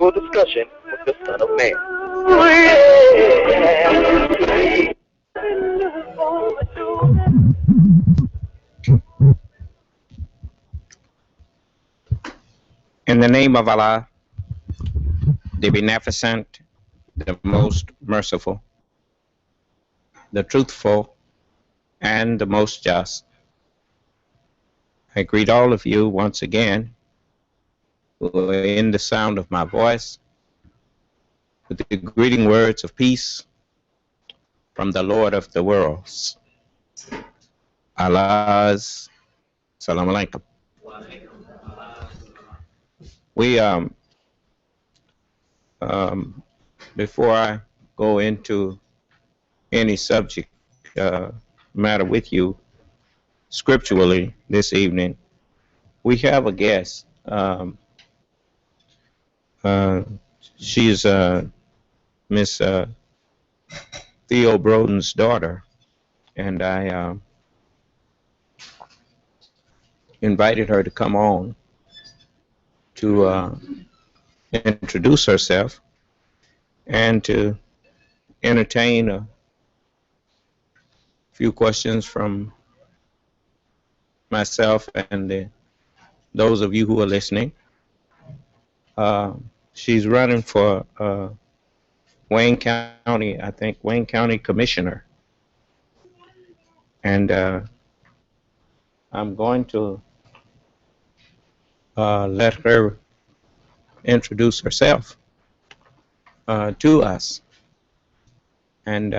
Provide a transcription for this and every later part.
for discussion with the Son of Man. In the name of Allah, the Beneficent, the Most Merciful, the Truthful, and the Most Just, I greet all of you once again who are in the sound of my voice with the greeting words of peace from the Lord of the worlds. Allah's Salam Alaikum. We, before I go into any subject matter with you scripturally this evening, we have a guest. She's Miss Theo Broughton's daughter, and I invited her to come on to introduce herself and to entertain a few questions from myself and those of you who are listening. She's running for Wayne County, I think, Wayne County Commissioner. And I'm going to let her introduce herself to us. And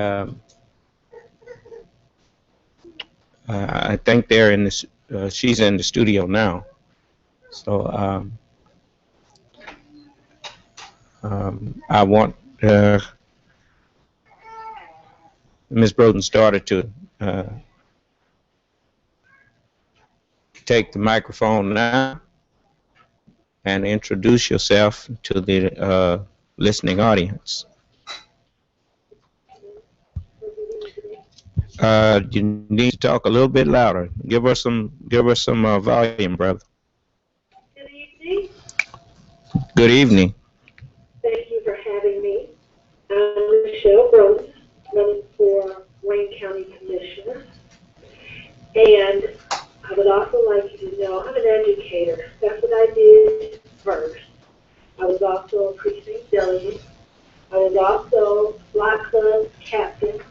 I think they're in this. She's in the studio now. So I want Ms. Broughton's daughter to take the microphone now and introduce yourself to the listening audience. You need to talk a little bit louder. Give her some volume, brother. Good evening. Good evening. Thank you for having me. I'm Michelle Broughton, running for Wayne County Commissioner. And I would also like you to know I'm an educator. That's what I did first. I was also a precinct delegate. I was also Block Club captain.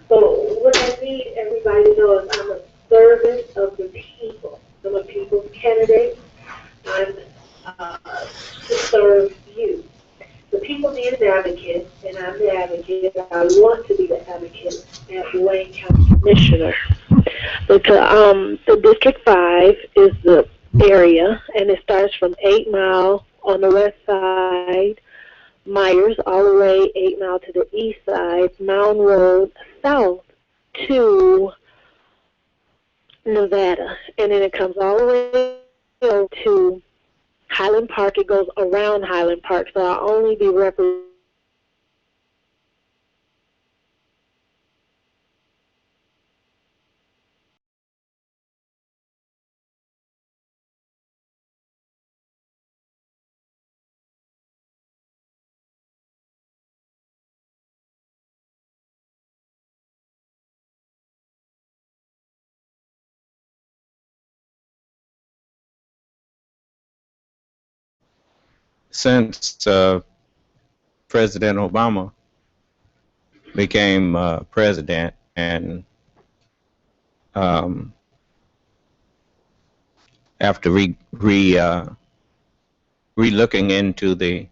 So what I need everybody to know is I'm a servant of the people. I'm a people's candidate. I'm to serve you. The people need an advocate, and I'm the advocate. I want to be the advocate as Wayne County Commissioner. The District 5 is the area, and it starts from 8 Mile on the west side, Myers, all the way 8 Mile to the east side, Mound Road, south to Nevada. And then it comes all the way to Highland Park. It goes around Highland Park, so I'll only be representing Since President Obama became president, and after re-looking into the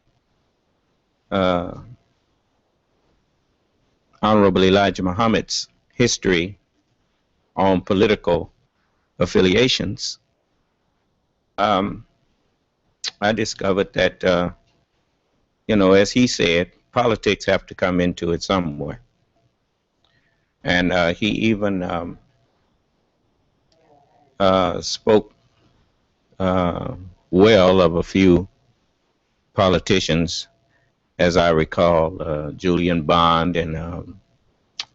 Honorable Elijah Muhammad's history on political affiliations, I discovered that, as he said, politics have to come into it somewhere. And he even spoke well of a few politicians, as I recall, Julian Bond and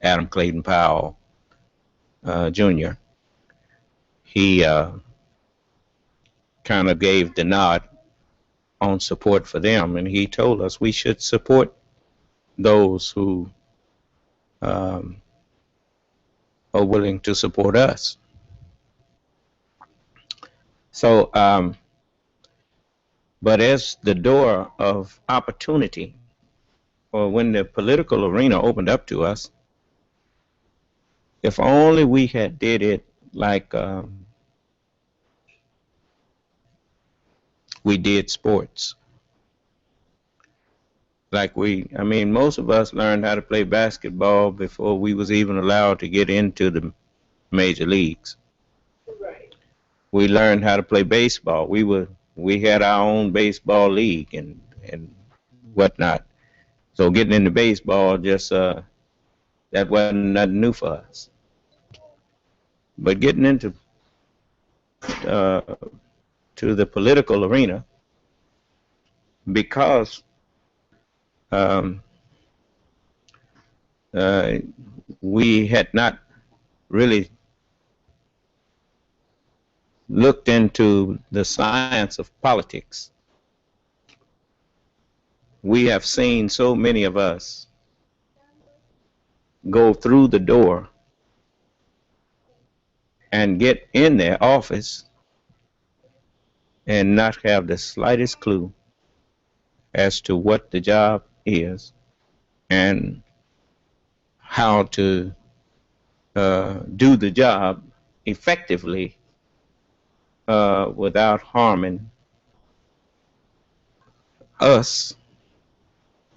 Adam Clayton Powell Jr. He kind of gave the nod on support for them, and he told us we should support those who are willing to support us. So, but as the door of opportunity, or when the political arena opened up to us, if only we had did it like we did sports. Like I mean, most of us learned how to play basketball before we was even allowed to get into the major leagues. Right. We learned how to play baseball. We had our own baseball league and whatnot. So getting into baseball just that wasn't nothing new for us. But getting into to the political arena, because we had not really looked into the science of politics. We have seen so many of us go through the door and get in their office and not have the slightest clue as to what the job is and how to do the job effectively without harming us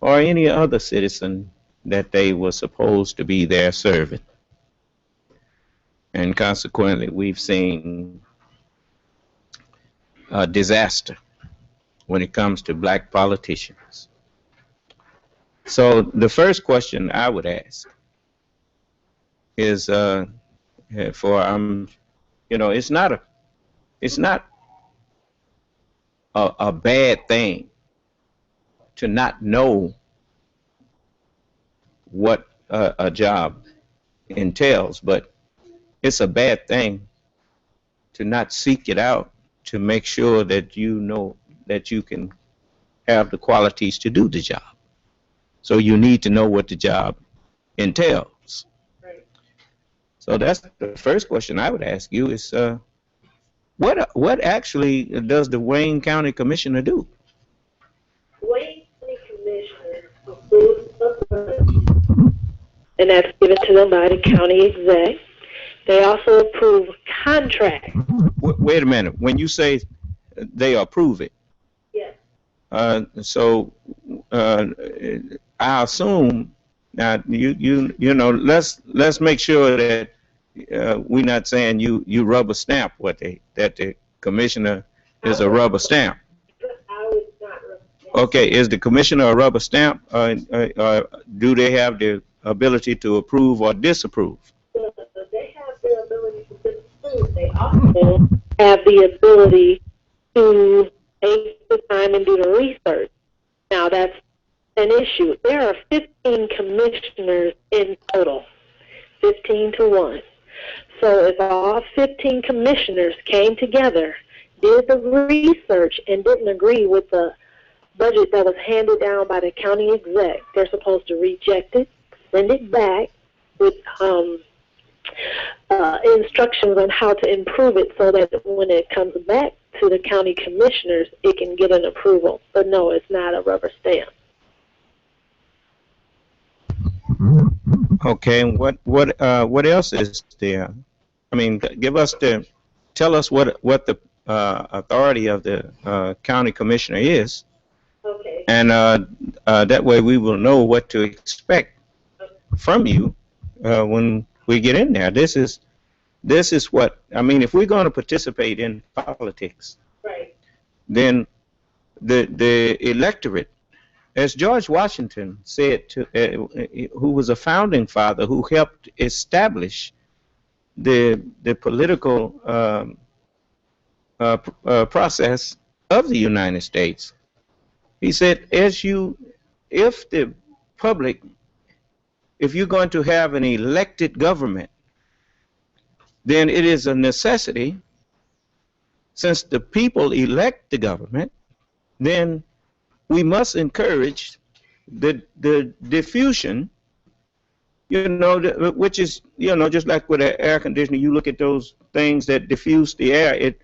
or any other citizen that they were supposed to be there serving. And consequently, we've seen a disaster when it comes to black politicians. So the first question I would ask is for it's not a bad thing to not know what a job entails, but it's a bad thing to not seek it out to make sure that you know that you can have the qualities to do the job. So you need to know what the job entails. Right. So that's the first question I would ask you is, what actually does the Wayne County Commissioner do? Wayne County Commissioner approves a budget, and that's given to them by the county exec. They also approve contracts. Wait a minute. When you say they approve it, Yes. So I assume now you know let's make sure that we're not saying you rubber stamp that the commissioner is a rubber stamp. I would not rubber stamp. Okay, is the commissioner a rubber stamp? Do they have the ability to approve or disapprove? They have the ability to disapprove. They also have the ability to take the time and do the research. Now, that's an issue. There are 15 commissioners in total, 15 to 1. So if all 15 commissioners came together, did the research, and didn't agree with the budget that was handed down by the county exec, they're supposed to reject it, send it back with instructions on how to improve it so that when it comes back to the county commissioners, it can get an approval. But no, it's not a rubber stamp. Okay, and what else is there? I mean, tell us what the authority of the county commissioner is, Okay. and that way we will know what to expect from you when we get in there. This is what I mean. If we're going to participate in politics, Right. then the electorate, as George Washington said, who was a founding father who helped establish the political process of the United States. He said, if the public, if you're going to have an elected government, then it is a necessity, since the people elect the government, then we must encourage the diffusion, which is, just like with an air conditioner, you look at those things that diffuse the air,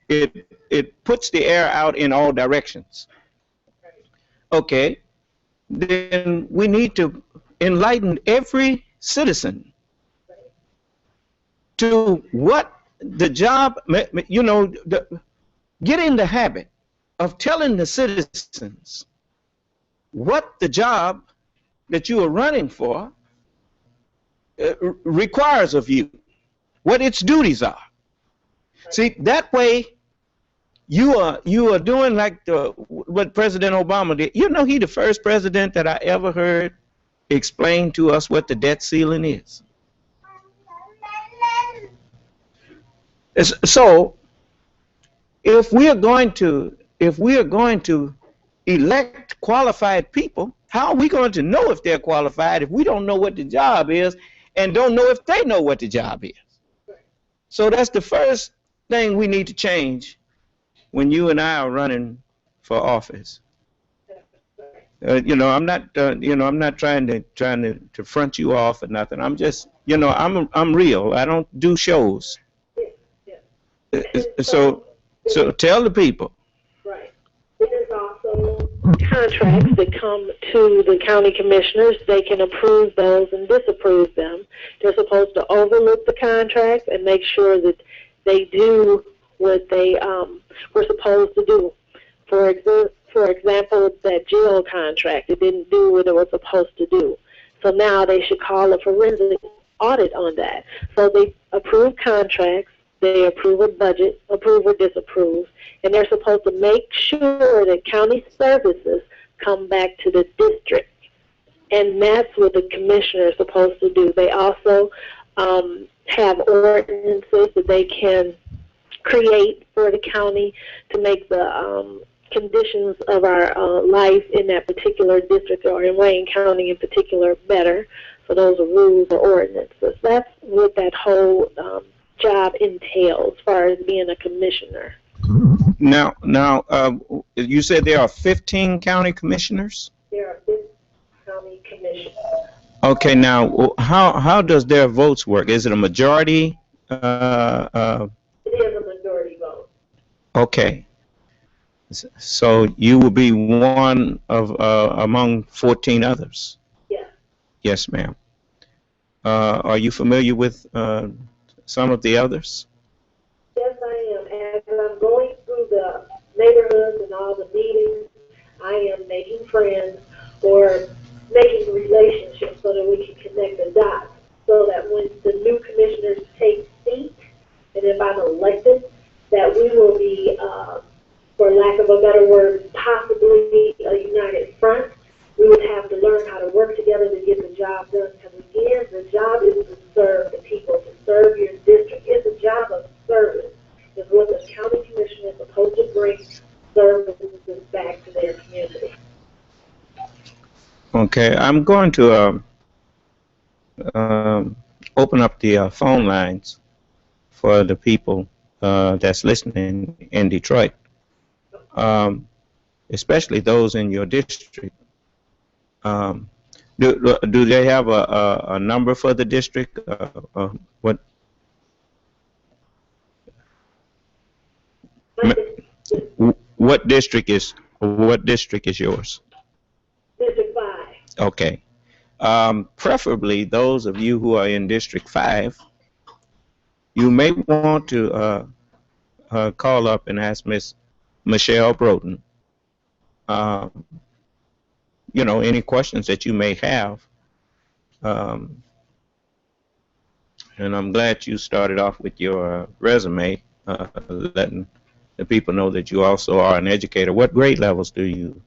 it puts the air out in all directions. Okay, then we need to enlighten every citizen to what the job, get in the habit of telling the citizens what the job that you are running for requires of you, what its duties are. See, that way you are doing like what President Obama did. He the first president that I ever heard explain to us what the debt ceiling is. So if we are going to elect qualified people, how are we going to know if they're qualified if we don't know what the job is and don't know if they know what the job is? So that's the first thing we need to change when you and I are running for office. I'm not trying to front you off or nothing. I'm just, I'm real. I don't do shows. So tell the people. Right. There's also contracts that come to the county commissioners. They can approve those and disapprove them. They're supposed to overlook the contracts and make sure that they do what they were supposed to do. For example, that jail contract, it didn't do what it was supposed to do. So now they should call a forensic audit on that. So they approve contracts, they approve a budget, approve or disapprove, and they're supposed to make sure that county services come back to the district. And that's what the commissioner is supposed to do. They also have ordinances that they can create for the county to make the conditions of our life in that particular district or in Wayne County in particular better. So those are rules or ordinances. That's what that whole job entails as far as being a commissioner. Now, you said there are 15 county commissioners? There are 15 county commissioners. Okay, now, how does their votes work? Is it a majority? It is a majority vote. Okay. So you will be one of among 14 others? Yes. Yes, ma'am. Are you familiar with some of the others? Yes, I am. As I'm going through the neighborhoods and all the meetings, I am making friends or making relationships so that we can connect the dots, so that when the new commissioners take seat, and if I'm elected, that we will be, for lack of a better word, possibly a united front. We would have to learn how to work together to get the job done. Because again, the job is to serve the people, to serve your district. It's a job of service. It's what the county commissioner is supposed to bring services back to their community. Okay, I'm going to open up the phone lines for the people that's listening in Detroit, especially those in your district. Do they have a number for the district? What district is yours? District 5. Okay. Preferably those of you who are in District 5, you may want to call up and ask Miss Michelle Broughton, any questions that you may have. And I'm glad you started off with your resume, letting the people know that you also are an educator. What grade levels did you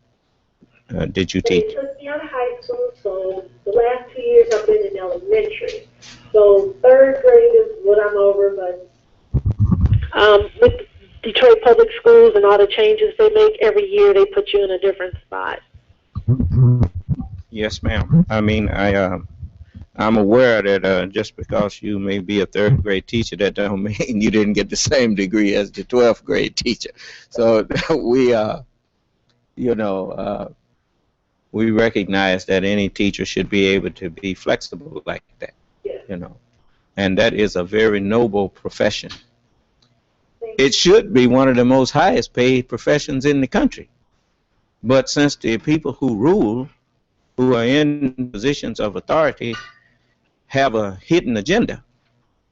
teach? They took me out of high school, so the last 2 years I've been in elementary. So 3rd grade is what I'm over, but with Detroit Public Schools and all the changes they make every year, they put you in a different spot. Yes, ma'am. I mean, I'm aware that just because you may be a 3rd grade teacher, that don't mean you didn't get the same degree as the 12th grade teacher. So we you know, we recognize that any teacher should be able to be flexible like that, Yes. you know, and that is a very noble profession. Thank you. It should be one of the most highest paid professions in the country. But since the people who rule, who are in positions of authority, have a hidden agenda,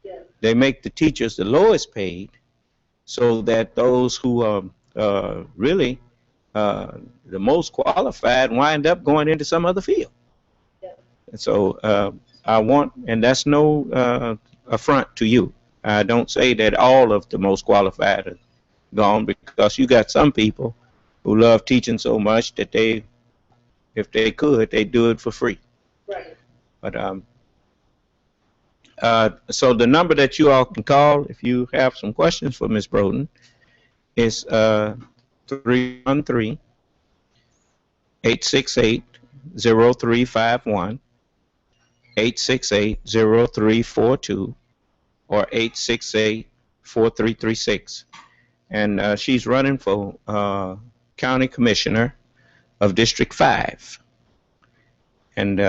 Yes. they make the teachers the lowest paid so that those who are really the most qualified wind up going into some other field. Yes. And so I want, and that's no affront to you. I don't say that all of the most qualified are gone, because you got some people who love teaching so much that they, if they could, they'd do it for free. Right. But so the number that you all can call if you have some questions for Ms. Broughton is 313-868-0351, 868-0342, or 868-4336. And she's running for County Commissioner of District 5. And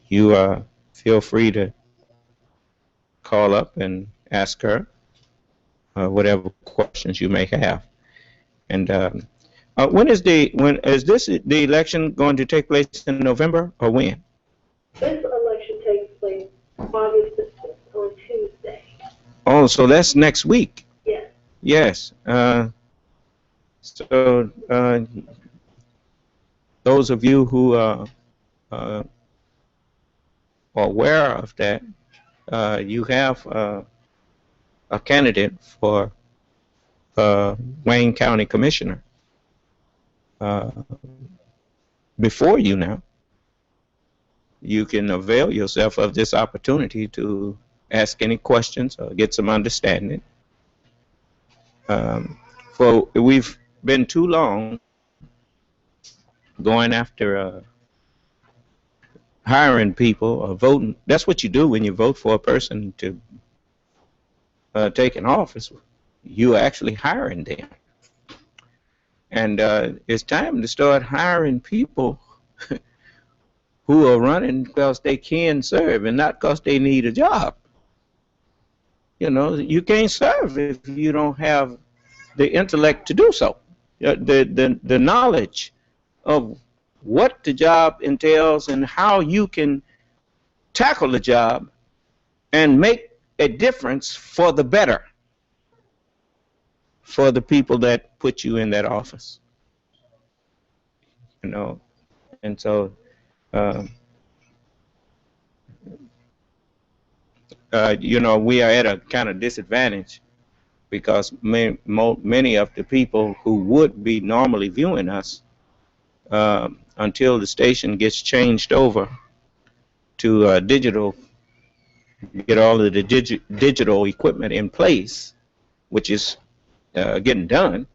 you feel free to call up and ask her whatever questions you may have. And when is this the election going to take place in November, or when? This election takes place August the 6th on Tuesday. Oh, so that's next week. Yes. Yes. So those of you who are aware of that, you have a candidate for Wayne County Commissioner before you now. You can avail yourself of this opportunity to ask any questions or get some understanding. For we've been too long going after hiring people or voting. That's what you do when you vote for a person to take an office. You are actually hiring them. And it's time to start hiring people who are running because they can serve and not because they need a job. You know, you can't serve if you don't have the intellect to do so. The knowledge of what the job entails and how you can tackle the job and make a difference for the better for the people that put you in that office. You know, and so you know, we are at a kind of disadvantage because many of the people who would be normally viewing us until the station gets changed over to digital, get all of the digital equipment in place, which is getting done,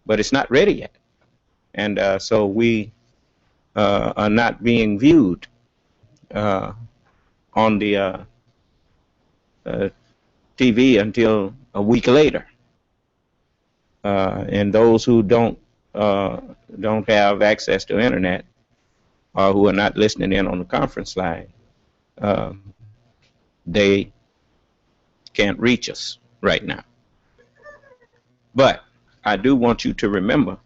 but it's not ready yet. And so we are not being viewed on the TV until a week later. And those who don't have access to internet or who are not listening in on the conference line, they can't reach us right now. But I do want you to remember,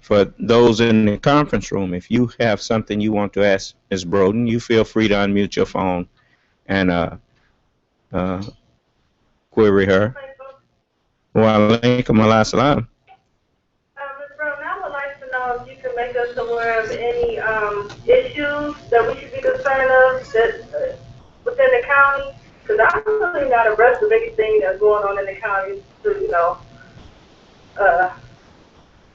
for those in the conference room, if you have something you want to ask Ms. Broughton, you feel free to unmute your phone and query her. Wa alaikum assalam. Ms. Brown, I would like to know if you can make us aware of any issues that we should be concerned of that within the county, because I'm really not abreast of anything that's going on in the county, you know,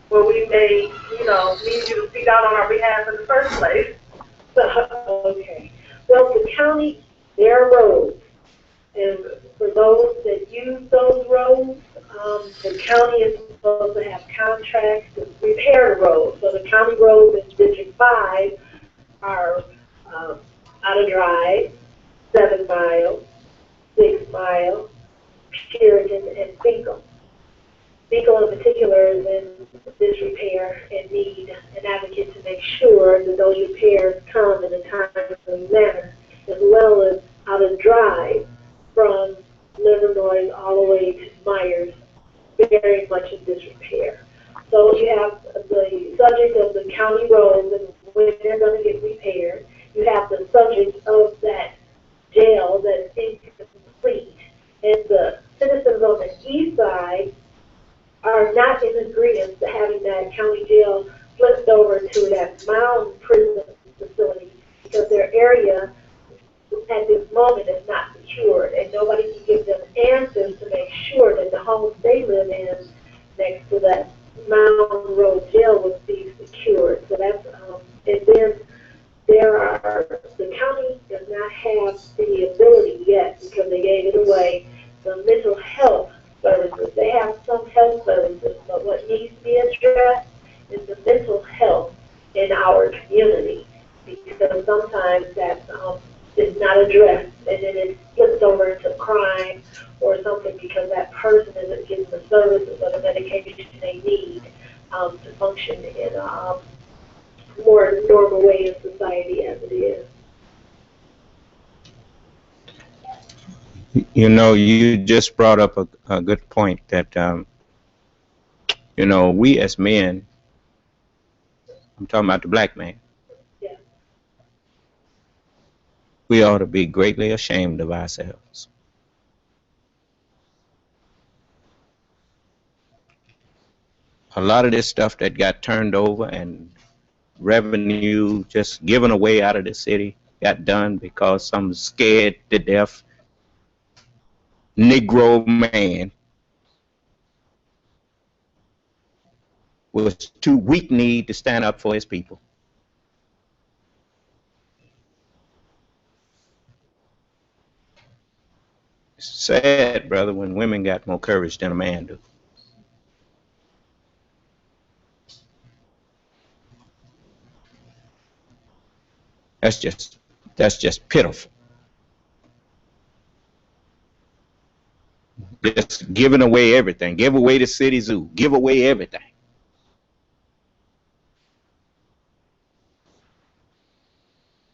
where we may, you know, need you to speak out on our behalf in the first place. So, okay. Well, the county, there are roads, and for those that use those roads, the county is supposed to have contracts to repair the roads. So the county roads in District 5 are Outer Drive, 7 Mile, 6 Mile, Sheridan, and Finkel. Nico in particular is in disrepair and need an advocate to make sure that those repairs come in a timely manner, as well as how to drive from Livernois all the way to Myers, very much in disrepair. So you have the subject of the county roads and when they're going to get repaired. You have the subject of that jail that's incomplete. And the citizens on the east side are not in agreement to having that county jail flipped over to that Mound prison facility because their area at this moment is not secured and nobody can give them answers to make sure that the homes they live in next to that Mound Road jail will be secured. So that's, and then the county does not have the ability yet because they gave it away, the mental health services. They have some health services, but what needs to be addressed is the mental health in our community because sometimes that is not addressed and then it flips over to crime or something because that person isn't getting the services or the medication they need to function in a more normal way in society as it is. You know, you just brought up a good point that, you know, we as men, I'm talking about the black man, Yeah. we ought to be greatly ashamed of ourselves. A lot of this stuff that got turned over and revenue just given away out of the city got done because some scared to death Negro man was too weak-kneed to stand up for his people. It's sad, brother, when women got more courage than a man do. That's just pitiful. Just giving away everything. Give away the city zoo. Give away everything.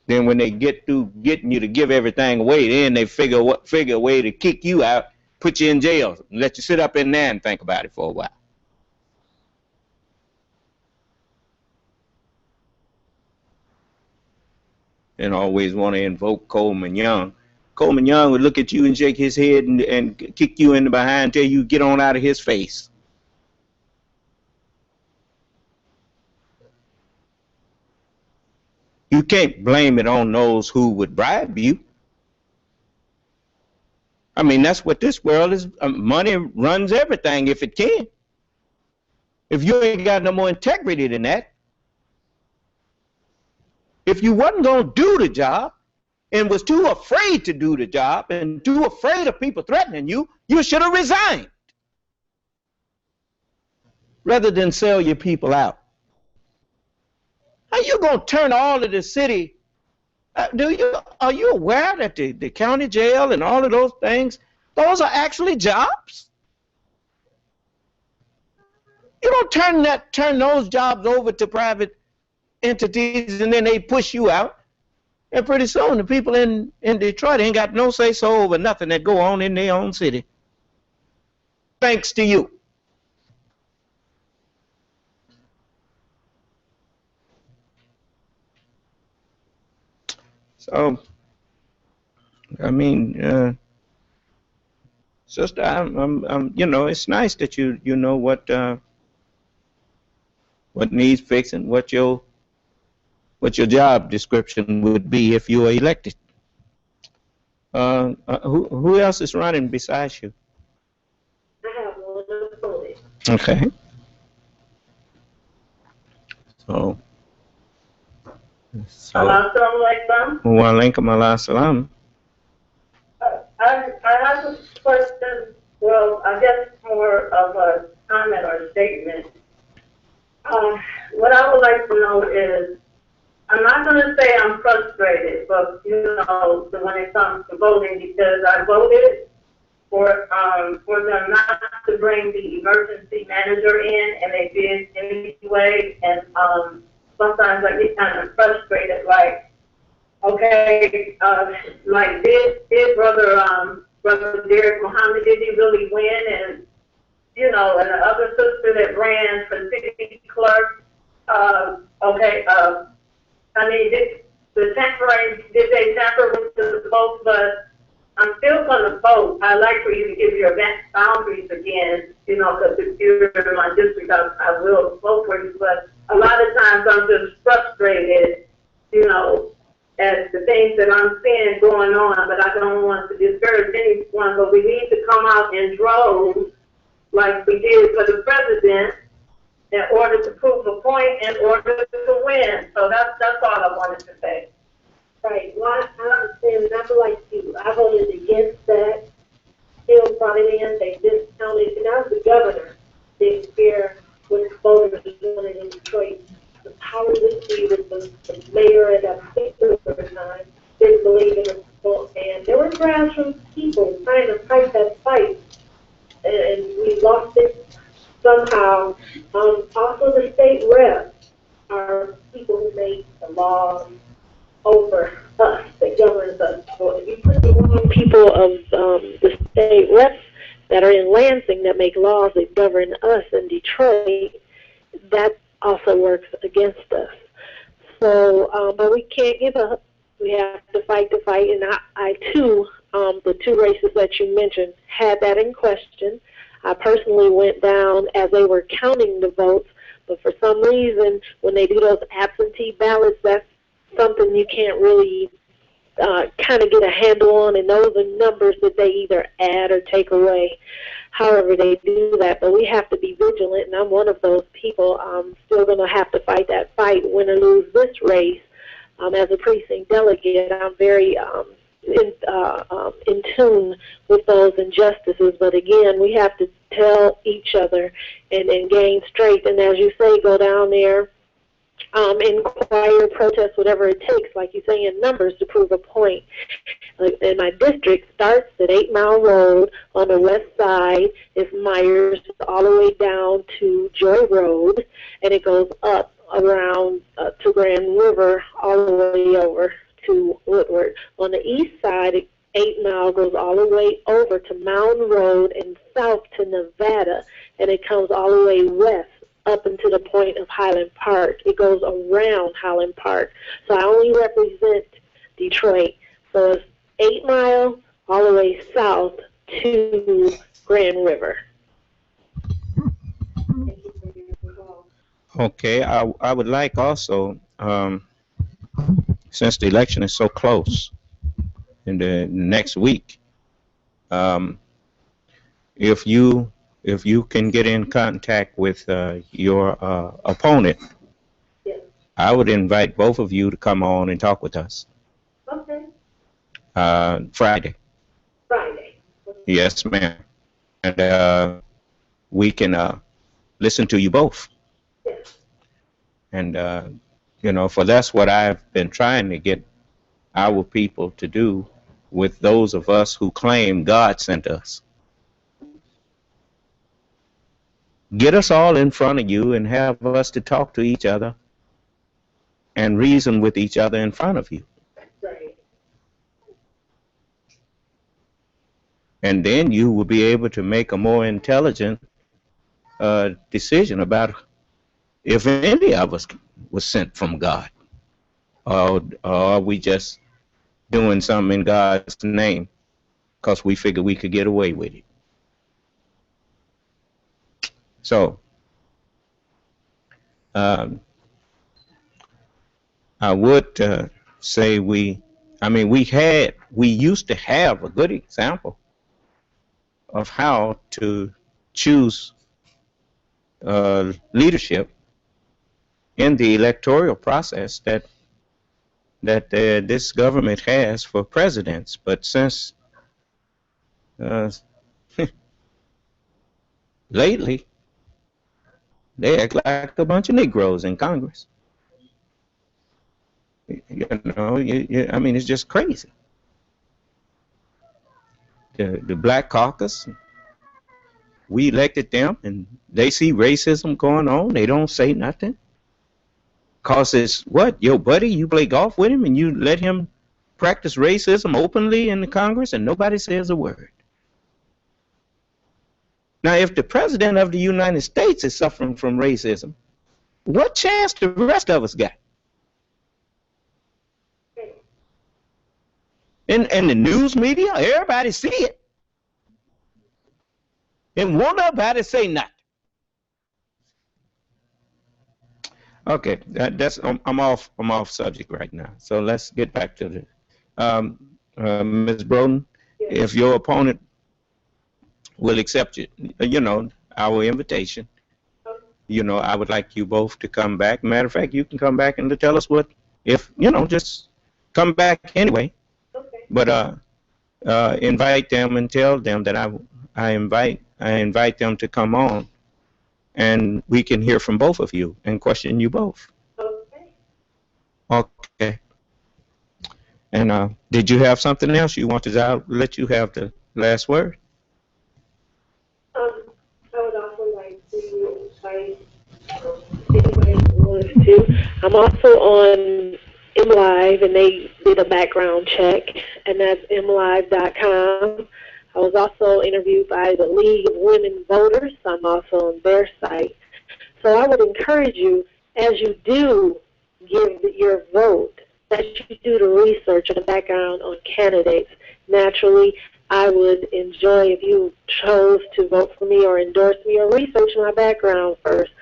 Then when they get through getting you to give everything away, then they figure a way to kick you out, put you in jail, and let you sit up in there and think about it for a while. And always want to invoke Coleman Young. Coleman Young would look at you and shake his head and kick you in the behind, tell you get on out of his face. You can't blame it on those who would bribe you. I mean, that's what this world is. Money runs everything if it can. If you ain't got no more integrity than that, if you wasn't going to do the job and was too afraid to do the job and too afraid of people threatening you, you should have resigned rather than sell your people out. How you going to turn all of the city? Are you aware that the county jail and all of those things, those are actually jobs? You don't turn those jobs over to private entities and then they push you out. And pretty soon the people in Detroit ain't got no say so over nothing that go on in their own city. Thanks to you. So, I mean, sister, you know, it's nice that you know what needs fixing, what your job description would be if you were elected. Who else is running besides you? I have one opponent. Okay. So. Assalamualaikum. Waalaikum salam. I have a question. Well, I guess more of a comment or statement. What I would like to know is, I'm not going to say I'm frustrated, but you know, when it comes to voting, because I voted for them not to bring the emergency manager in, and they did anyway. And sometimes I get kind of frustrated, like, okay, like did brother Derek Muhammad, did he really win? And you know, and the other sister that ran for city clerk, okay, I mean, did they tamper with the votes? But I'm still going to vote. I'd like for you to give your boundaries again, you know, because if you're in my district, I will vote for you. But a lot of times I'm just frustrated, you know, at the things that I'm seeing going on, but I don't want to discourage anyone, but we need to come out in droves like we did for the president in order to prove a point, in order to win. So that's all I wanted to say. Right. Well, I understand, and I feel like you. I voted against that. Still brought it in. They discounted, and I was the governor. Didn't care what the voters wanted in Detroit. The powers that be with the mayor at that particular time didn't believe in the vote, and there were grassroots people trying to fight that fight, and we lost it somehow. Also, the state reps are people who make the laws over us, that governs us. So if you put the wrong people of the state reps that are in Lansing that make laws that govern us in Detroit, that also works against us. So, but we can't give up. We have to fight the fight. And I too, the two races that you mentioned, had that in question. I personally went down as they were counting the votes, but for some reason, when they do those absentee ballots, that's something you can't really kind of get a handle on, and those are numbers that they either add or take away, however they do that. But we have to be vigilant, and I'm one of those people. I'm still going to have to fight that fight, win or lose this race. As a precinct delegate, I'm very in tune with those injustices. But again, we have to tell each other and gain strength. And as you say, go down there, inquire, protest, whatever it takes, like you say, in numbers to prove a point. And my district starts at 8 Mile Road on the west side, is Myers, all the way down to Joy Road, and it goes up around to Grand River, all the way over to Woodward. On the east side, 8 Mile goes all the way over to Mountain Road and south to Nevada, and it comes all the way west up into the point of Highland Park. It goes around Highland Park. So I only represent Detroit. So it's 8 Mile all the way south to Grand River. Okay, I would like also, since the election is so close in the next week, if you can get in contact with your opponent, Yes. I would invite both of you to come on and talk with us. Okay. Friday. Friday. Yes, ma'am. And we can listen to you both. Yes. And, you know, for that's what I've been trying to get our people to do with those of us who claim God sent us. Get us all in front of you and have us to talk to each other and reason with each other in front of you. Right. And then you will be able to make a more intelligent decision about if any of us was sent from God, or are we just doing something in God's name because we figured we could get away with it. So I would say we used to have a good example of how to choose leadership in the electoral process that this government has for presidents. But since lately they act like a bunch of Negroes in Congress. You know, I mean, it's just crazy. the Black Caucus. We elected them, and they see racism going on. They don't say nothing. Cause it's what, your buddy, you play golf with him and you let him practice racism openly in the Congress and nobody says a word. Now, if the President of the United States is suffering from racism, what chance the rest of us got? In the news media, everybody see it. And won't nobody say nothing. Okay, I'm off subject right now. So let's get back to the Ms. Broughton. Yes. If your opponent will accept it, our invitation, I would like you both to come back. Matter of fact, you can come back and tell us what, if just come back anyway. Okay. But invite them and tell them that I invite them to come on. And we can hear from both of you and question you both. Okay. Okay. And did you have something else you wanted? I'll let you have the last word. I would also like to invite anybody who wants to. I'm also on MLive, and they did a background check, and that's mlive.com. I was also interviewed by the League of Women Voters. I'm also on their site. So I would encourage you, as you do give your vote, that you do the research and the background on candidates. Naturally, I would enjoy if you chose to vote for me or endorse me or research my background first.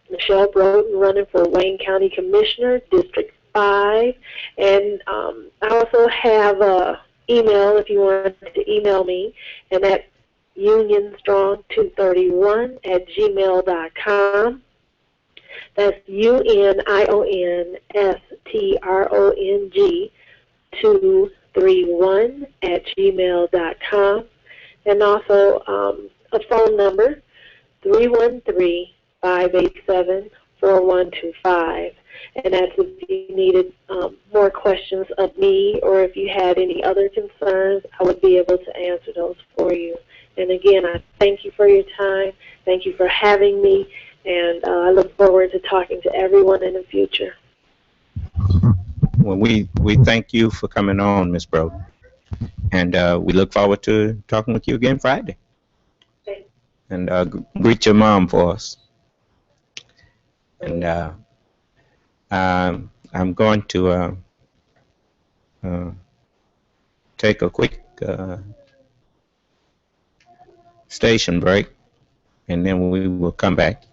Michelle Broughton, running for Wayne County Commissioner, District 5. And I also have a email if you want to email me, and that's unionstrong231@gmail.com. That's UNIONSTRONG231@gmail.com. And also a phone number, 313-587-4125. And that's if you needed more questions of me, or if you had any other concerns, I would be able to answer those for you. And again, I thank you for your time. Thank you for having me. And I look forward to talking to everyone in the future. Well, we thank you for coming on, Ms. Broughton. And we look forward to talking with you again Friday. Thanks. And greet your mom for us. And I'm going to take a quick station break, and then we will come back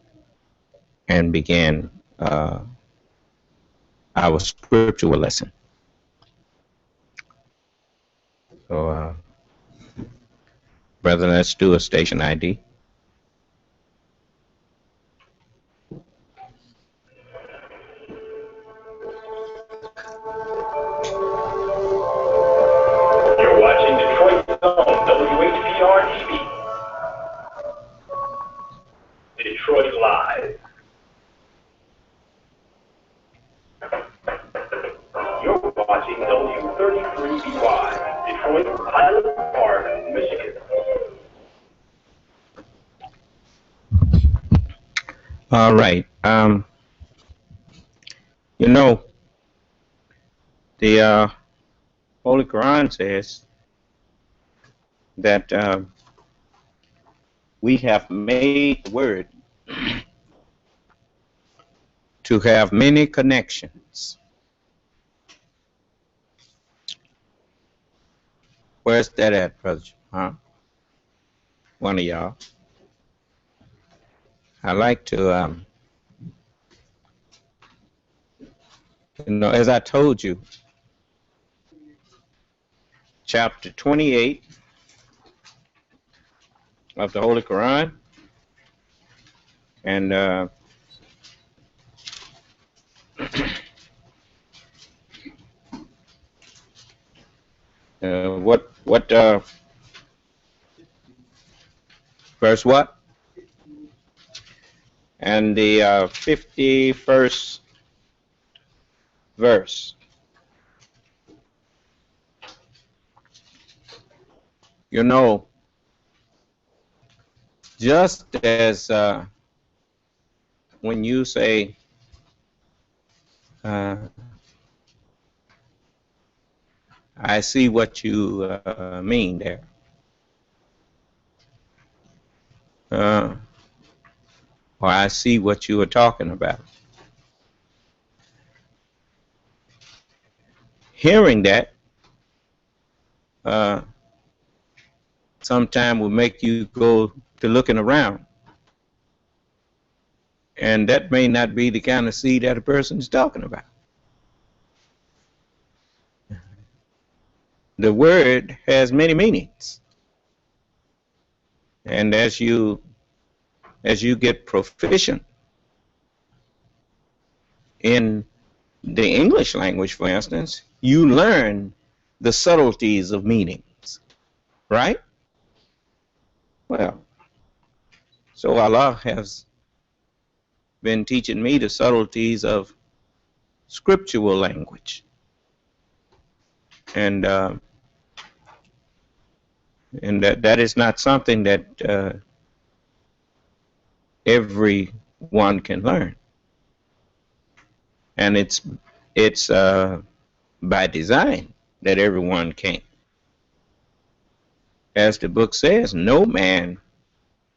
and begin our scriptural lesson. So, brother, let's do a station ID. You're watching Detroit Zone, WHPR TV. Detroit Live. You're watching W33BY, Detroit Highland Park, Michigan. All right. The Holy Quran says that we have made the word to have many connections. Where's that at, brother? Huh? One of y'all. I like to, as I told you, chapter 28 of the Holy Quran, and what verse what? And the 51st verse. You know, just as when you say, I see what you mean there. Or I see what you are talking about. Hearing that sometime will make you go to looking around. And that may not be the kind of see that a person is talking about. The word has many meanings. And as you get proficient in the English language, for instance, you learn the subtleties of meanings, right? Well, so Allah has been teaching me the subtleties of scriptural language. And that is not something that everyone can learn. And it's by design that everyone can't. As the book says, no man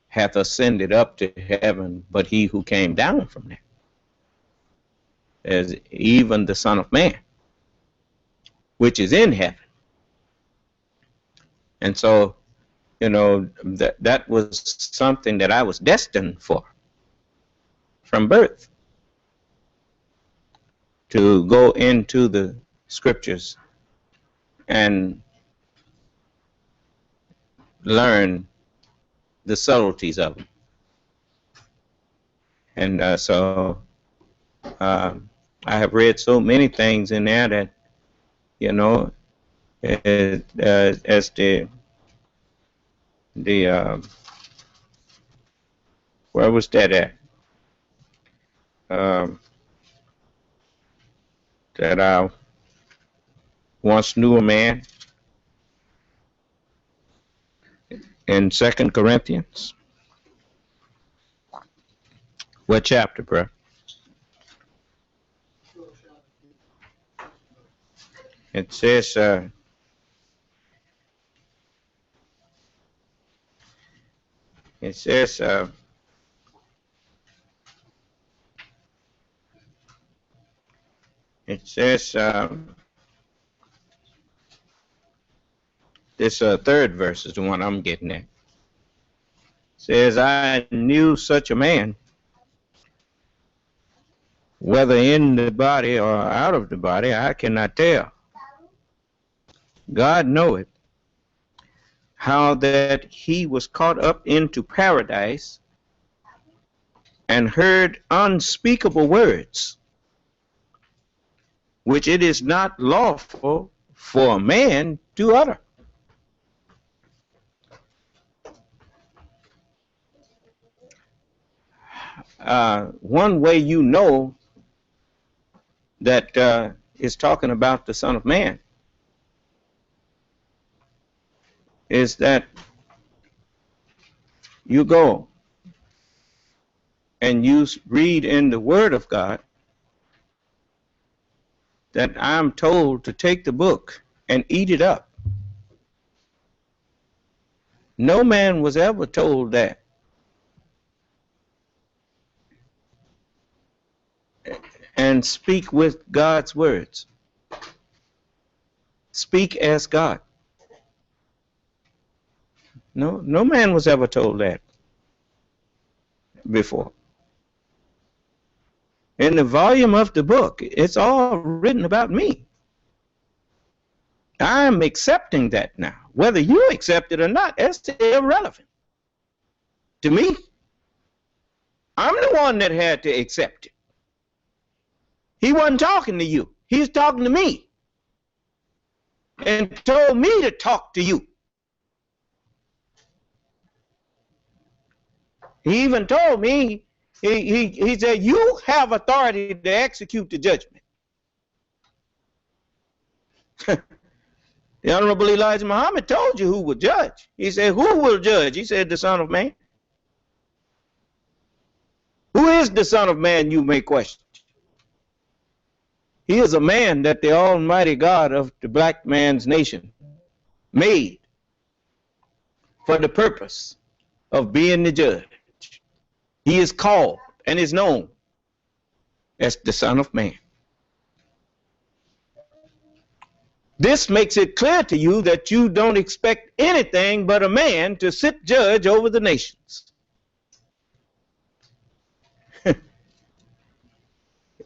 hath ascended up to heaven but he who came down from there, as even the Son of Man, which is in heaven. And so, you know, that was something that I was destined for from birth, to go into the scriptures and learn the subtleties of them. And so I have read so many things in there that, you know, as the where was that at? That I once knew a man in 2 Corinthians. What chapter, bro? It says, this third verse is the one I'm getting at. It says, I knew such a man, whether in the body or out of the body, I cannot tell. God knoweth, how that he was caught up into paradise and heard unspeakable words, which it is not lawful for a man to utter. One way you know that is talking about the Son of Man is that you go and you read in the Word of God that I'm told to take the book and eat it up. No man was ever told that. And speak with God's words. Speak as God. No man was ever told that before. In the volume of the book, it's all written about me. I'm accepting that now. Whether you accept it or not, that's irrelevant to me. I'm the one that had to accept it. He wasn't talking to you. He was talking to me and told me to talk to you. He even told me, he said, you have authority to execute the judgment. The Honorable Elijah Muhammad told you who will judge. He said, who will judge? He said, the Son of Man. Who is the Son of Man, you may question? He is a man that the Almighty God of the black man's nation made for the purpose of being the judge. He is called and is known as the Son of Man. This makes it clear to you that you don't expect anything but a man to sit judge over the nations.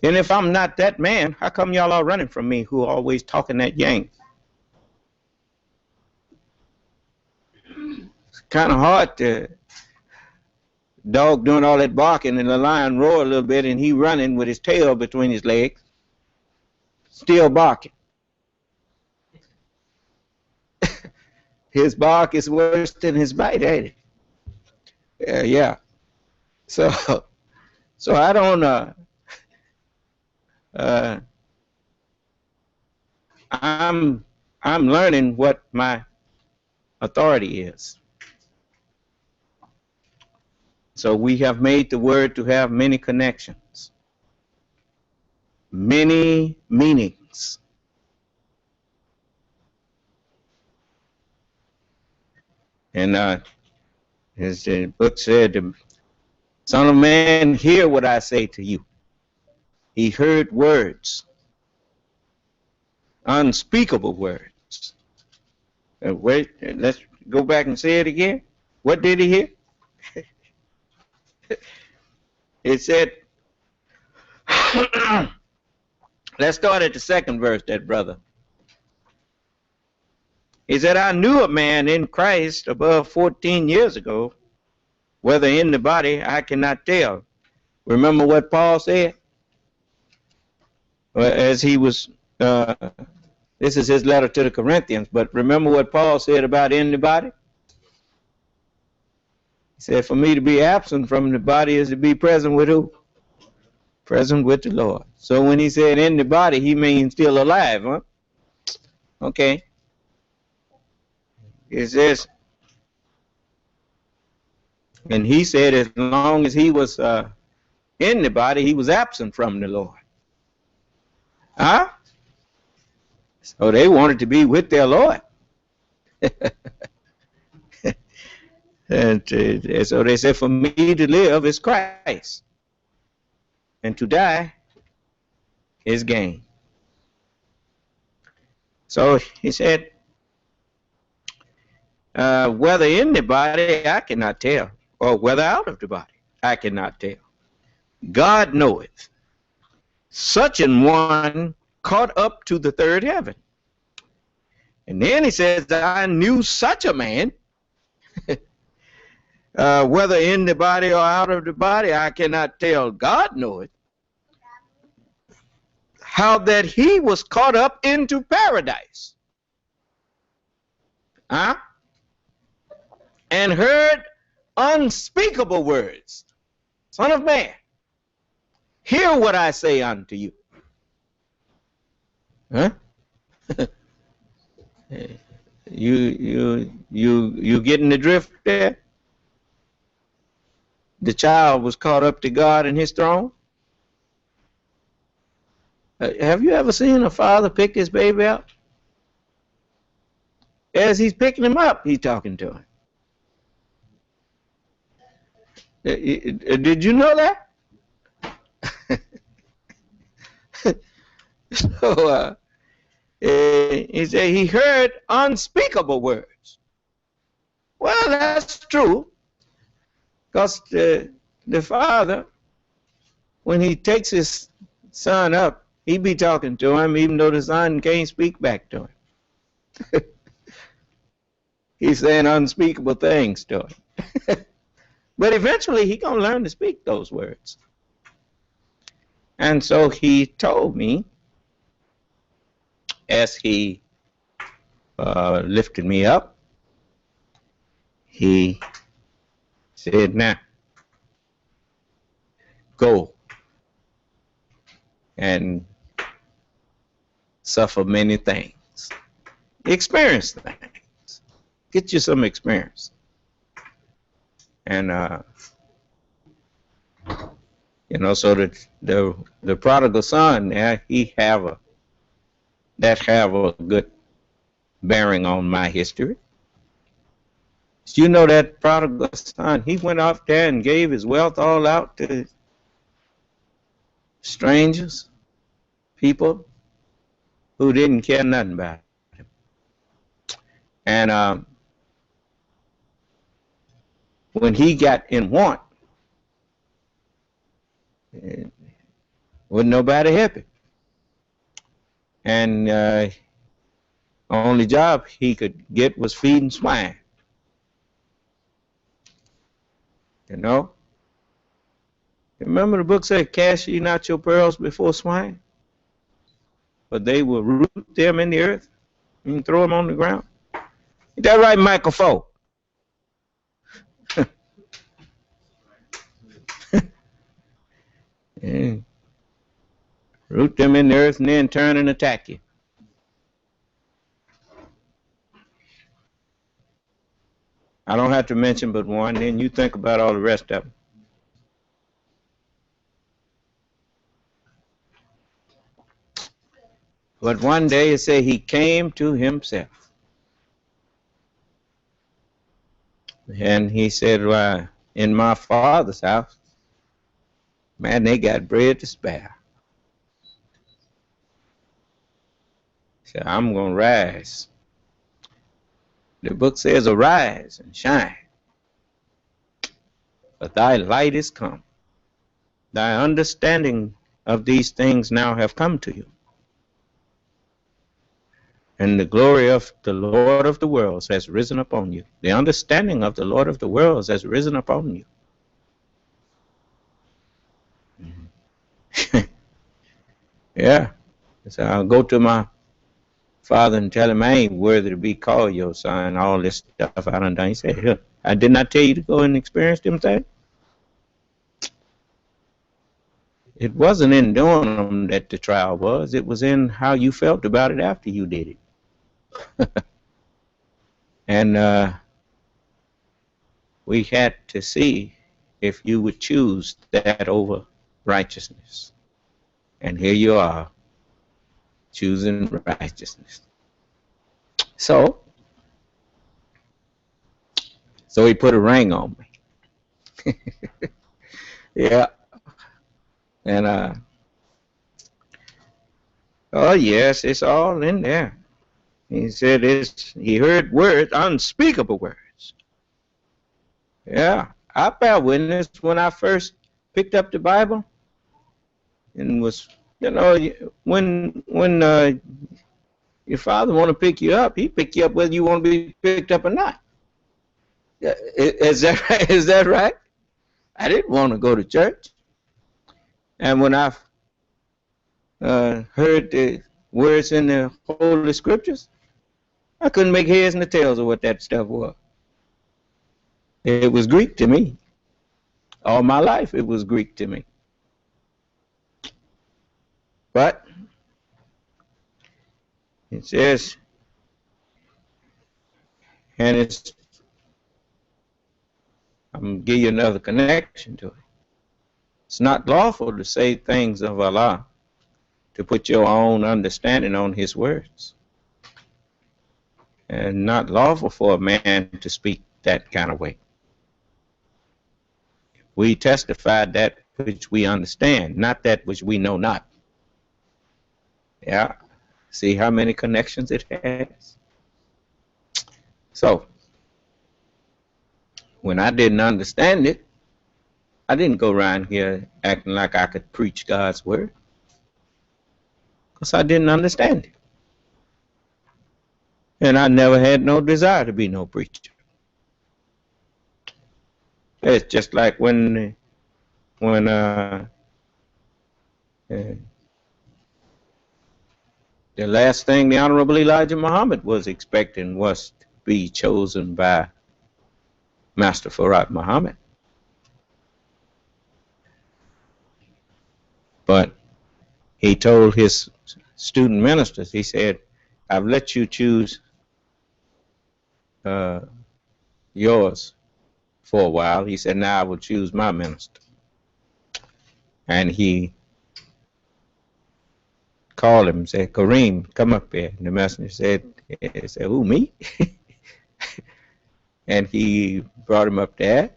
And if I'm not that man, how come y'all are running from me who are always talking that yang? It's kind of hard to dog doing all that barking and the lion roar a little bit and he running with his tail between his legs, still barking. His bark is worse than his bite, ain't it? Yeah. So I don't. I'm learning what my authority is. So we have made the word to have many connections, many meanings. And as the book said, the Son of Man, hear what I say to you. He heard words, unspeakable words. Wait, let's go back and say it again. What did he hear? It said, let's start at the second verse, that brother. He said, I knew a man in Christ above 14 years ago, whether in the body, I cannot tell. Remember what Paul said? As he was, this is his letter to the Corinthians, but remember what Paul said about in the body? He said, for me to be absent from the body is to be present with who? Present with the Lord. So when he said in the body, he means still alive, huh? Okay. It says, and he said as long as he was in the body, he was absent from the Lord. Huh? So they wanted to be with their Lord. And so they said, for me to live is Christ, and to die is gain. So he said, whether in the body, I cannot tell, or whether out of the body, I cannot tell. God knoweth. Such an one caught up to the third heaven. And then he says, I knew such a man, whether in the body or out of the body, I cannot tell. God knoweth. How that he was caught up into paradise. Huh? And heard unspeakable words. Son of man, hear what I say unto you. Huh? You getting the drift there? The child was caught up to God and his throne. Have you ever seen a father pick his baby up? As he's picking him up, he's talking to him. Did you know that? So he said he heard unspeakable words. Well, that's true, because the father, when he takes his son up, he be talking to him, even though the son can't speak back to him. He's saying unspeakable things to him. But eventually he gonna learn to speak those words. And so he told me, as he lifted me up, he said, now, go and suffer many things experience things. Get you some experience. And you know, so that the prodigal son, he have a good bearing on my history. You know, that prodigal son, he went off there and gave his wealth all out to strangers, people who didn't care nothing about him. And when he got in want, wasn't nobody happy. And only job he could get was feeding swine. You know? Remember the book said, cast ye not your pearls before swine? But they will root them in the earth and throw them on the ground. Is that right, Michael Foe? Yeah. Root them in the earth and then turn and attack you. I don't have to mention but one, then you think about all the rest of them. But one day it said he came to himself. And he said, well, in my father's house, man, they got bread to spare. So I'm going to rise. The book says, arise and shine, for thy light is come. Thy understanding of these things now have come to you. And the glory of the Lord of the worlds has risen upon you. The understanding of the Lord of the worlds has risen upon you. Yeah. So I'll go to my father and tell him I ain't worthy to be called your son, all this stuff I done done. He said, I did not tell you to go and experience them things. It wasn't in doing them that the trial was. It was in how you felt about it after you did it. And we had to see if you would choose that over righteousness. And here you are, choosing righteousness. So he put a ring on me. Yeah. And oh yes, it's all in there. He said he heard words, unspeakable words. Yeah. I bear witness when I first picked up the Bible and was, you know, when your father want to pick you up, he pick you up whether you want to be picked up or not. Is that right? Is that right? I didn't want to go to church. And when I heard the words in the Holy Scriptures, I couldn't make heads and tails of what that stuff was. It was Greek to me. All my life it was Greek to me. But it says, and I'm going to give you another connection to it. It's not lawful to say things of Allah, to put your own understanding on His words. And not lawful for a man to speak that kind of way. We testify that which we understand, not that which we know not. Yeah. See how many connections it has? So, when I didn't understand it, I didn't go around here acting like I could preach God's word, because I didn't understand it. And I never had no desire to be no preacher. It's just like when the last thing the Honorable Elijah Muhammad was expecting was to be chosen by Master Farad Muhammad. But he told his student ministers, he said, I've let you choose yours for a while. He said, now I will choose my minister. And he called him and said, Kareem, come up here. And the messenger said, who, me? And he brought him up there,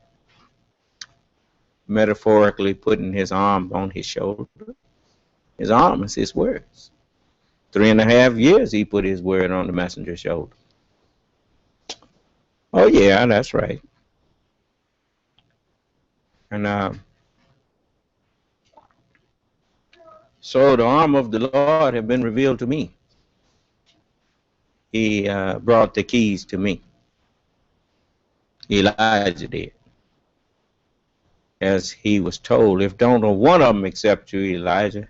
metaphorically putting his arm on his shoulder. His arm is his words. 3.5 years he put his word on the messenger's shoulder. Oh, yeah, that's right. And so the arm of the Lord had been revealed to me. He brought the keys to me. Elijah did. As he was told, if don't one of them accept you, Elijah,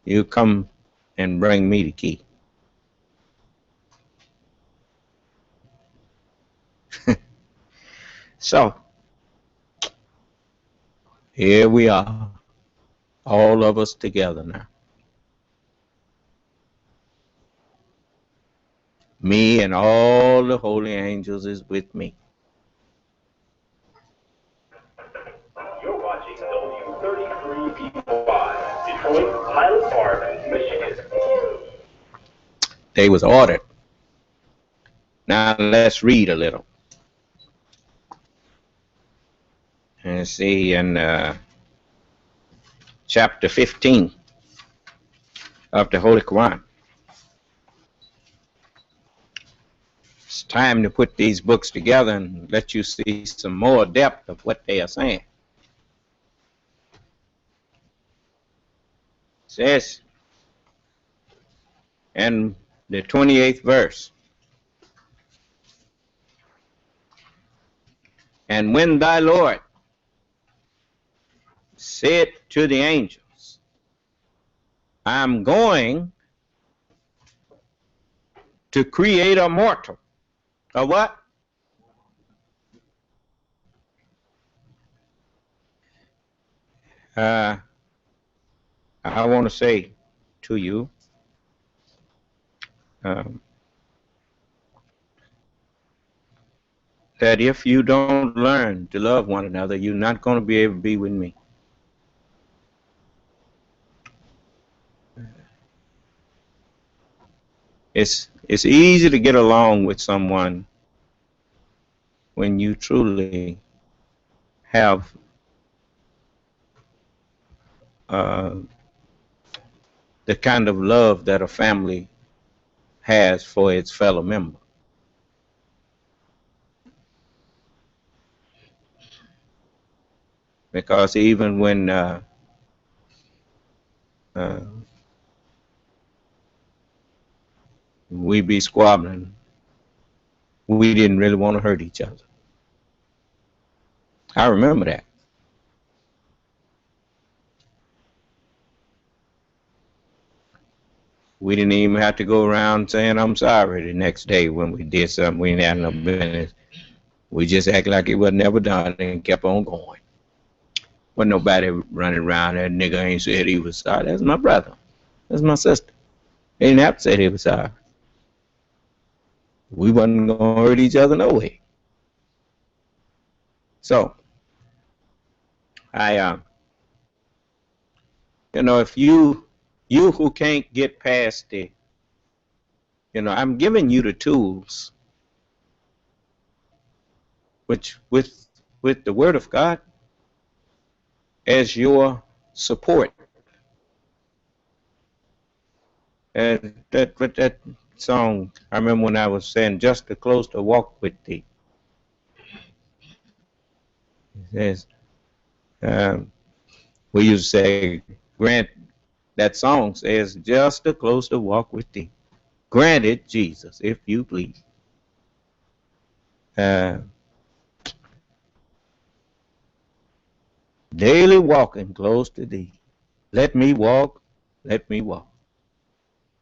you come and bring me the key. So, here we are, all of us together now. Me and all the holy angels is with me. You're watching W33B5, Detroit, Highland Park, Michigan. They was ordered. Now let's read a little. And see in chapter 15 of the Holy Quran. It's time to put these books together and let you see some more depth of what they are saying. It says in the 28th verse, and when thy Lord said to the angels, I'm going to create a mortal. A what? I want to say to you, that if you don't learn to love one another, you're not going to be able to be with me. It's easy to get along with someone when you truly have the kind of love that a family has for its fellow member. Because even when we be squabbling, we didn't really want to hurt each other. I remember that. We didn't even have to go around saying I'm sorry the next day when we did something we didn't have no business. We just act like it was never done and kept on going. Wasn't nobody running around, that nigga ain't said he was sorry. That's my brother. That's my sister. They didn't have to say they was sorry. We wasn't going to hurt each other no way. So, if you who can't get past the, I'm giving you the tools, which with the Word of God as your support. And that song, I remember when I was saying, just a closer walk with thee. It says, we used to say, grant, that song says, just a closer walk with thee. Grant it, Jesus, if you please. Daily walking close to thee. Let me walk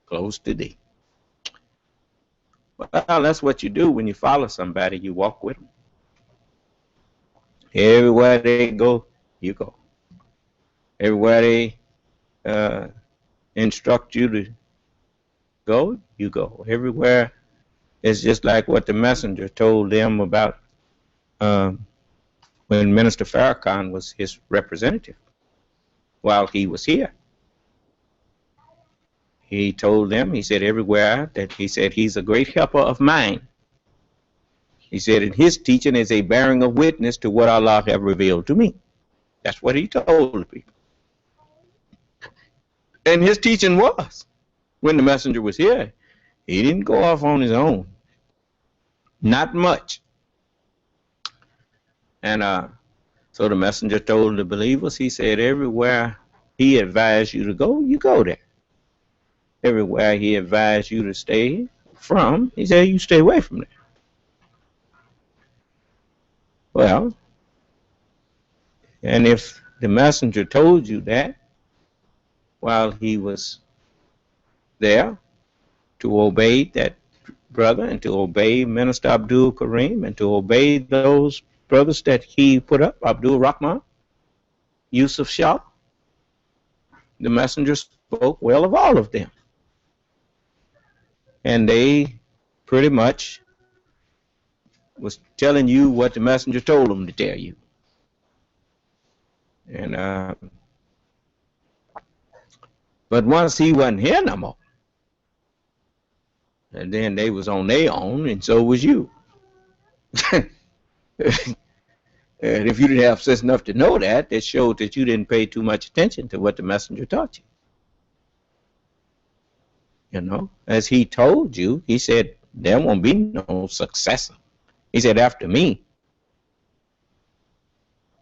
close to thee. Well, that's what you do when you follow somebody. You walk with them. Everywhere they go, you go. Everywhere they instruct you to go, you go. Everywhere It's just like what the messenger told them about when Minister Farrakhan was his representative while he was here. He told them, he said everywhere that he said he's a great helper of mine. He said, and his teaching is a bearing of witness to what Allah have revealed to me. That's what he told the people. And his teaching was, when the messenger was here, he didn't go off on his own. Not much. And so the messenger told the believers, he said, everywhere he advised you to go, you go there. Everywhere he advised you to stay from, he said, you stay away from there. Well, and if the messenger told you that while he was there, to obey that brother and to obey Minister Abdul Karim and to obey those brothers that he put up, Abdul Rahman, Yusuf Shah, the messenger spoke well of all of them. And they pretty much was telling you what the messenger told them to tell you. And but once he wasn't here no more, and then they was on their own, and so was you. And if you didn't have sense enough to know that, it showed that you didn't pay too much attention to what the messenger taught you. You know, as he told you, he said, there won't be no successor. He said, after me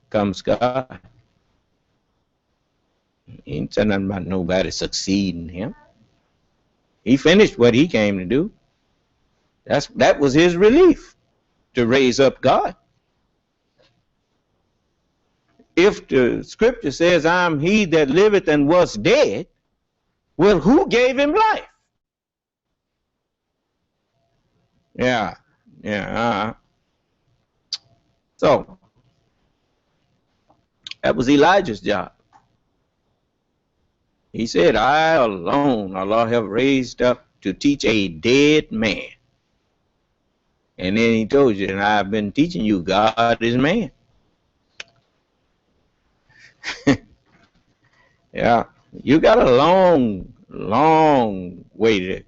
comes God. He ain't said nothing about nobody succeeding him. He finished what he came to do. That was his relief, to raise up God. If the scripture says, I'm he that liveth and was dead, well, who gave him life? Yeah. So, that was Elijah's job. He said, I alone, Allah have raised up to teach a dead man. And then he told you, and I've been teaching you, God is man. Yeah, you got a long way to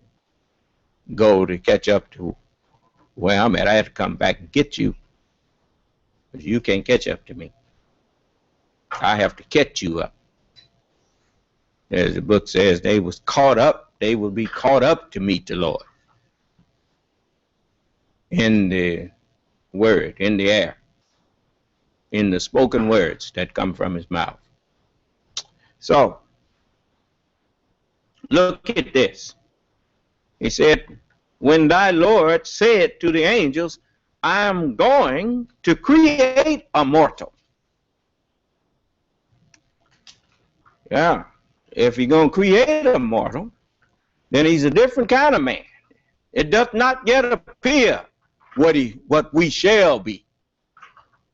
go to catch up to where I'm at. I have to come back and get you, because you can't catch up to me. I have to catch you up. As the book says, they was caught up, they will be caught up to meet the Lord. In the word, in the air, in the spoken words that come from his mouth. So, look at this. He said, when thy Lord said to the angels, I am going to create a mortal. Yeah, if you're going to create a mortal, then he's a different kind of man. It does not yet appear what we shall be,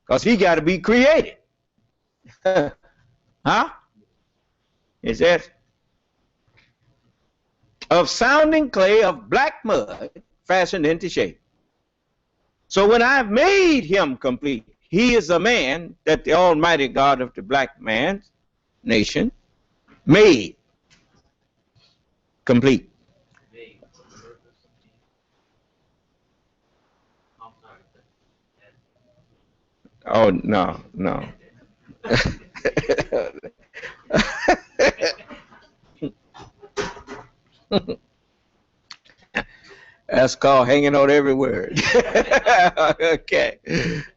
because he got to be created. Huh? It says, of sounding clay of black mud fashioned into shape. So when I've made him complete, he is a man that the Almighty God of the black man's nation made complete. Oh, no. That's called hanging on every word. Okay.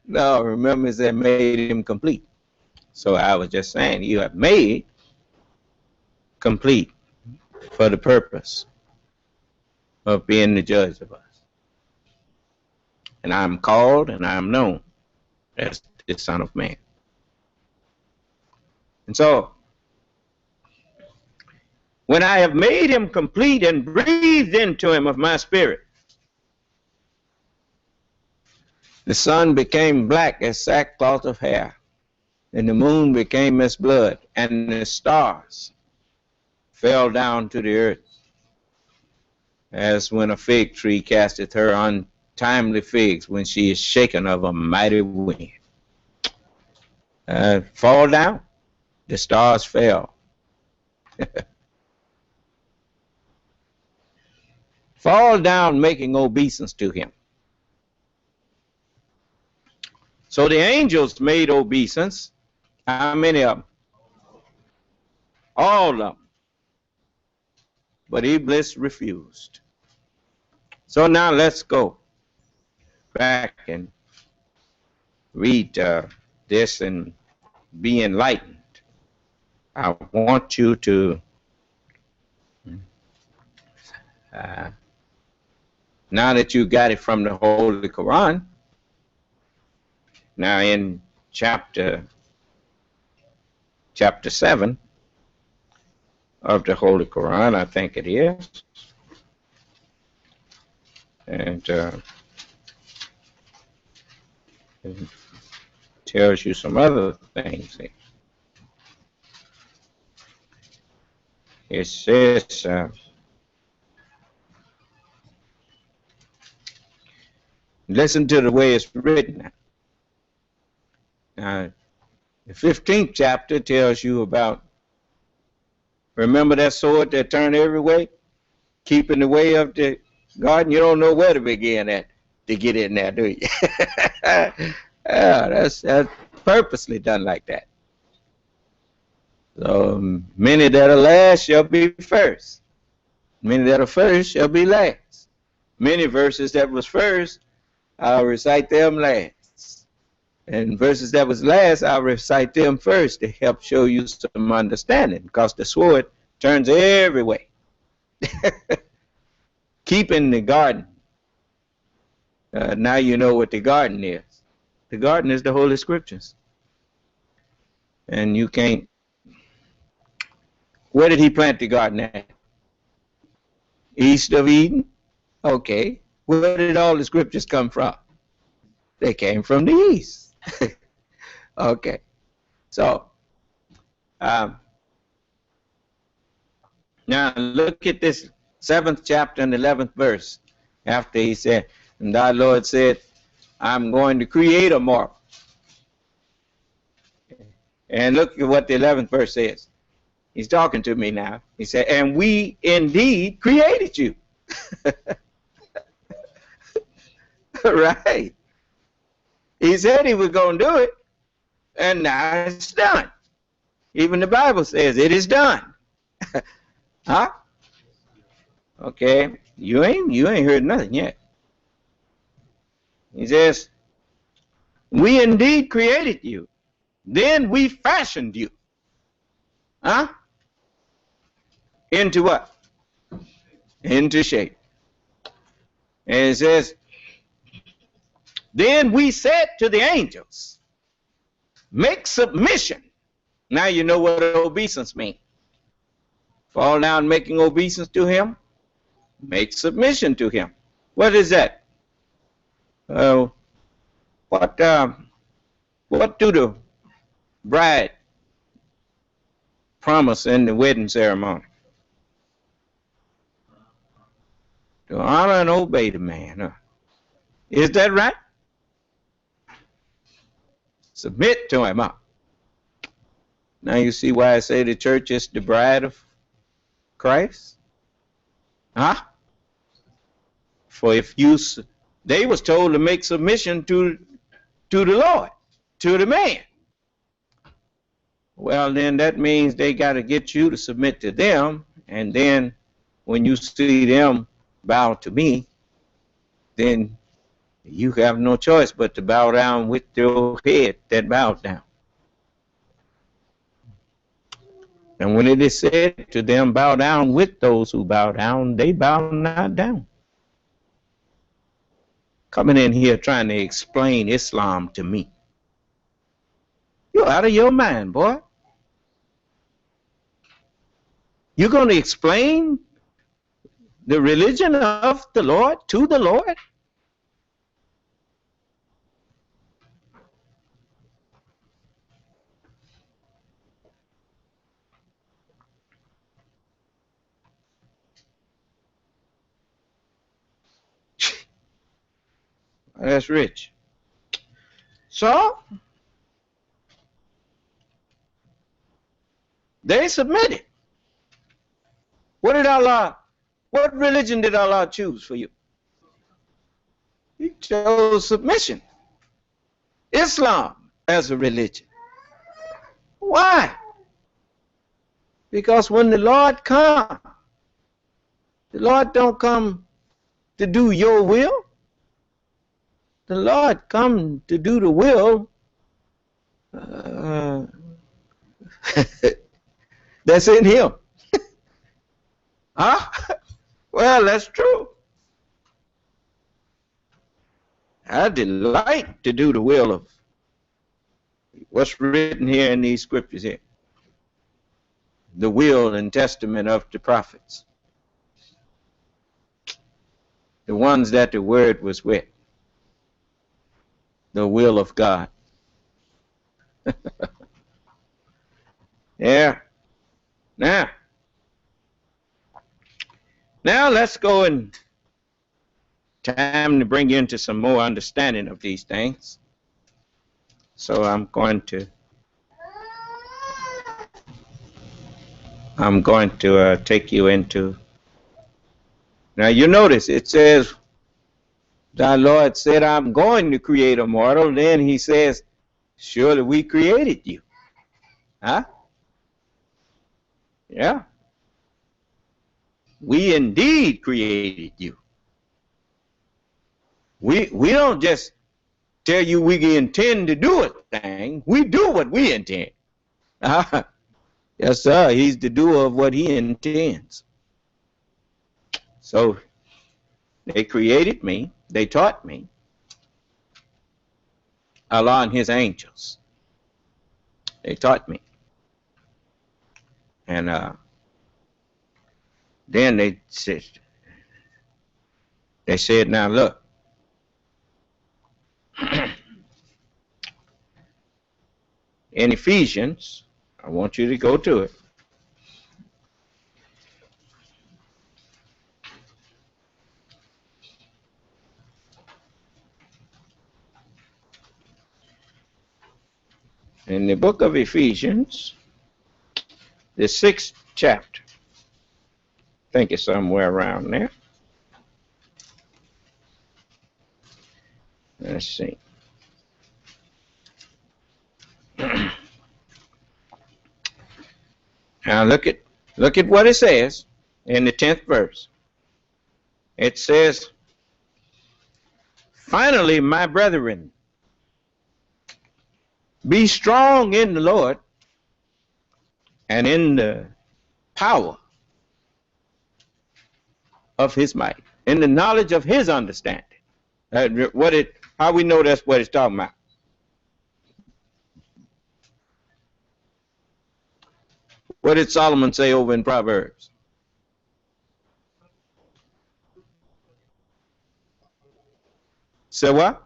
No, remember, it said made him complete. So I was just saying, you have made complete for the purpose of being the judge of us. And I'm called and I'm known as the Son of Man. And so, when I have made him complete and breathed into him of my spirit, the sun became black as sackcloth of hair, and the moon became as blood, and the stars fell down to the earth. as when a fig tree casteth her untimely figs when she is shaken of a mighty wind. Fall down, the stars fell. Fall down, making obeisance to him. So the angels made obeisance. How many of them? All of them. But Iblis refused. So now let's go back and read this and be enlightened. I want you to now that you got it from the Holy Quran, now in chapter 7 of the Holy Quran, I think it is, and it tells you some other things. It says, listen to the way it's written. The 15th chapter tells you about, remember that sword that turned every way? Keeping the way of the garden? You don't know where to begin at to get in there, do you? That's purposely done like that. So many that are last shall be first. Many that are first shall be last. Many verses that was first, I'll recite them last. And verses that was last, I'll recite them first to help show you some understanding, because the sword turns every way. Keeping the garden. Now you know what the garden is. The garden is the Holy Scriptures. And you can't. Where did he plant the garden at? East of Eden? Okay. Where did all the scriptures come from? They came from the east. Okay. So, now look at this 7th chapter and 11th verse. After he said, and thy Lord said, I'm going to create a mortal. And look at what the 11th verse says. He's talking to me now. He said, and we indeed created you. Right. He said he was going to do it, and now it's done. Even the Bible says it is done. Huh? Okay. You ain't heard nothing yet. He says, we indeed created you. Then we fashioned you. Huh? Into what? Into shape. And it says, then we said to the angels, make submission. Now you know what obeisance means. Fall down making obeisance to him. Make submission to him. What is that? What do the bride promise in the wedding ceremony? To honor and obey the man. Huh? Is that right? Submit to him. Huh? Now you see why I say the church is the bride of Christ? Huh? For if they was told to make submission to the Lord, to the man. Well, then that means they got to get you to submit to them, and then when you see them bow to me, then you have no choice but to bow down with your head that bows down. And when it is said to them, bow down with those who bow down, they bow not down. Coming in here trying to explain Islam to me. You're out of your mind, boy. You're going to explain the religion of the Lord to the Lord? That's rich. So they submitted. What religion did Allah choose for you? He chose submission. Islam as a religion. Why? Because when the Lord comes, the Lord don't come to do your will. The Lord come to do the will that's in him. Huh? Well, that's true. I delight to do the will of what's written here in these scriptures here. The will and testament of the prophets. The ones that the word was with. The will of God. Yeah. Now let's go and time to bring you into some more understanding of these things. So I'm going to take you into. Now you notice it says, "Thy Lord said, I'm going to create a mortal." Then he says, "Surely we created you." Huh? Yeah. We indeed created you. We don't just tell you we intend to do a thing. We do what we intend. Yes, sir. He's the doer of what he intends. So they created me. They taught me. Allah and his angels. They taught me. And then they said, now look, in Ephesians, I want you to go to it. In the book of Ephesians, the 6th chapter. I think it's somewhere around there. Let's see. Now look at what it says in the 10th verse. It says, "Finally, my brethren, be strong in the Lord and in the power of his might, in the knowledge of his understanding." How we know that's what it's talking about? What did Solomon say over in Proverbs? Say what?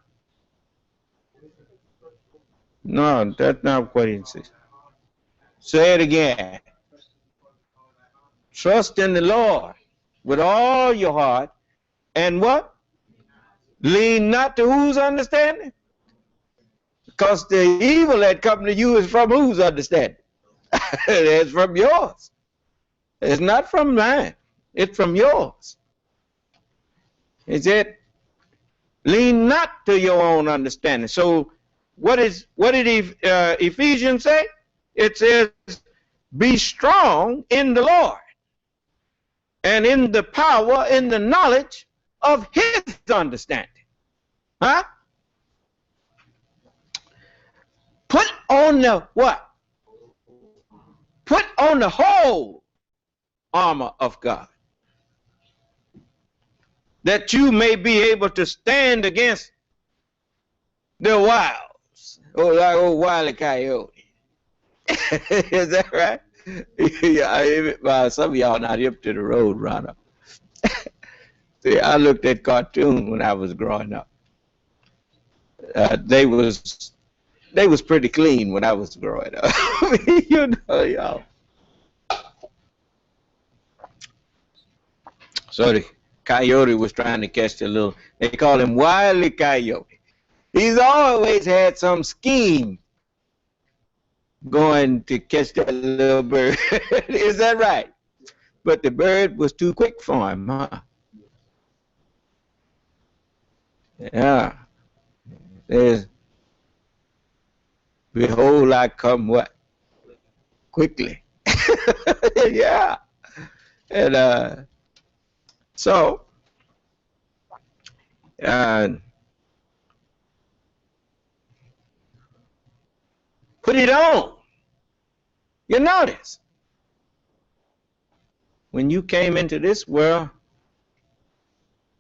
No, that's not what he says. Say it again. Trust in the Lord with all your heart, and what? Lean not to whose understanding? Because the evil that comes to you is from whose understanding? It's from yours. It's not from mine. It's from yours. Is it? Lean not to your own understanding. So what did Ephesians say? It says, be strong in the Lord and in the power, in the knowledge of his understanding. Huh? Put on the what? Put on the whole armor of God, that you may be able to stand against the wiles, or like old Wile E. Coyote. Is that right? Yeah, some of y'all not hip to the road runner. See, I looked at cartoons when I was growing up. They was pretty clean when I was growing up. You know, y'all. So Coyote was trying to catch the little, they call him Wile E. Coyote. He's always had some scheme going to catch that little bird. Is that right? But the bird was too quick for him, huh? Yeah. There's, behold, I come what? Quickly. Yeah. And so, put it on. You notice, when you came into this world,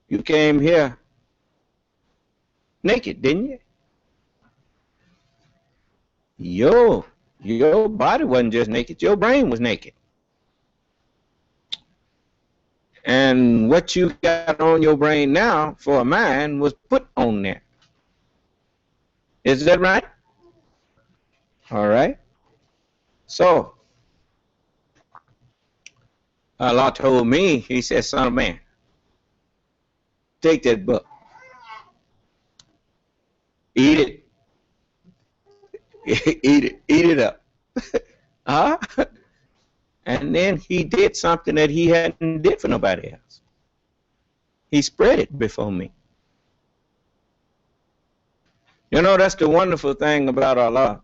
you came here naked, didn't you? Your body wasn't just naked, your brain was naked. And what you got on your brain now for a mind was put on there. Is that right? All right. So, Allah told me, he said, son of man, take that book, eat it, eat it up. Huh? And then he did something that he hadn't did for nobody else. He spread it before me. You know, that's the wonderful thing about Allah.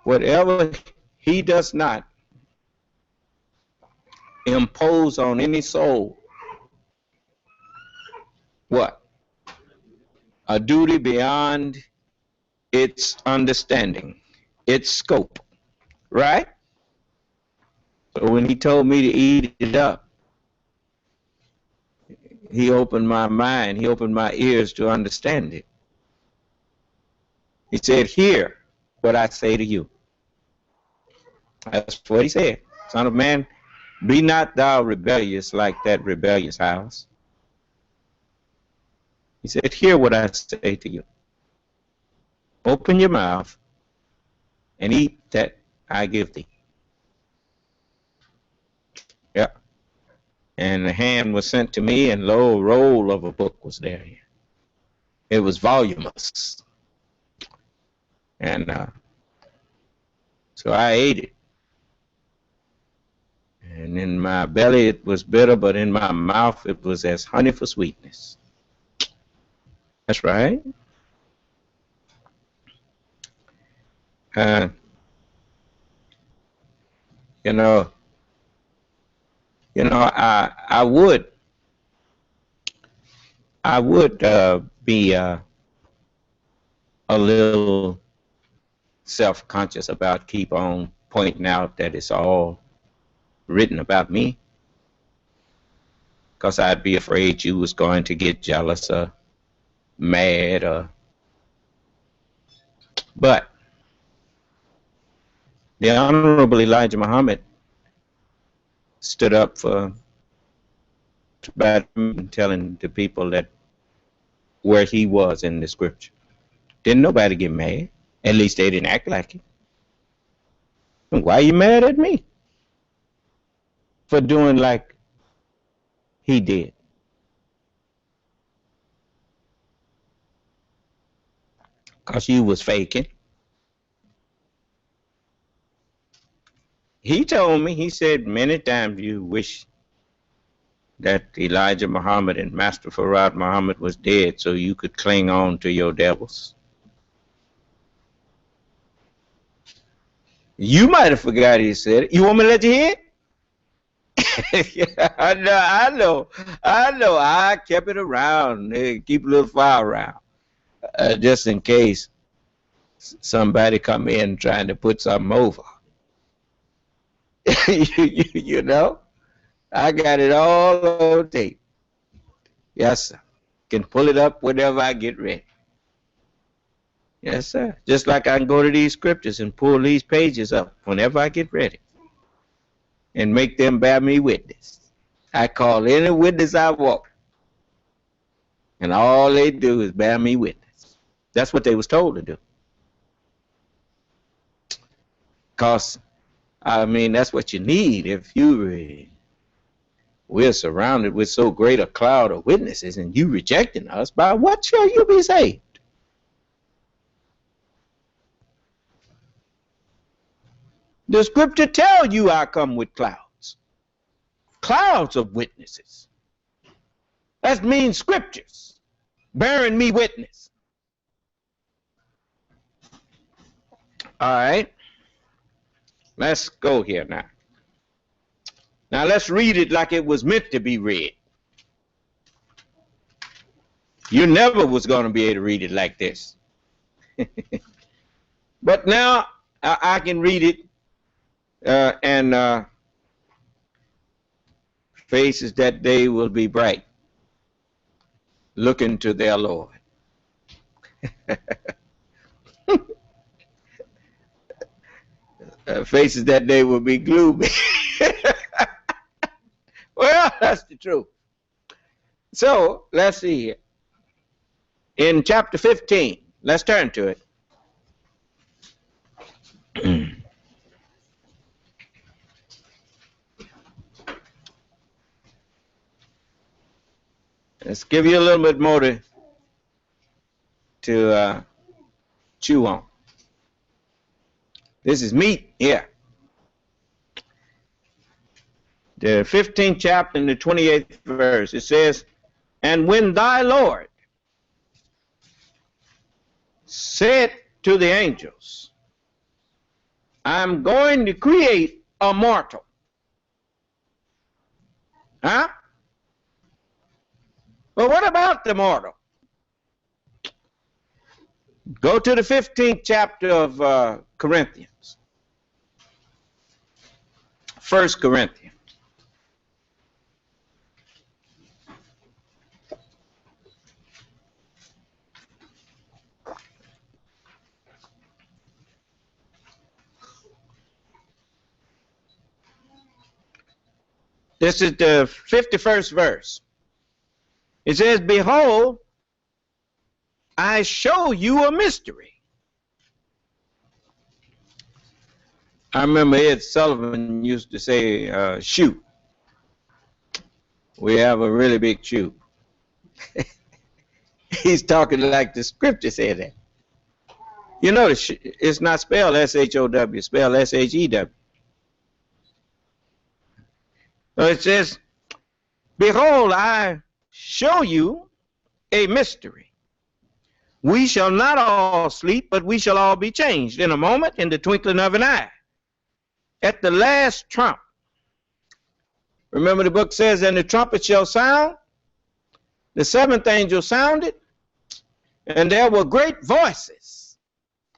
Whatever he does not impose on any soul, what? A duty beyond its understanding, its scope, right? So when he told me to eat it up, he opened my mind, he opened my ears to understand it. He said, hear what I say to you. That's what he said. Son of man, be not thou rebellious like that rebellious house. He said, hear what I say to you. Open your mouth and eat that I give thee. Yeah. And the hand was sent to me, and lo, a roll of a book was there. It was voluminous. And so I ate it. And in my belly it was bitter, but in my mouth it was as honey for sweetness. That's right. You know, I would be a little self-conscious about keep on pointing out that it's all written about me, because I'd be afraid you was going to get jealous or mad but the Honorable Elijah Muhammad stood up for telling the people that where he was in the scripture. Didn't nobody get mad. At least they didn't act like it. Why are you mad at me for doing like he did? Because you was faking. He told me, he said many times you wish that Elijah Muhammad and Master Farad Muhammad was dead so you could cling on to your devils. You might have forgot he said it. You want me to let you hear it? Yeah, I know. I kept it around. Keep a little file around. Just in case somebody come in trying to put something over. You know, I got it all on tape. Yes, sir. Can pull it up whenever I get ready. Yes, sir. Just like I can go to these scriptures and pull these pages up whenever I get ready and make them bear me witness. I call any witness I want, and all they do is bear me witness. That's what they was told to do. Because, I mean, that's what you need if you we're surrounded with so great a cloud of witnesses, and you rejecting us, by what shall you be saved? The scripture tells you I come with clouds. Clouds of witnesses. That means scriptures bearing me witness. All right. Let's go here now. Now let's read it like it was meant to be read. You never was going to be able to read it like this. But now I can read it, and faces that day will be bright, looking to their Lord. Faces that day will be gloomy. Well, that's the truth. So let's see here. In chapter 15, let's turn to it. Let's give you a little bit more to chew on. This is meat here. The 15th chapter and the 28th verse. It says, "And when thy Lord said to the angels, I'm going to create a mortal." Huh? But what about the mortal? Go to the 15th chapter of Corinthians. 1 Corinthians. This is the 51st verse. It says, "Behold, I show you a mystery." I remember Ed Sullivan used to say, shoot. We have a really big shoot. He's talking like the scripture said that. You notice it's not spelled S-H-O-W, it's spelled S-H-E-W. So it says, "Behold, I show you a mystery. We shall not all sleep, but we shall all be changed in a moment, in the twinkling of an eye, at the last trump." Remember the book says, "And the trumpet shall sound." The seventh angel sounded, and there were great voices,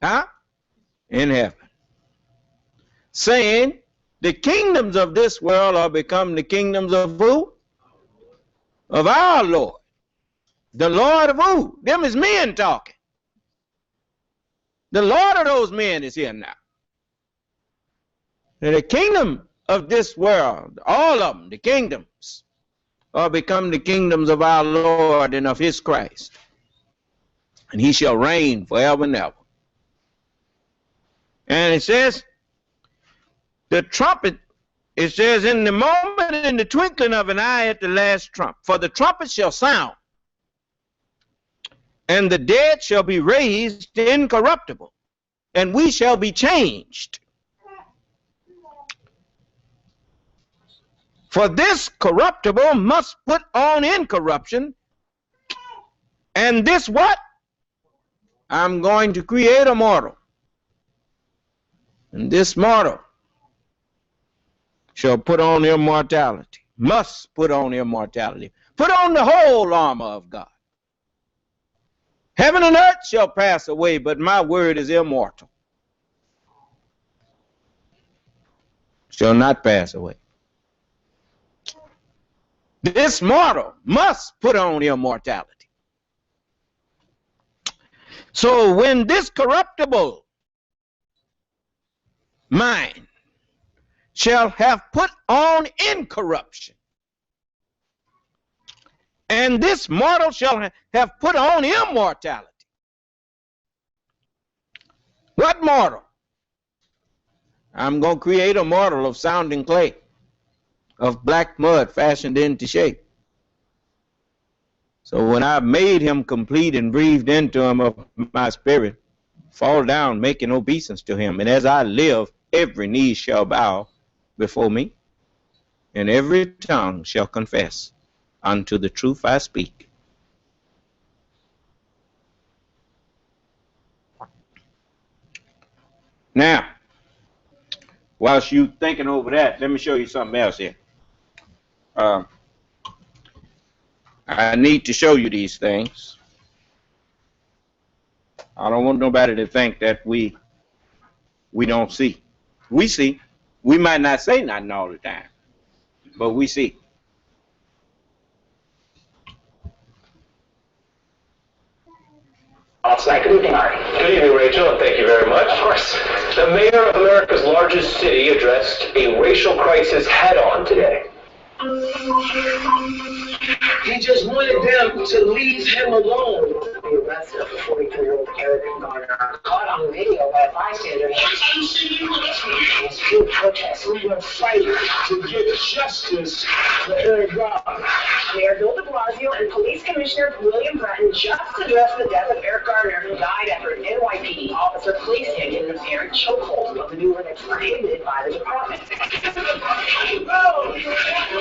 in heaven, saying, "The kingdoms of this world are become the kingdoms of who? Of our Lord." The Lord of who? Them is men talking. The Lord of those men is here now. And the kingdom of this world, all of them, the kingdoms, are become the kingdoms of our Lord and of his Christ. And he shall reign forever and ever. And it says, the trumpet, it says, "In the moment, in the twinkling of an eye, at the last trump. For the trumpet shall sound, and the dead shall be raised incorruptible, and we shall be changed. For this corruptible must put on incorruption, and this what? I'm going to create a mortal. And this mortal shall put on immortality, must put on immortality. Put on the whole armor of God. Heaven and earth shall pass away, but my word is immortal. Shall not pass away. This mortal must put on immortality. So when this corruptible mind shall have put on incorruption, and this mortal shall have put on immortality. What mortal? I'm going to create a mortal of sounding clay. of black mud fashioned into shape. So when I made him complete and breathed into him of my spirit, fall down, making obeisance to him. And as I live, every knee shall bow before me, and every tongue shall confess unto the truth I speak. Now, whilst you thinking over that, let me show you something else here. I need to show you these things. I don't want nobody to think that we don't see. We see. We might not say nothing all the time, but we see. Good evening, Art. Good evening, Rachel, and thank you very much. Of course. The mayor of America's largest city addressed a racial crisis head-on today. He just wanted them to leave him alone. The arrest of 43-year-old Eric Garner, caught on video by a bystander. His field protest. We were fighting to get justice for Eric Garner. Mayor Bill de Blasio and Police Commissioner William Broughton just addressed the death of Eric Garner, who died after an NYPD officer placed him in an apparent chokehold, a maneuver that's prohibited by the department.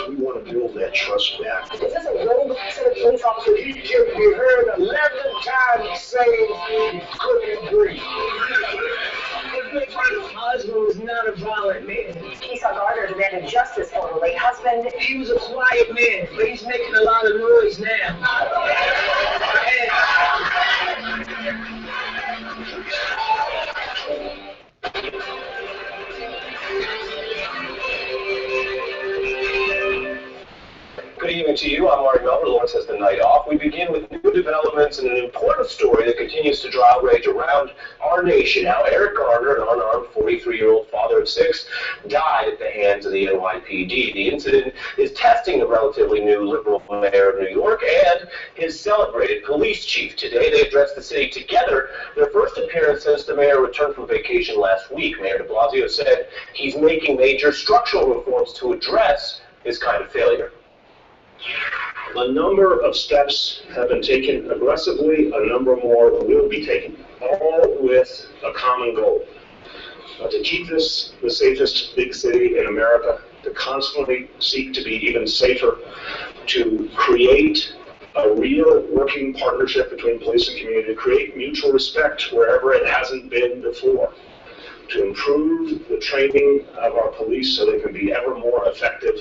We want to build that trust back. This is a rogue set of police officers. He can be heard 11 times saying he couldn't breathe. Osborne was not a violent man. He saw Garner demanded justice for the late husband. He was a quiet man, but he's making a lot of noise now. Good evening to you. I'm Marty Melvin. Lawrence has the night off. We begin with new developments and an important story that continues to draw outrage around our nation. Now, Eric Garner, an unarmed 43-year-old father of 6, died at the hands of the NYPD. The incident is testing the relatively new liberal mayor of New York and his celebrated police chief. Today, they addressed the city together, their first appearance since the mayor returned from vacation last week. Mayor de Blasio said he's making major structural reforms to address this kind of failure. A number of steps have been taken aggressively, a number more will be taken, all with a common goal. To keep this the safest big city in America, to constantly seek to be even safer, to create a real working partnership between police and community, to create mutual respect wherever it hasn't been before, to improve the training of our police so they can be ever more effective.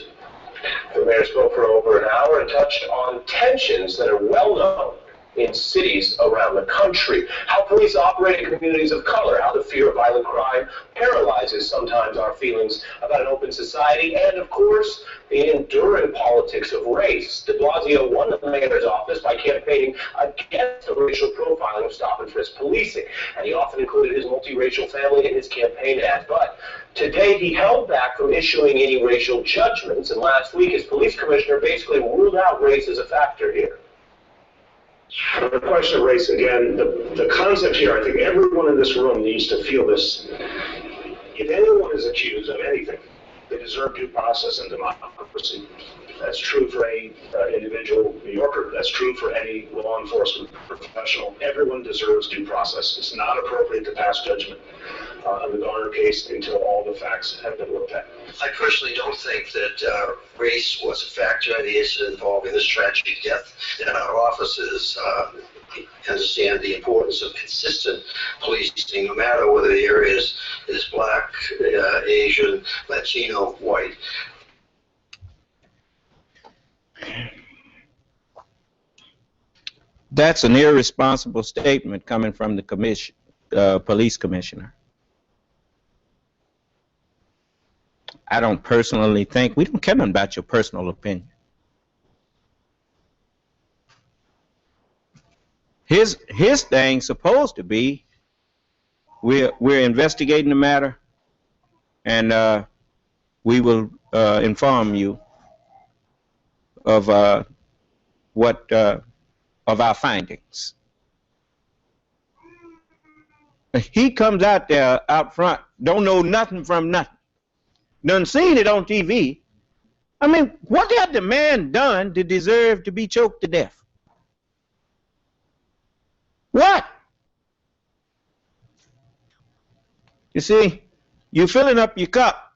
The mayor spoke for over an hour and touched on tensions that are well known in cities around the country, how police operate in communities of color, how the fear of violent crime paralyzes sometimes our feelings about an open society, and of course, the enduring politics of race. De Blasio won the mayor's office by campaigning against the racial profiling of stop-and-frisk policing, and he often included his multiracial family in his campaign ads. But today, he held back from issuing any racial judgments, and last week, his police commissioner basically ruled out race as a factor here. On the question of race, again, the concept here, I think everyone in this room needs to feel this. If anyone is accused of anything, they deserve due process and democracy. That's true for any individual New Yorker. That's true for any law enforcement professional. Everyone deserves due process. It's not appropriate to pass judgment on the Garner case until all the facts have been looked at. I personally don't think that race was a factor in the incident involving this tragic death. And our officers understand the importance of consistent policing, no matter whether the area is black, Asian, Latino, white. That's an irresponsible statement coming from the police commissioner. I don't personally think, we don't care nothing about your personal opinion. His thing's supposed to be, we're investigating the matter, and we will inform you of of our findings. He comes out there out front, don't know nothing from nothing. Done seen it on TV, I mean, what had the man done to deserve to be choked to death? What? You see, you're filling up your cup.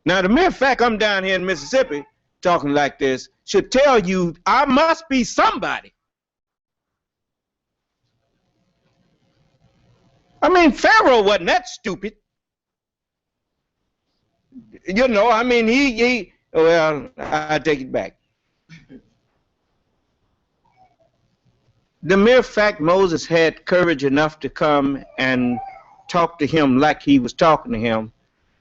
Now, the mere fact I'm down here in Mississippi talking like this should tell you I must be somebody. I mean, Pharaoh wasn't that stupid. You know, I mean, well, I take it back. The mere fact Moses had courage enough to come and talk to him like he was talking to him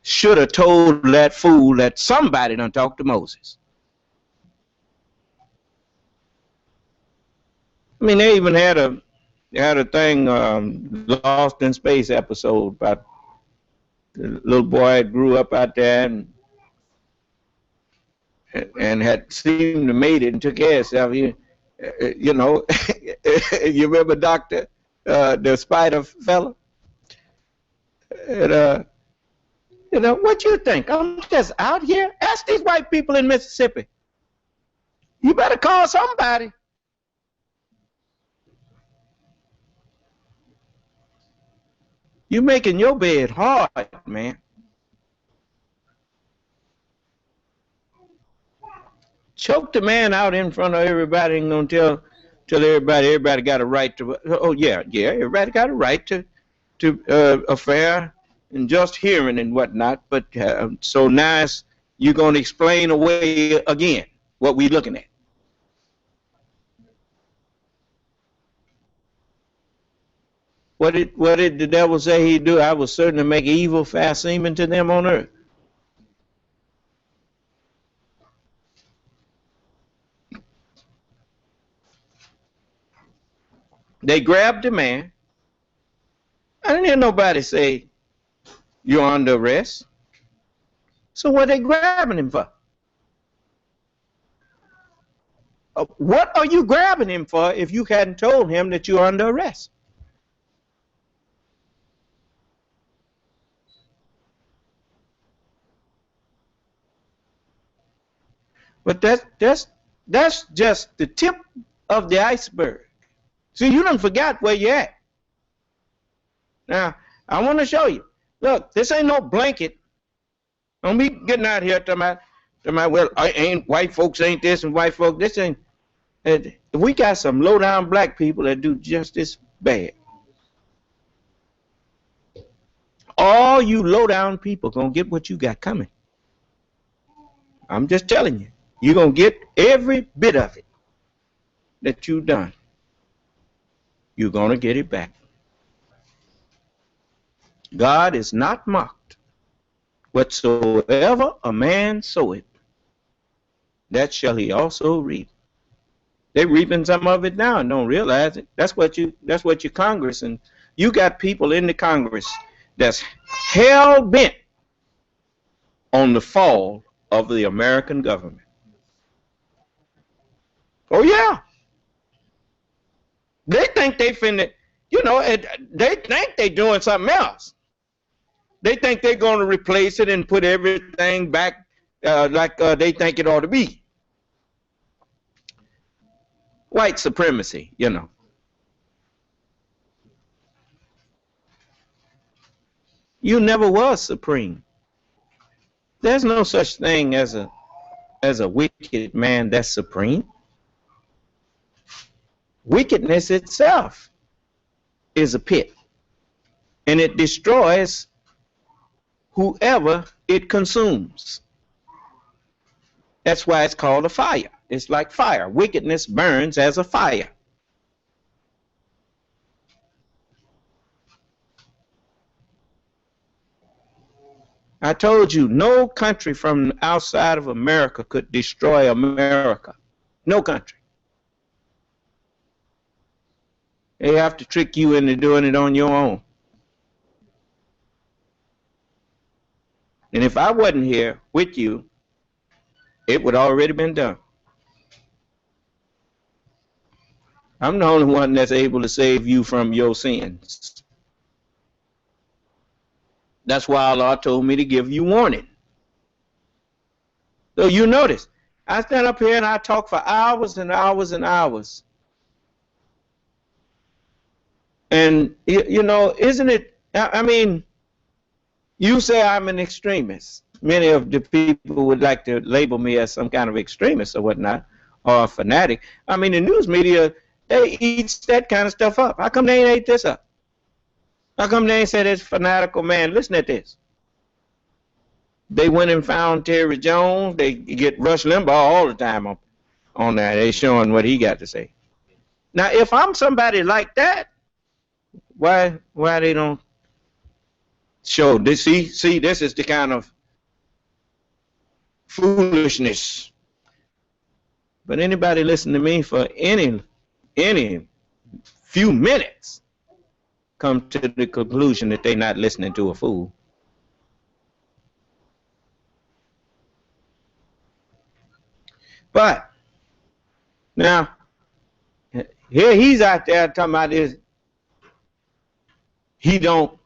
should have told that fool that somebody done talked to Moses. I mean, they even had a thing, Lost in Space episode about the little boy that grew up out there and had seemed to made it and took care of himself. You know, you remember Doctor, the spider fella? And, you know, what you think? I'm just out here? Ask these white people in Mississippi. You better call somebody. You're making your bed hard, man. Choke the man out in front of everybody and gonna tell everybody got a right to, oh yeah, everybody got a right to a fair and just hearing and whatnot, but so now you're gonna explain away again what we looking at. What did the devil say he'd do? I will certainly make evil fast seeming to them on earth. They grabbed the man. I didn't hear nobody say, you're under arrest. So what are they grabbing him for? What are you grabbing him for if you hadn't told him that you're under arrest? But that's just the tip of the iceberg. See, you done forgot where you're at. Now, I want to show you. Look, this ain't no blanket. Don't be getting out here talking about, well, white folks ain't this and white folks this ain't. We got some low-down black people that do just as bad. All you low-down people gonna get what you got coming. I'm just telling you. You're gonna get every bit of it that you've done. You're gonna get it back. God is not mocked. Whatsoever a man soweth, that shall he also reap. They're reaping some of it now and don't realize it. That's what your Congress, and you got people in the Congress that's hell bent on the fall of the American government. Oh yeah. They think they finna, you know, they think they're doing something else. They think they're going to replace it and put everything back like they think it ought to be. White supremacy, you know. You never was supreme. There's no such thing as a wicked man that's supreme. Wickedness itself is a pit, and it destroys whoever it consumes. That's why it's called a fire. It's like fire. Wickedness burns as a fire. I told you, no country from outside of America could destroy America. No country. They have to trick you into doing it on your own. And if I wasn't here with you, it would already been done. I'm the only one that's able to save you from your sins. That's why Allah told me to give you warning. So you notice, I stand up here and I talk for hours and hours and hours. And, you know, isn't it, I mean, you say I'm an extremist. Many of the people would like to label me as some kind of extremist or whatnot, or a fanatic. I mean, the news media, they eat that kind of stuff up. How come they ain't ate this up? How come they ain't said this fanatical man? Listen at this. They went and found Terry Jones. They get Rush Limbaugh all the time on there. They showing what he got to say. Now, if I'm somebody like that, why they don't show this? See, this is the kind of foolishness. But anybody listen to me for any few minutes come to the conclusion that they're not listening to a fool. But now, here he's out there talking about this. He don't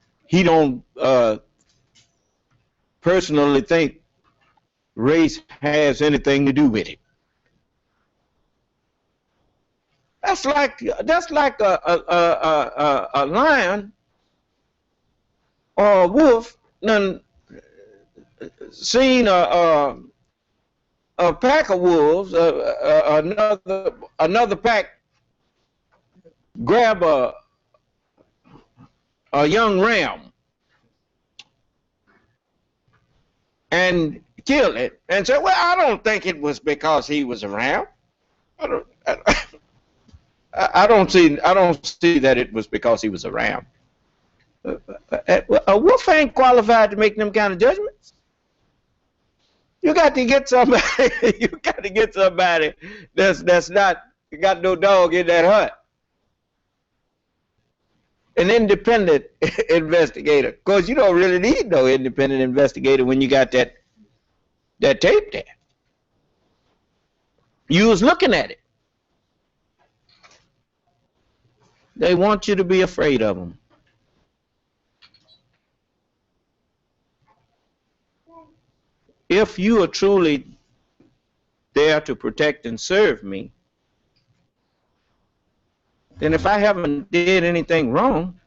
personally think race has anything to do with it. That's like a lion or a wolf done seen a pack of wolves, another pack grab a young ram and kill it and say, well, I don't think it was because he was a ram. I don't see that it was because he was a ram. A wolf ain't qualified to make them kind of judgments. You got to get somebody. You got to get somebody that's not got no dog in that hut. An independent investigator. Of course, you don't really need no independent investigator when you got that tape there. You was looking at it. They want you to be afraid of them. If you are truly there to protect and serve me, then if I haven't did anything wrong,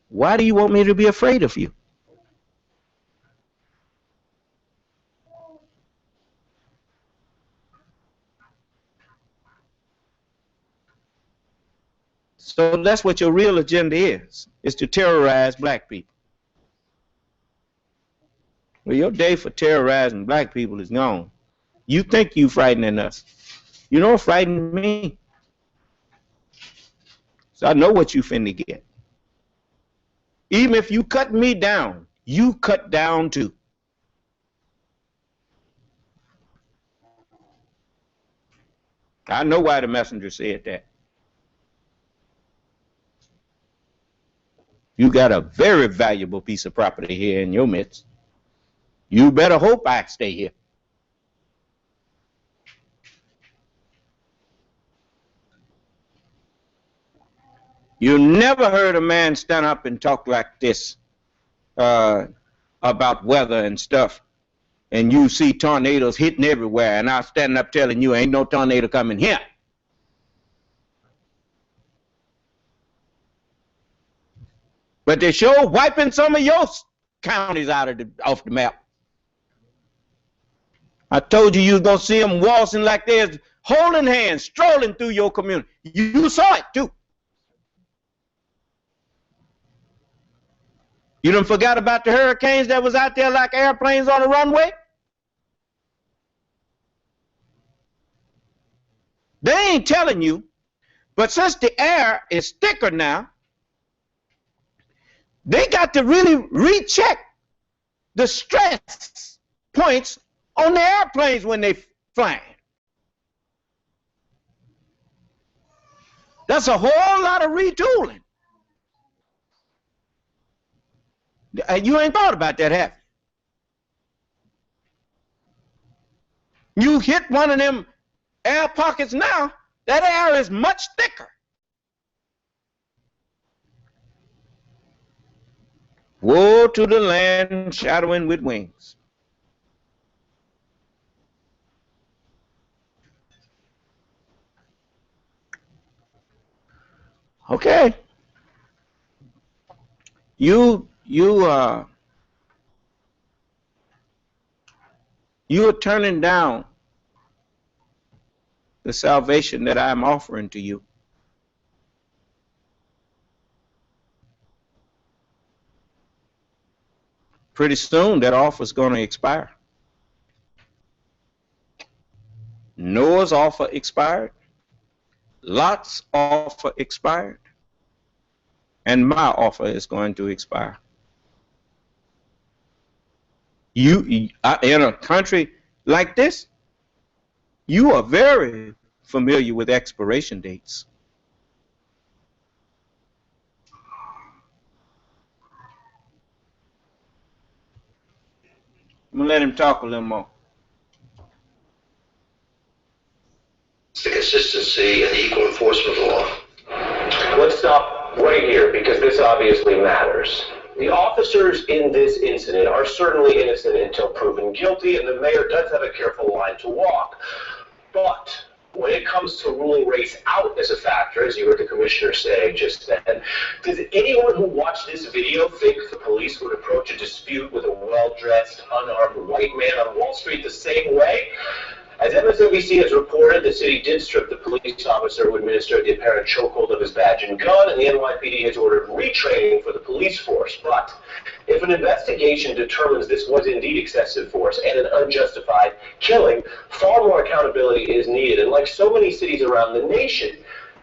why do you want me to be afraid of you? So that's what your real agenda is to terrorize black people. Well, your day for terrorizing black people is gone. You think you frightening us. You don't frighten me. So I know what you finna get. Even if you cut me down, you cut down too. I know why the messenger said that. You got a very valuable piece of property here in your midst. You better hope I stay here. You never heard a man stand up and talk like this about weather and stuff, and you see tornadoes hitting everywhere, and I'm standing up telling you ain't no tornado coming here. But they sure wiping some of your counties out of off the map. I told you you was going to see them waltzing like they're holding hands, strolling through your community. You saw it too. You done forgot about the hurricanes that was out there like airplanes on a runway? They ain't telling you, but since the air is thicker now, they got to really recheck the stress points on the airplanes when they flying. That's a whole lot of retooling. You ain't thought about that, have you? You hit one of them air pockets now, that air is much thicker. Woe to the land shadowing with wings. Okay. You are turning down the salvation that I'm offering to you. Pretty soon that offer is going to expire. Noah's offer expired. Lot's offer expired. And my offer is going to expire. In a country like this, you are very familiar with expiration dates. I'm going to let him talk a little more. The consistency and equal enforcement of the law. Let's stop right here because this obviously matters. The officers in this incident are certainly innocent until proven guilty, and the mayor does have a careful line to walk. But when it comes to ruling race out as a factor, as you heard the commissioner say just then, does anyone who watched this video think the police would approach a dispute with a well-dressed, unarmed white man on Wall Street the same way? As MSNBC has reported, the city did strip the police officer who administered the apparent chokehold of his badge and gun, and the NYPD has ordered retraining for the police force. But if an investigation determines this was indeed excessive force and an unjustified killing, far more accountability is needed. And like so many cities around the nation,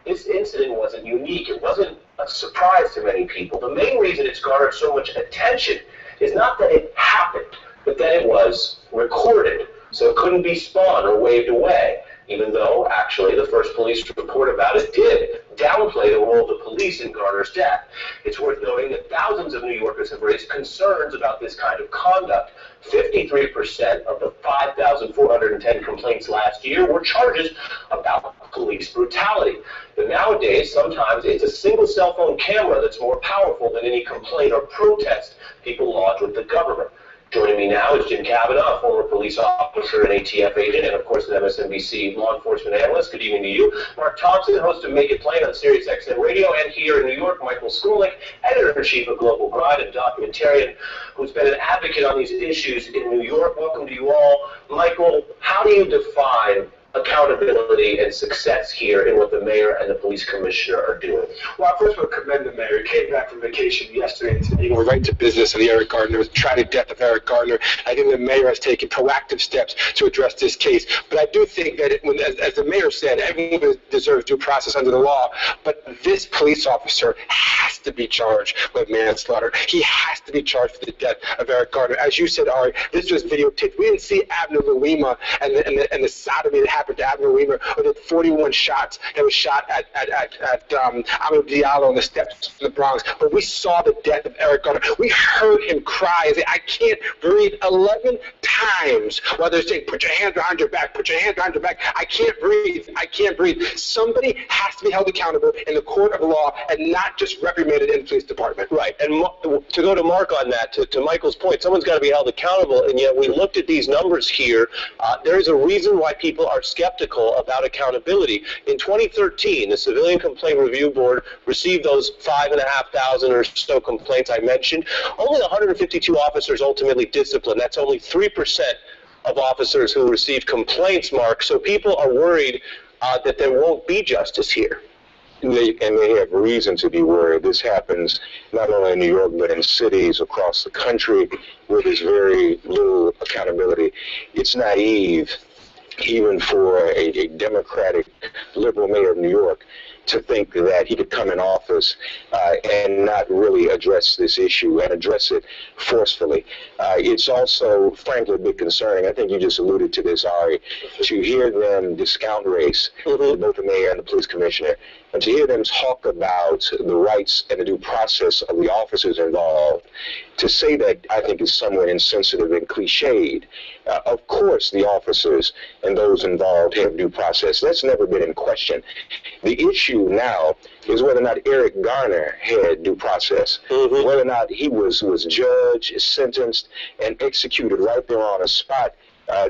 this incident wasn't unique. It wasn't a surprise to many people. The main reason it's garnered so much attention is not that it happened, but that it was recorded. So it couldn't be spun or waved away, even though, actually, the first police report about it did downplay the role of the police in Garner's death. It's worth noting that thousands of New Yorkers have raised concerns about this kind of conduct. 53% of the 5,410 complaints last year were charges about police brutality. But nowadays, sometimes it's a single cell phone camera that's more powerful than any complaint or protest people lodge with the government. Joining me now is Jim Kavanaugh, a former police officer and ATF agent, and of course an MSNBC law enforcement analyst. Good evening to you. Mark Thompson, host of Make It Plain on Sirius XM Radio, and here in New York, Michael Skolnick, editor-in-chief of Global Bride and documentarian who's been an advocate on these issues in New York. Welcome to you all. Michael, how do you define accountability and success here in what the mayor and the police commissioner are doing? Well, I first want to commend the mayor. He came back from vacation yesterday and said, we're right to business of the Eric Garner, the tragic death of Eric Garner. I think the mayor has taken proactive steps to address this case. But I do think that, as the mayor said, everyone deserves due process under the law. But this police officer has to be charged with manslaughter. He has to be charged for the death of Eric Garner. As you said, Ari, this was videotaped. We didn't see Abner Louima and the sodomy that happened to Abner Louima, or the 41 shots that was shot at Amadou Diallo on the steps in the Bronx. But we saw the death of Eric Garner. We heard him cry and say, I can't breathe 11 times while they're saying, put your hands behind your back, put your hands behind your back. I can't breathe. I can't breathe. Somebody has to be held accountable in the court of law and not just reprimanded in the police department. Right. And to go to Mark on that, to Michael's point, someone's got to be held accountable. And yet we looked at these numbers here. There is a reason why people are skeptical about accountability. In 2013, the Civilian Complaint Review Board received those 5,500 or so complaints I mentioned. Only 152 officers ultimately disciplined. That's only 3% of officers who received complaints, Mark. So people are worried that there won't be justice here. And they have reason to be worried. This happens not only in New York, but in cities across the country where there's very little accountability. It's naive, even for a Democratic liberal mayor of New York, to think that he could come in office and not really address this issue and address it forcefully. It's also, frankly, a bit concerning. I think you just alluded to this, Ari, to hear them discount race, both the mayor and the police commissioner, and to hear them talk about the rights and the due process of the officers involved, to say that, I think, is somewhat insensitive and cliched. Of course, the officers and those involved have due process. That's never been in question. The issue issue now is whether or not Eric Garner had due process, whether or not he was judged, sentenced, and executed right there on the spot.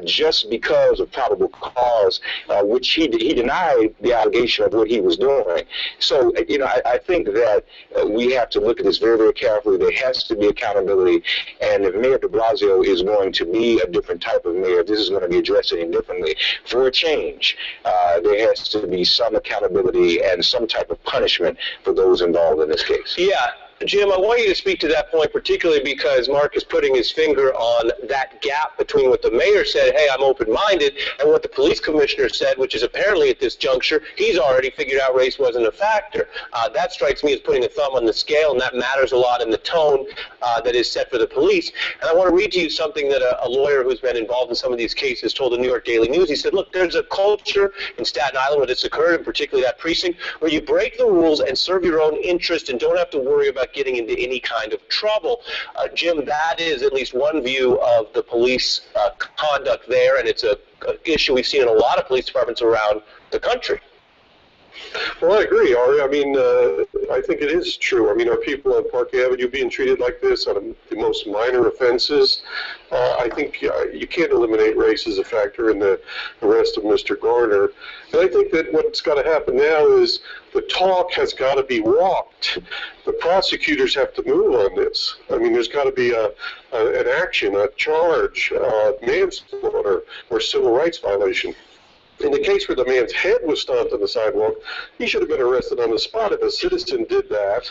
Just because of probable cause, which he denied the allegation of what he was doing. So, you know, I think that we have to look at this very, very carefully. There has to be accountability, and if Mayor de Blasio is going to be a different type of mayor, this is going to be addressed any differently. For a change, there has to be some accountability and some type of punishment for those involved in this case. Yeah. Jim, I want you to speak to that point, particularly because Mark is putting his finger on that gap between what the mayor said, hey, I'm open-minded, and what the police commissioner said, which is apparently at this juncture, he's already figured out race wasn't a factor. That strikes me as putting a thumb on the scale, and that matters a lot in the tone that is set for the police. And I want to read to you something that a lawyer who's been involved in some of these cases told the New York Daily News. He said, look, there's a culture in Staten Island where this occurred, and particularly that precinct, where you break the rules and serve your own interest and don't have to worry about getting into any kind of trouble. Jim, that is at least one view of the police conduct there, and it's an issue we've seen in a lot of police departments around the country. Well, I agree, Ari. I mean, I think it is true. I mean, are people on Park Avenue being treated like this on the most minor offenses? I think you can't eliminate race as a factor in the arrest of Mr. Garner. And I think that what's got to happen now is the talk has got to be walked. The prosecutors have to move on this. I mean, there's got to be an action, a charge, manslaughter, or civil rights violation. In the case where the man's head was stomped on the sidewalk, he should have been arrested on the spot. If a citizen did that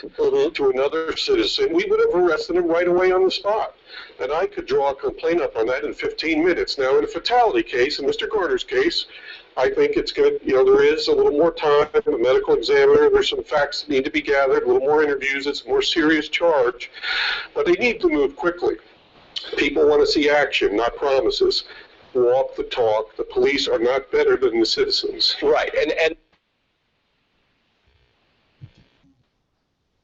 to another citizen, we would have arrested him right away on the spot. And I could draw a complaint up on that in 15 minutes. Now, in a fatality case, in Mr. Garner's case, I think it's good, you know, there is a little more time, a medical examiner, there's some facts that need to be gathered, a little more interviews, it's a more serious charge, but they need to move quickly. People want to see action, not promises. Walk the talk. The police are not better than the citizens. Right, and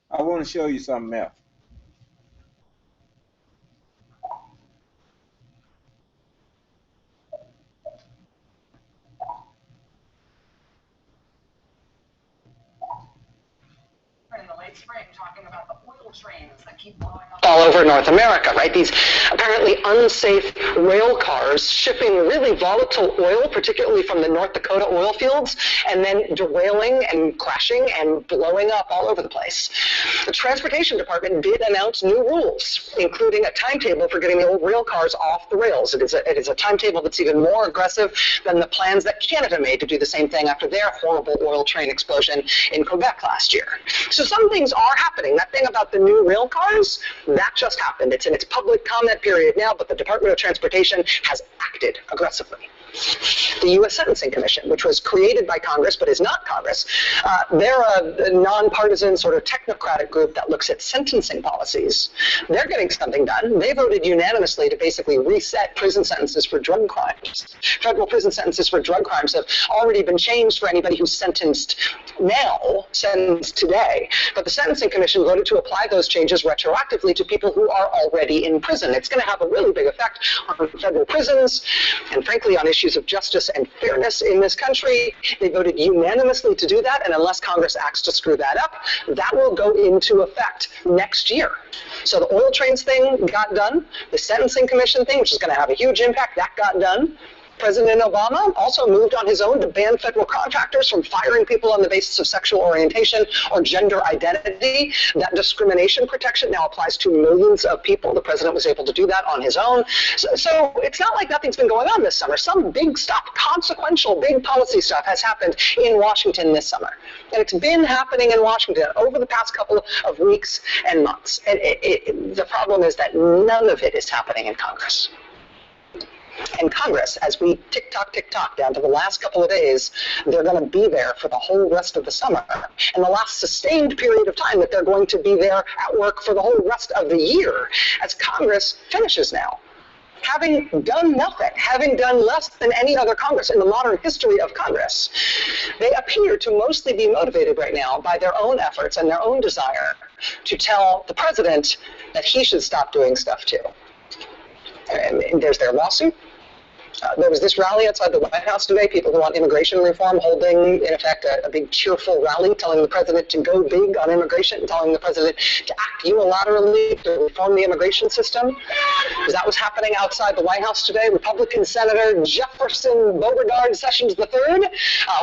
I want to show you something else. In the late spring, talking about the oil trains that keep blowing up all over North America, right? These apparently unsafe rail cars shipping really volatile oil, particularly from the North Dakota oil fields, and then derailing and crashing and blowing up all over the place. The Transportation Department did announce new rules, including a timetable for getting the old rail cars off the rails. It is a timetable that's even more aggressive than the plans that Canada made to do the same thing after their horrible oil train explosion in Quebec last year. So some things are happening. That thing about the new rail cars, that just happened. It's in its public comment period now, but the Department of Transportation has acted aggressively. The U.S. Sentencing Commission, which was created by Congress but is not Congress, they're a nonpartisan sort of technocratic group that looks at sentencing policies. They're getting something done. They voted unanimously to basically reset prison sentences for drug crimes. Federal prison sentences for drug crimes have already been changed for anybody who's sentenced now, sentenced today. But the Sentencing Commission voted to apply those changes retroactively to people who are already in prison. It's going to have a really big effect on federal prisons and, frankly, on issues of justice and fairness in this country. They voted unanimously to do that, and unless Congress acts to screw that up, that will go into effect next year. So the oil trains thing got done. The Sentencing Commission thing, which is going to have a huge impact, that got done. President Obama also moved on his own to ban federal contractors from firing people on the basis of sexual orientation or gender identity. That discrimination protection now applies to millions of people. The president was able to do that on his own. So it's not like nothing's been going on this summer. Some big stuff, consequential, big policy stuff has happened in Washington this summer. And it's been happening in Washington over the past couple of weeks and months. And the problem is that none of it is happening in Congress. And Congress, as we tick-tock down to the last couple of days, they're going to be there for the whole rest of the summer. And the last sustained period of time that they're going to be there at work for the whole rest of the year as Congress finishes now. Having done nothing, having done less than any other Congress in the modern history of Congress, they appear to mostly be motivated right now by their own efforts and their own desire to tell the president that he should stop doing stuff too. And there's their lawsuit. There was this rally outside the White House today, people who want immigration reform holding, in effect, a big cheerful rally telling the president to go big on immigration, telling the president to act unilaterally to reform the immigration system. Is that what's happening outside the White House today? Republican Senator Jefferson Beauregard Sessions III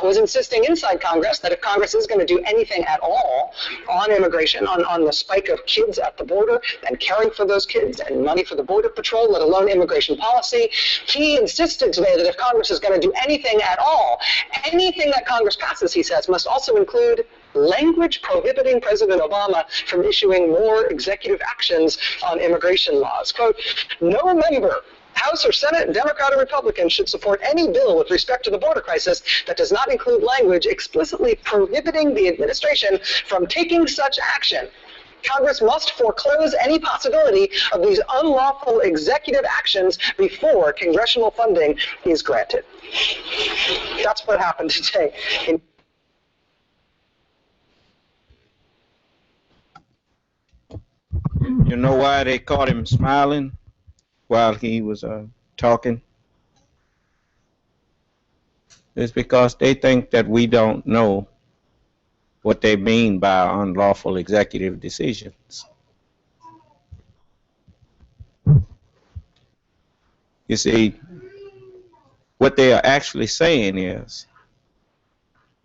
was insisting inside Congress that if Congress is going to do anything at all on immigration, on the spike of kids at the border and caring for those kids and money for the Border Patrol, let alone immigration policy, he insisted today that if Congress is going to do anything at all, anything that Congress passes, he says, must also include language prohibiting President Obama from issuing more executive actions on immigration laws. Quote, no member, House or Senate, Democrat or Republican, should support any bill with respect to the border crisis that does not include language explicitly prohibiting the administration from taking such action. Congress must foreclose any possibility of these unlawful executive actions before congressional funding is granted. That's what happened today. You know why they caught him smiling while he was talking? It's because they think that we don't know what they mean by unlawful executive decisions. You see, what they are actually saying is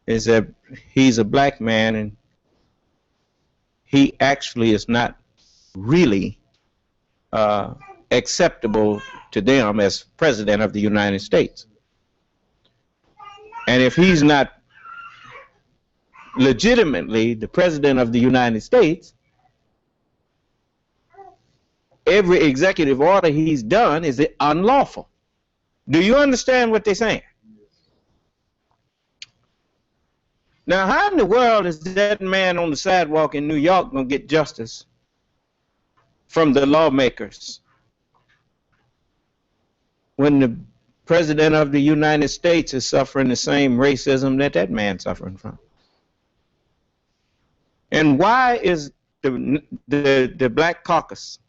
that he's a black man and he actually is not really acceptable to them as President of the United States. And if he's not legitimately the President of the United States, every executive order he's done is unlawful. Do you understand what they're saying? Now, how in the world is that man on the sidewalk in New York going to get justice from the lawmakers when the President of the United States is suffering the same racism that that man's suffering from? And why is the Black Caucus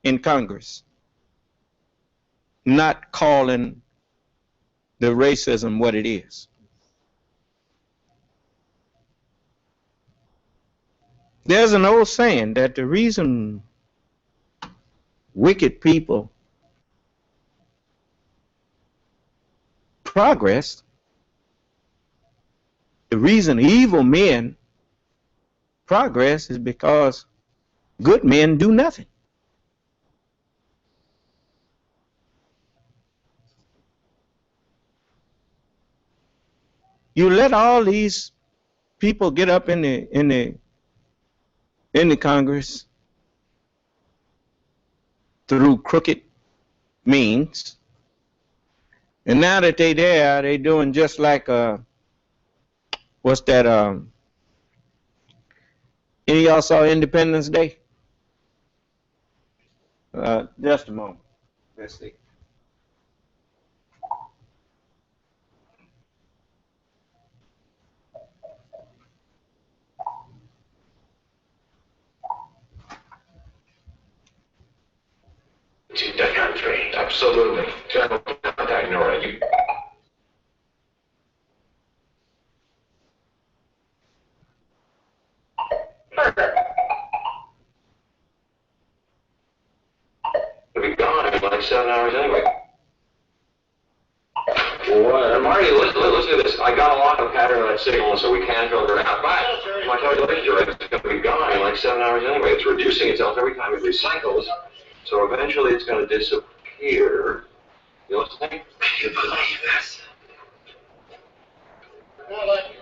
in Congress not calling the racism what it is? There's an old saying that the reason wicked people progress, the reason evil men progress is because good men do nothing. You let all these people get up in the Congress through crooked means, and now that they're there, they're doing just like what's that? Any of y'all saw Independence Day? Just a moment. Let's see. To the country, absolutely. General contact, Nora. You. We'll be gone in like 7 hours anyway. Well, Marty, listen to this. I got a lock of pattern on that signal, so we can't filter it out. But my calculation is going to be gone in like 7 hours anyway. It's reducing itself every time it recycles. So eventually it's going to disappear. You listening? You believe this?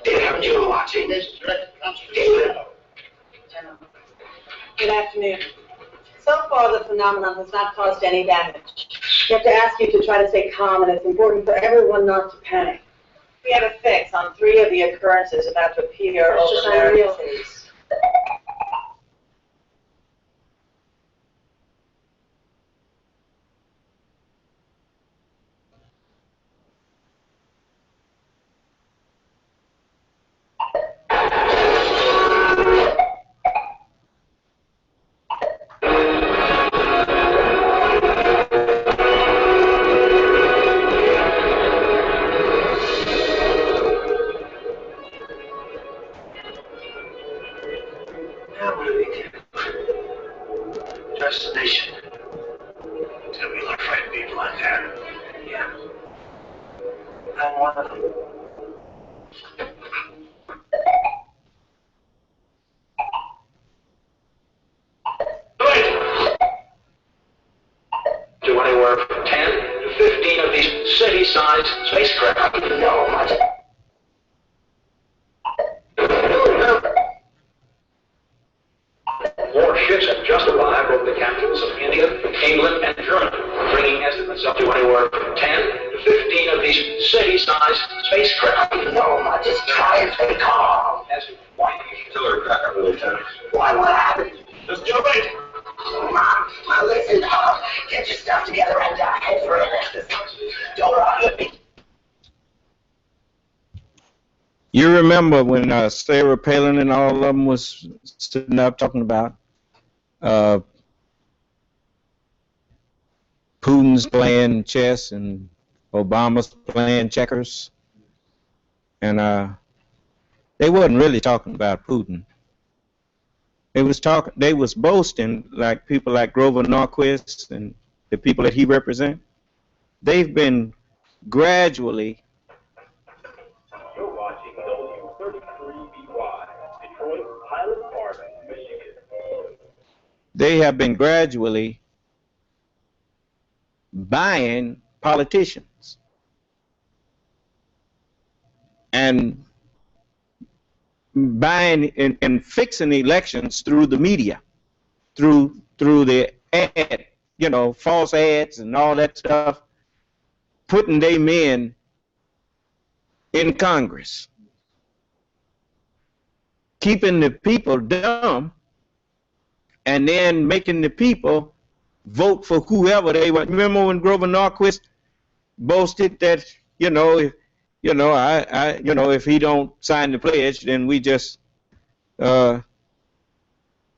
Damn you watching. David. Good afternoon. So far, the phenomenon has not caused any damage. We have to ask you to try to stay calm, and it's important for everyone not to panic. We have a fix on 3 of the occurrences about to appear over American cities. Do we look like people like that? Yeah. I'm one of them. To anywhere from 10 to 15 of these city-sized spacecraft. No, much. More ships have just arrived over the capitals of India, England, and Germany, bringing estimates up to anywhere from 10 to 15 of these city-sized spacecraft. No, much. Just try and stay calm. Why did you tell her to back up, Lieutenant? Why, what happened? Just jump in. Mom, listen, get your stuff together and head for it. Don't argue me. You remember when Sarah Palin and all of them was sitting up talking about Putin's playing chess and Obama's playing checkers, and they wasn't really talking about Putin. They was boasting, like people like Grover Norquist and the people that he represents. They've been gradually. You're watching W33BY, Detroit, Highland Park, Michigan. They have been gradually buying politicians and buying and fixing elections through the media, through the ad, false ads and all that stuff, putting their men in Congress, keeping the people dumb, and then making the people vote for whoever they want. Remember when Grover Norquist boasted that, if he don't sign the pledge, then we just tell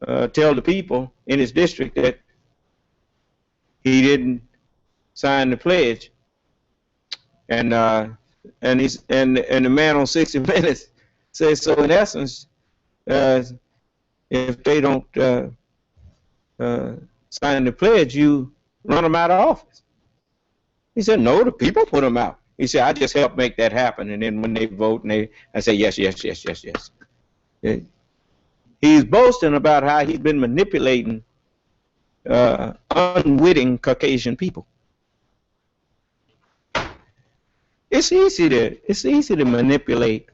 the people in his district that he didn't sign the pledge. And the man on 60 Minutes says, so in essence, if they don't sign the pledge, you run them out of office. He said, no, the people put them out. He said, I just helped make that happen. And then when they vote, I say, yes. He's boasting about how he's been manipulating unwitting Caucasian people. It's easy to manipulate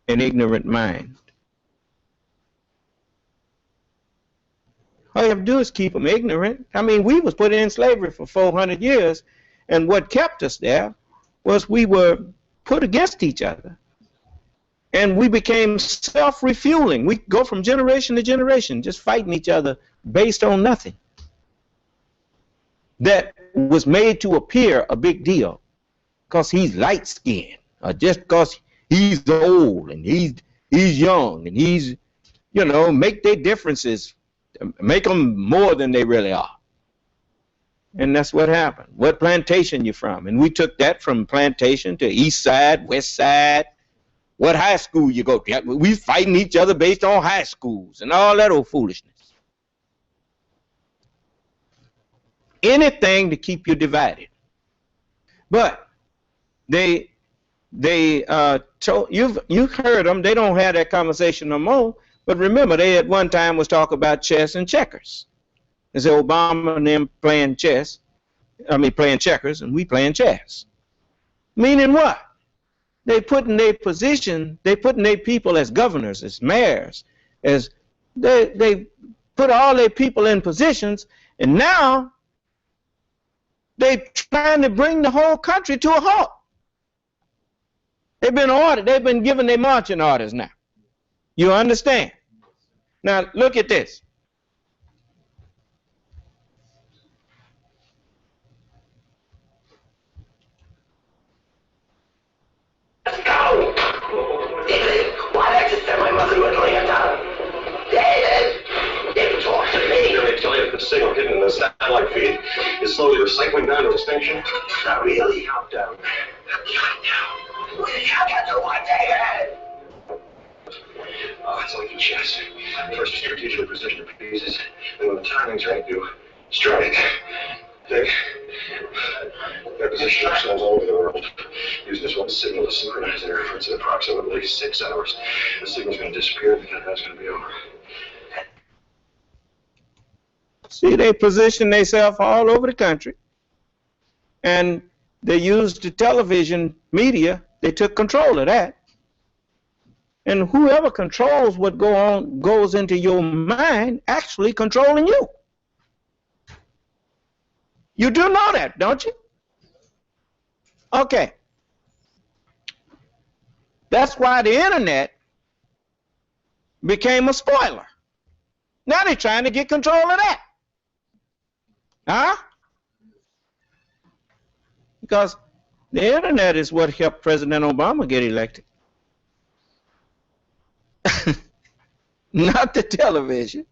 an ignorant mind. All you have to do is keep them ignorant. I mean, we was put in slavery for 400 years, and what kept us there was we were put against each other. And we became self-refueling. We go from generation to generation, just fighting each other based on nothing. That was made to appear a big deal because he's light-skinned, or just because he's old and he's young and he's, make their differences, make them more than they really are. And that's what happened. What plantation you from? And we took that from plantation to east side, west side. What high school you go to? We fighting each other based on high schools and all that old foolishness. Anything to keep you divided. But they told you've heard them. They don't have that conversation no more. But remember, they at one time was talking about chess and checkers. They said Obama and them playing checkers, and we playing chess. Meaning what? They put in their position, they put in their people as governors, as mayors, as they put all their people in positions, and now they're trying to bring the whole country to a halt. They've been ordered, they've been given their marching orders now. You understand? Now look at this. Let's go! David, why did I just send my mother to Atlanta? David, talk to me. Let me tell you, the signal hidden in the satellite feed is slowly recycling down to extinction. Not really. Countdown. Countdown? What do you got to what, David? Oh, it's like a chess. First, you strategically position your pieces, and when the timing's right, you strike. Their position ourselves all over the world. Using this one signal to synchronize their efforts in approximately 6 hours. The signal's going to disappear and the countdown's going to be over. See, they position themselves all over the country, and they used the television media. They took control of that. And whoever controls what goes into your mind actually controlling you. You do know that, don't you? Okay. That's why the internet became a spoiler. Now they're trying to get control of that. Huh? Because the internet is what helped President Obama get elected. Not the television.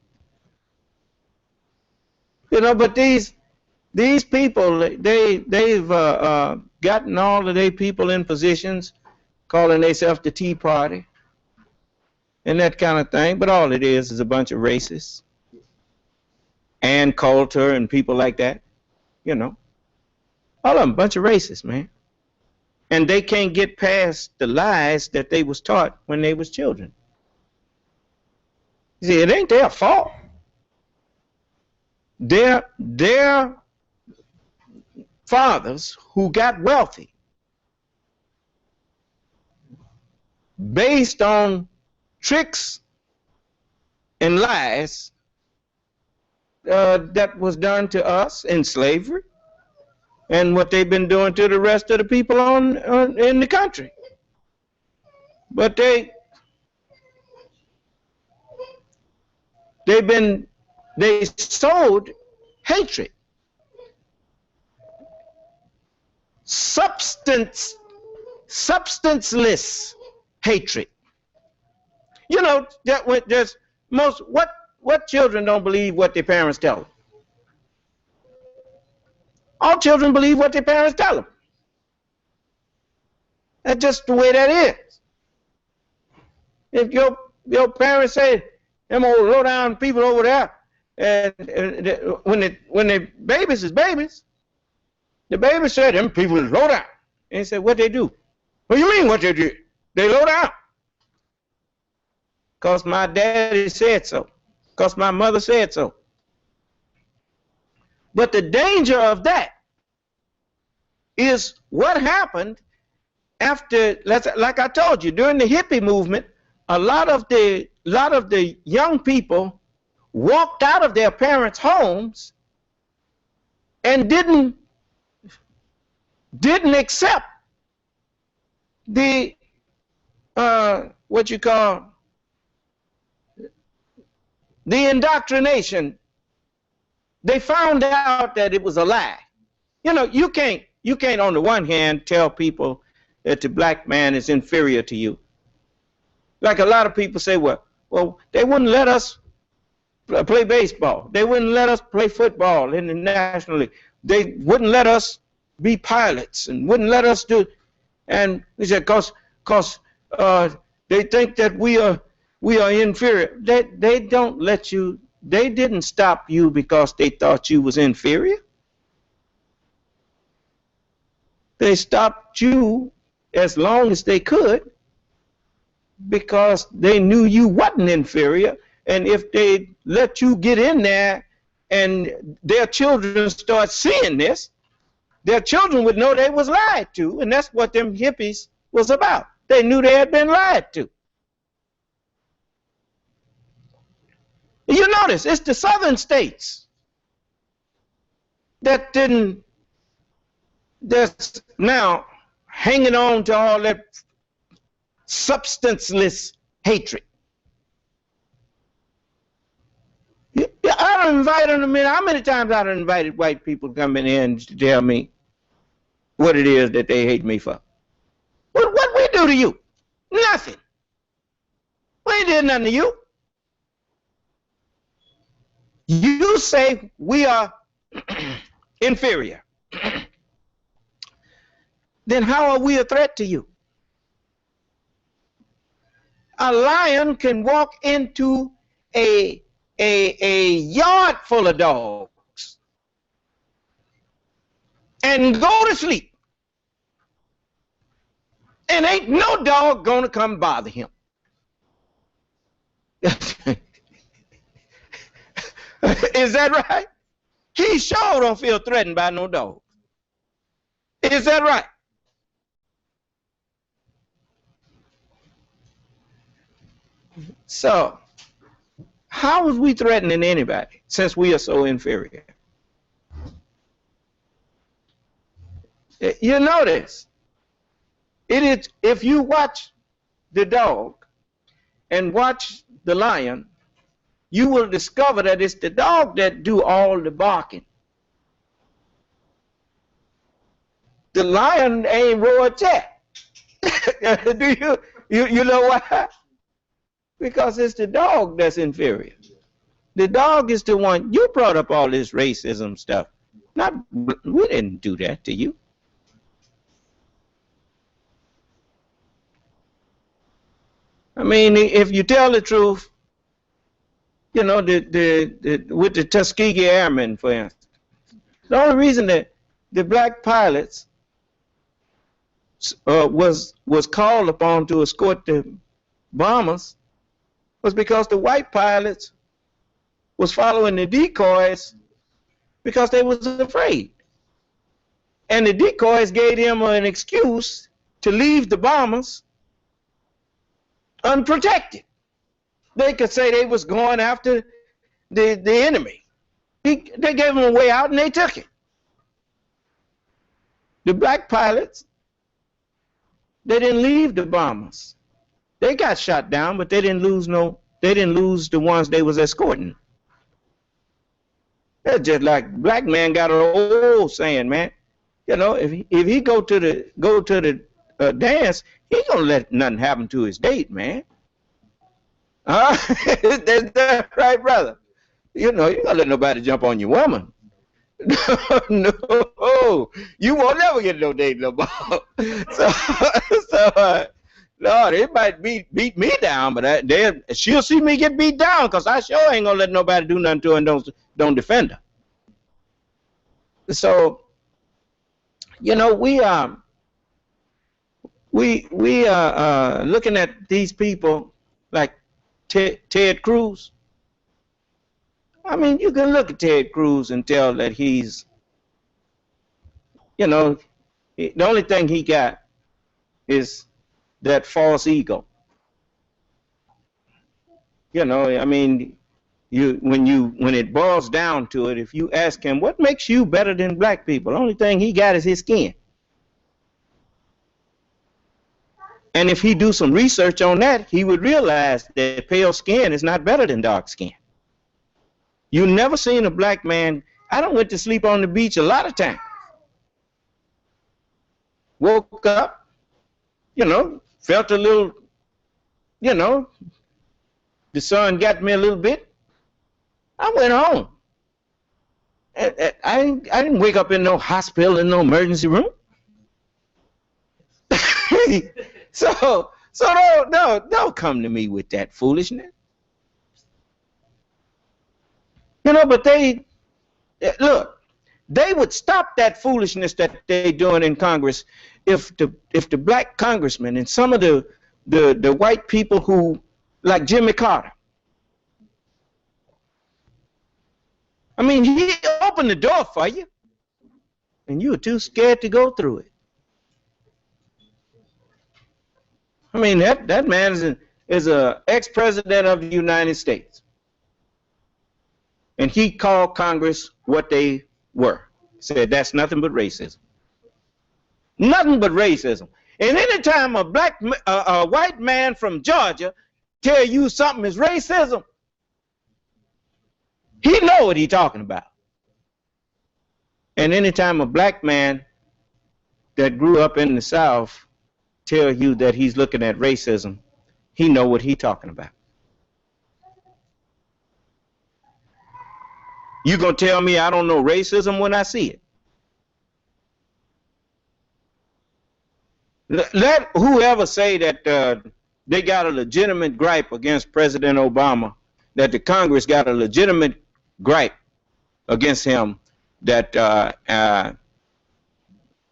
You know, but these people, they've gotten all of their people in positions, calling themselves the Tea Party and that kind of thing. But all it is a bunch of racists and Coulter and people like that. You know, all of them, a bunch of racists, man. And they can't get past the lies that they was taught when they was children. See, it ain't their fault. Their fathers who got wealthy based on tricks and lies that was done to us in slavery, and what they've been doing to the rest of the people in the country. But they sowed hatred, substanceless hatred. You know, there's what children don't believe what their parents tell them. All children believe what their parents tell them. That's just the way that is. If your parents say, them old low-down people over there, and when the babies is babies, the baby said, them people is low-down. And he said, what they do? What do you mean what they do? They low-down. Because my daddy said so. Because my mother said so. But the danger of that is what happened after, like I told you, during the hippie movement, a lot of the young people walked out of their parents' homes and didn't accept the what you call the indoctrination. They found out that it was a lie. You know, you can't on the one hand tell people that the black man is inferior to you. Like a lot of people say, well, they wouldn't let us play baseball. They wouldn't let us play football in the National League. They wouldn't let us be pilots and wouldn't let us do. And he said, cause they think that we are inferior. They don't let you. They didn't stop you because they thought you was inferior. They stopped you as long as they could because they knew you wasn't inferior. And if they let you get in there and their children start seeing this, their children would know they was lied to, and that's what them hippies was about. They knew they had been lied to. You notice, it's the southern states that's now hanging on to all that substanceless hatred. I don't invite them. How many times I done invited white people to come in here and tell me what it is that they hate me for? What we do to you? Nothing. We ain't did nothing to you. You say we are inferior. Then how are we a threat to you? A lion can walk into a yard full of dogs and go to sleep. And ain't no dog gonna come bother him. Is that right? He sure don't feel threatened by no dog. Is that right? So, how is we threatening anybody since we are so inferior? You notice, it is, if you watch the dog and watch the lion, you will discover that it's the dog that do all the barking. The lion ain't roar attack. Do you know why? Because it's the dog that's inferior. The dog is the one. You brought up all this racism stuff. We didn't do that to you. I mean, if you tell the truth, you know, with the Tuskegee Airmen, for instance, the only reason that the black pilots was called upon to escort the bombers was because the white pilots was following the decoys because they was afraid. And the decoys gave them an excuse to leave the bombers unprotected. They could say they was going after the enemy. They gave them a way out and they took it. The black pilots, they didn't leave the bombers. They got shot down, but they didn't lose the ones they was escorting. That's just like black man got an old saying, man. You know, if he go to the dance, he gonna let nothing happen to his date, man. That's right, brother. You know, you gonna let nobody jump on your woman. No, you won't never get no date no more. Lord, it might beat me down, but she'll see me get beat down because I sure ain't gonna let nobody do nothing to her and don't defend her. So, you know, we are looking at these people like Ted Cruz. I mean, you can look at Ted Cruz and tell that he's, you know, the only thing he got is that false ego. You know, I mean, when it boils down to it, if you ask him what makes you better than black people, the only thing he got is his skin. And if he do some research on that, he would realize that pale skin is not better than dark skin. You never seen a black man. I done went to sleep on the beach a lot of times. Woke up, you know, felt a little, you know, the sun got me a little bit. I went home. I didn't wake up in no hospital, in no emergency room. So don't come to me with that foolishness. You know, but they would stop that foolishness that they doing in Congress if the black congressmen and some of the white people who, like Jimmy Carter, I mean, he opened the door for you, and you were too scared to go through it. I mean, that man is a ex-president of the United States. And he called Congress what they were. Said that's nothing but racism. Nothing but racism. And anytime a white man from Georgia tell you something is racism, he know what he's talking about. And anytime a black man that grew up in the South tell you that he's looking at racism, he know what he's talking about. You gonna tell me I don't know racism when I see it? Let whoever say that they got a legitimate gripe against President Obama, that the Congress got a legitimate gripe against him, that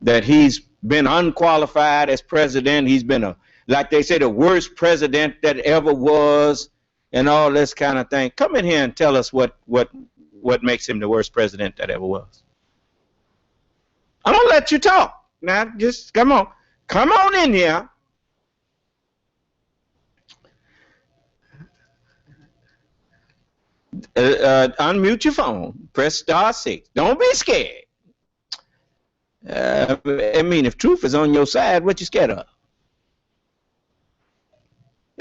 that he's been unqualified as president. He's been like they say, the worst president that ever was, and all this kind of thing. Come in here and tell us what makes him the worst president that ever was. I'm gonna let you talk. Now, just come on in here. Unmute your phone. Press *6. Don't be scared. I mean, if truth is on your side, what you scared of?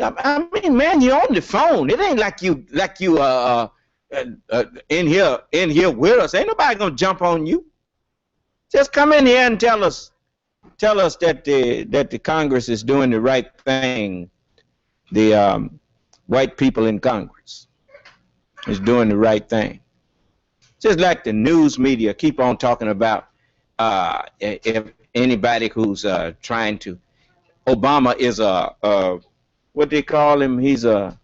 I mean, man, you're on the phone. It ain't like you in here with us. Ain't nobody gonna jump on you. Just come in here and tell us that the Congress is doing the right thing. The white people in Congress is doing the right thing. Just like the news media keep on talking about if anybody who's trying to, Obama is what they call him, he's a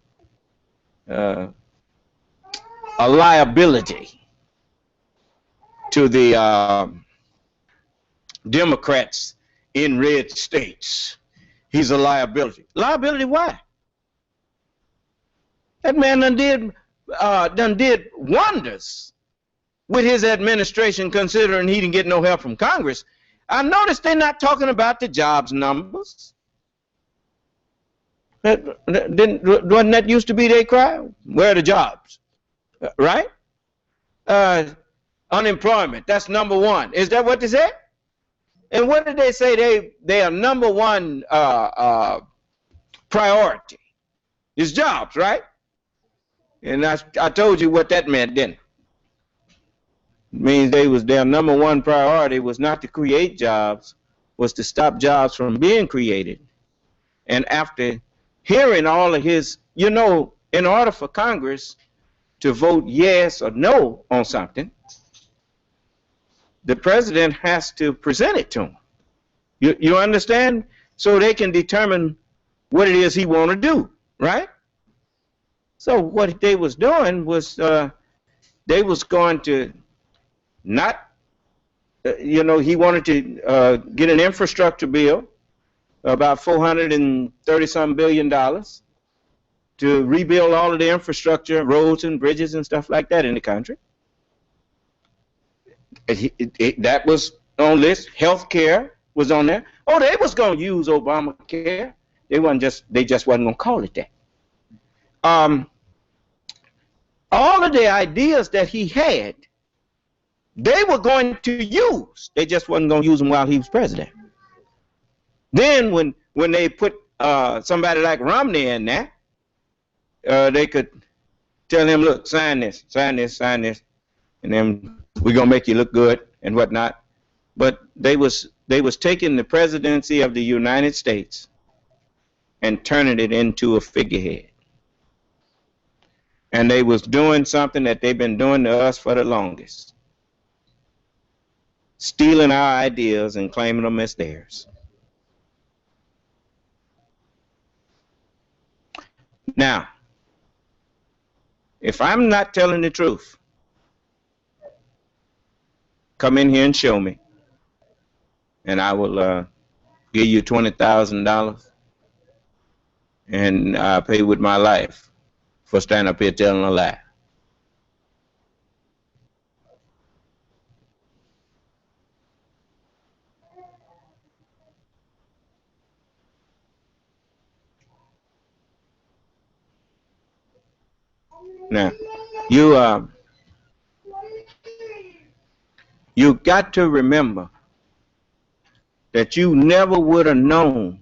liability to the Democrats in red states. He's a liability. Liability why? That man done did wonders with his administration, considering he didn't get no help from Congress. I noticed they're not talking about the jobs numbers. Wasn't that used to be their cry? Where are the jobs? Right? Unemployment, that's number one. Is that what they said? And what did they say they are number one priority? Is jobs, right? And I told you what that meant, didn't it? It means their number one priority was not to create jobs, was to stop jobs from being created. And after hearing all of his, in order for Congress to vote yes or no on something, the president has to present it to him. You understand? So they can determine what it is he want to do, right? So what they was doing was they was going to not, he wanted to get an infrastructure bill, about $430-some billion, to rebuild all of the infrastructure, roads and bridges and stuff like that in the country. That was on this. Health care was on there. Oh, they was going to use Obamacare. They just wasn't going to call it that. All of the ideas that he had, they were going to use. They just wasn't going to use them while he was president. Then when they put somebody like Romney in there, they could tell him, look, sign this, and then we're going to make you look good and whatnot. But they was taking the presidency of the United States and turning it into a figurehead. And they was doing something that they've been doing to us for the longest. Stealing our ideas and claiming them as theirs. Now, if I'm not telling the truth, come in here and show me, and I will give you $20,000, and I'll pay with my life for standing up here telling a lie. Now, you got to remember that you never would have known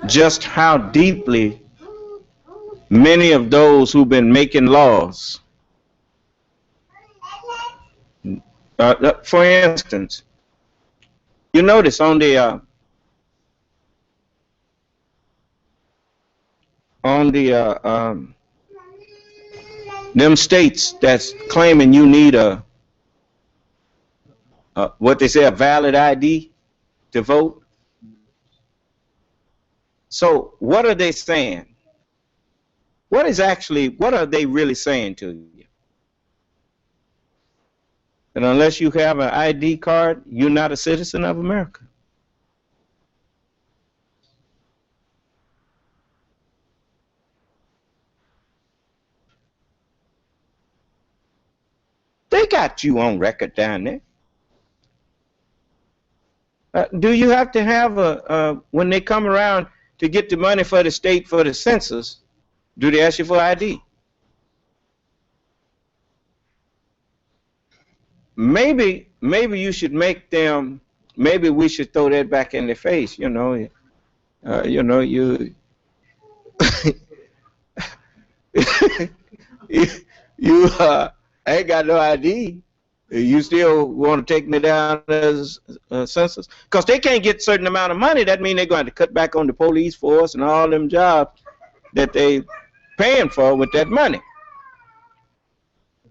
just how deeply many of those who've been making laws, for instance, you notice on the them states that's claiming you need what they say, a valid ID to vote. So what are they saying? What are they really saying to you? that unless you have an ID card, you're not a citizen of America. They got you on record down there. Do you have to have when they come around to get the money for the state for the census, do they ask you for ID? Maybe you should make them, maybe we should throw that back in their face, you know. You ain't got no ID. You still want to take me down as a census? Because they can't get a certain amount of money. That means they're going to cut back on the police force and all them jobs that they paying for with that money.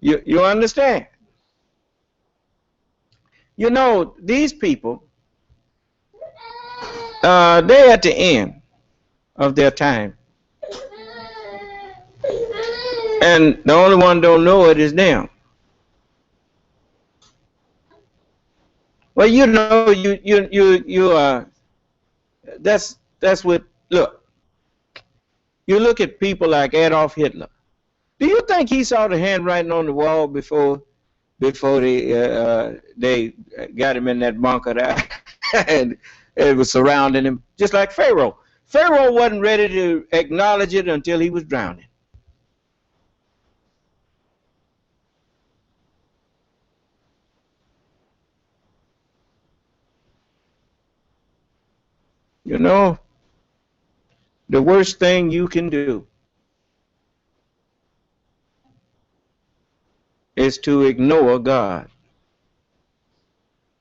You understand? You know, these people, they're at the end of their time. And the only one don't know it is them. Well, you know, that's what, look, you look at people like Adolf Hitler. Do you think he saw the handwriting on the wall before they got him in that bunker there and it was surrounding him, just like Pharaoh? Pharaoh wasn't ready to acknowledge it until he was drowning. You know, the worst thing you can do is to ignore God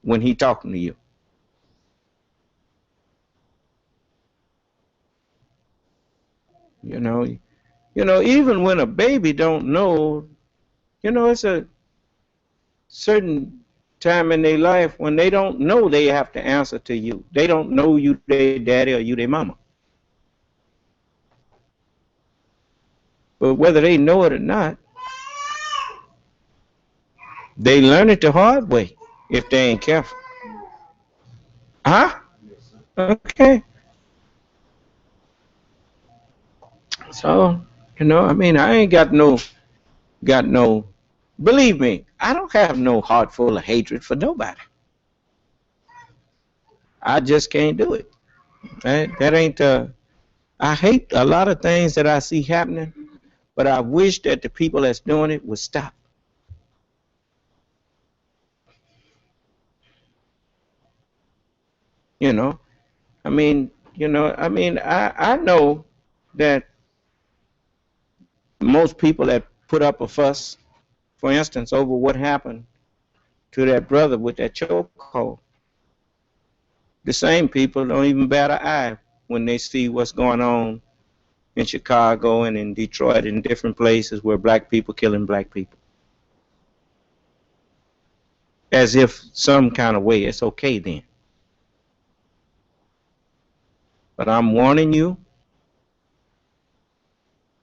when He's talking to you. You know, even when a baby don't know, you know, it's a certain time in their life when they don't know they have to answer to you. They don't know you their daddy or you their mama. But whether they know it or not, they learn it the hard way if they ain't careful. Huh? Okay. So, you know, I mean, I ain't got no, believe me, I don't have no heart full of hatred for nobody. I just can't do it. That ain't, I hate a lot of things that I see happening, but I wish that the people that's doing it would stop. You know, I mean, I know that most people that put up a fuss, for instance, over what happened to that brother with that chokehold, the same people don't even bat an eye when they see what's going on in Chicago and in Detroit and different places where black people killing black people. As if some kind of way it's okay then. But I'm warning you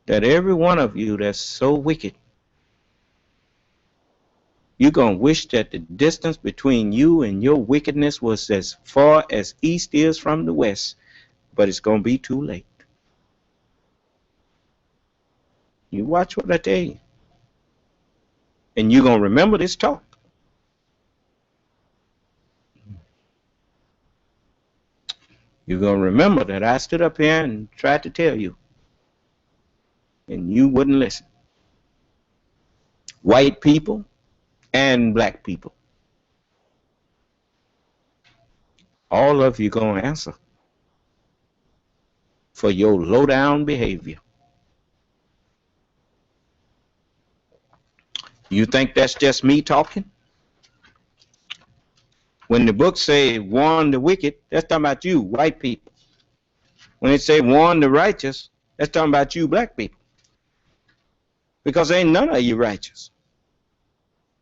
that every one of you that's so wicked, you're going to wish that the distance between you and your wickedness was as far as east is from the west, but it's going to be too late. You watch what I tell you. And you're going to remember this talk. You're going to remember that I stood up here and tried to tell you, and you wouldn't listen. White people and black people. All of you going to answer for your low-down behavior. You think that's just me talking? When the book say warn the wicked, that's talking about you, white people. When it say warn the righteous, that's talking about you, black people. Because ain't none of you righteous.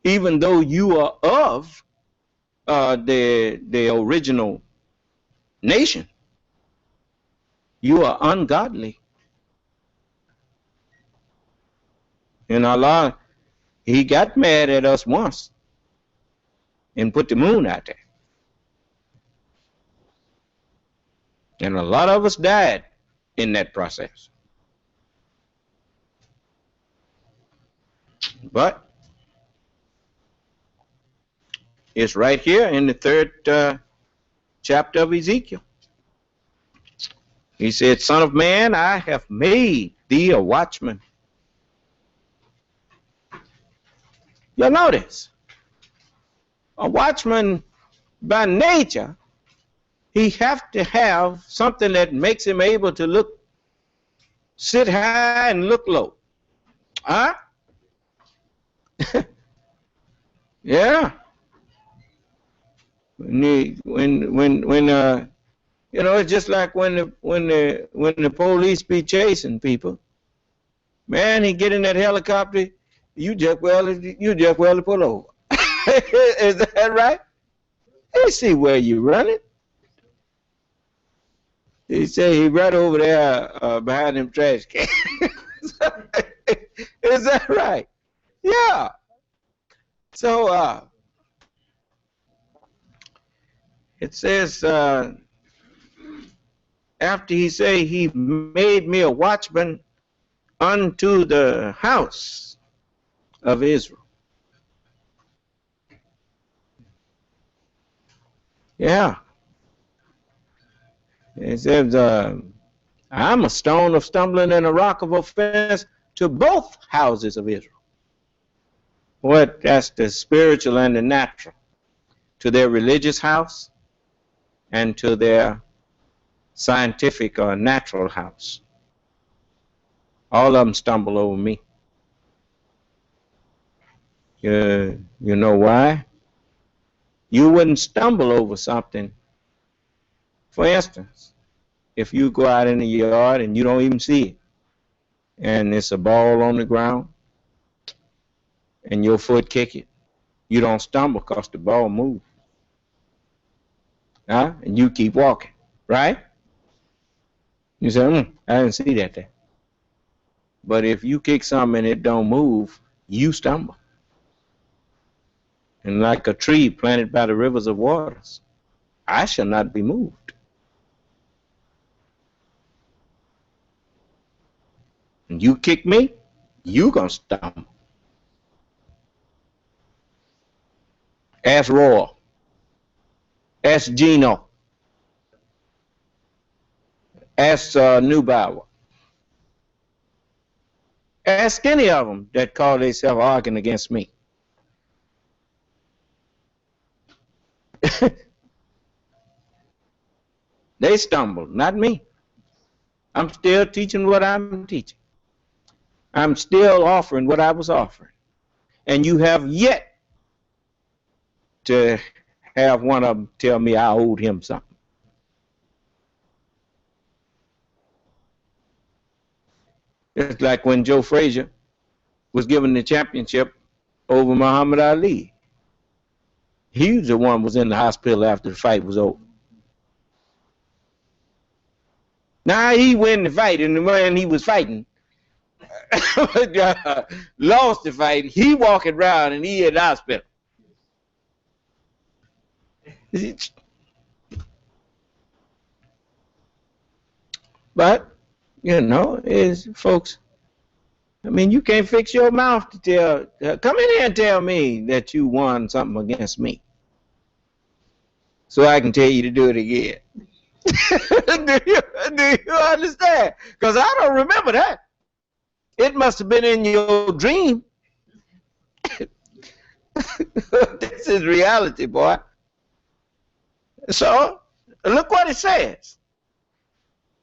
Even though you are of the original nation, you are ungodly. And Allah, He got mad at us once. and put the moon out there. And a lot of us died in that process. But it's right here in the 3rd chapter of Ezekiel. He said, Son of man, I have made thee a watchman. You'll notice, a watchman by nature, he has to have something that makes him able to sit high and look low. Huh? Yeah. You know, it's just like when the police be chasing people. Man, he get in that helicopter, you just well to pull over. Is that right? They see where you running. He say he right over there behind them trash cans. Is that right? Yeah. So it says after he say he made me a watchman unto the house of Israel. Yeah. It says, I'm a stone of stumbling and a rock of offense to both houses of Israel. What? That's the spiritual and the natural. To their religious house and to their scientific or natural house. All of them stumble over me. You know why? You wouldn't stumble over something. For instance, if you go out in the yard and you don't even see it, and it's a ball on the ground, and your foot kick it, you don't stumble because the ball moves. Huh? And you keep walking, right? You say, I didn't see that there. But if you kick something and it don't move, you stumble. And like a tree planted by the rivers of waters, I shall not be moved. And you kick me, you gonna stumble. Ask Roy. Ask Gino. Ask Neubauer. Ask any of them that call themselves arguing against me. They stumbled, not me. I'm still teaching what I'm teaching. I'm still offering what I was offering. And you have yet to have one of them tell me I owed him something. It's like when Joe Frazier was given the championship over Muhammad Ali. He was the one who was in the hospital after the fight was over. Now he won the fight, and the man he was fighting lost the fight. He walking around and he in the hospital. But, you know, folks, I mean, you can't fix your mouth to tell, come in here and tell me that you won something against me, so I can tell you to do it again. do you understand? Because I don't remember that. It must have been in your dream. This is reality, boy. So, look what it says.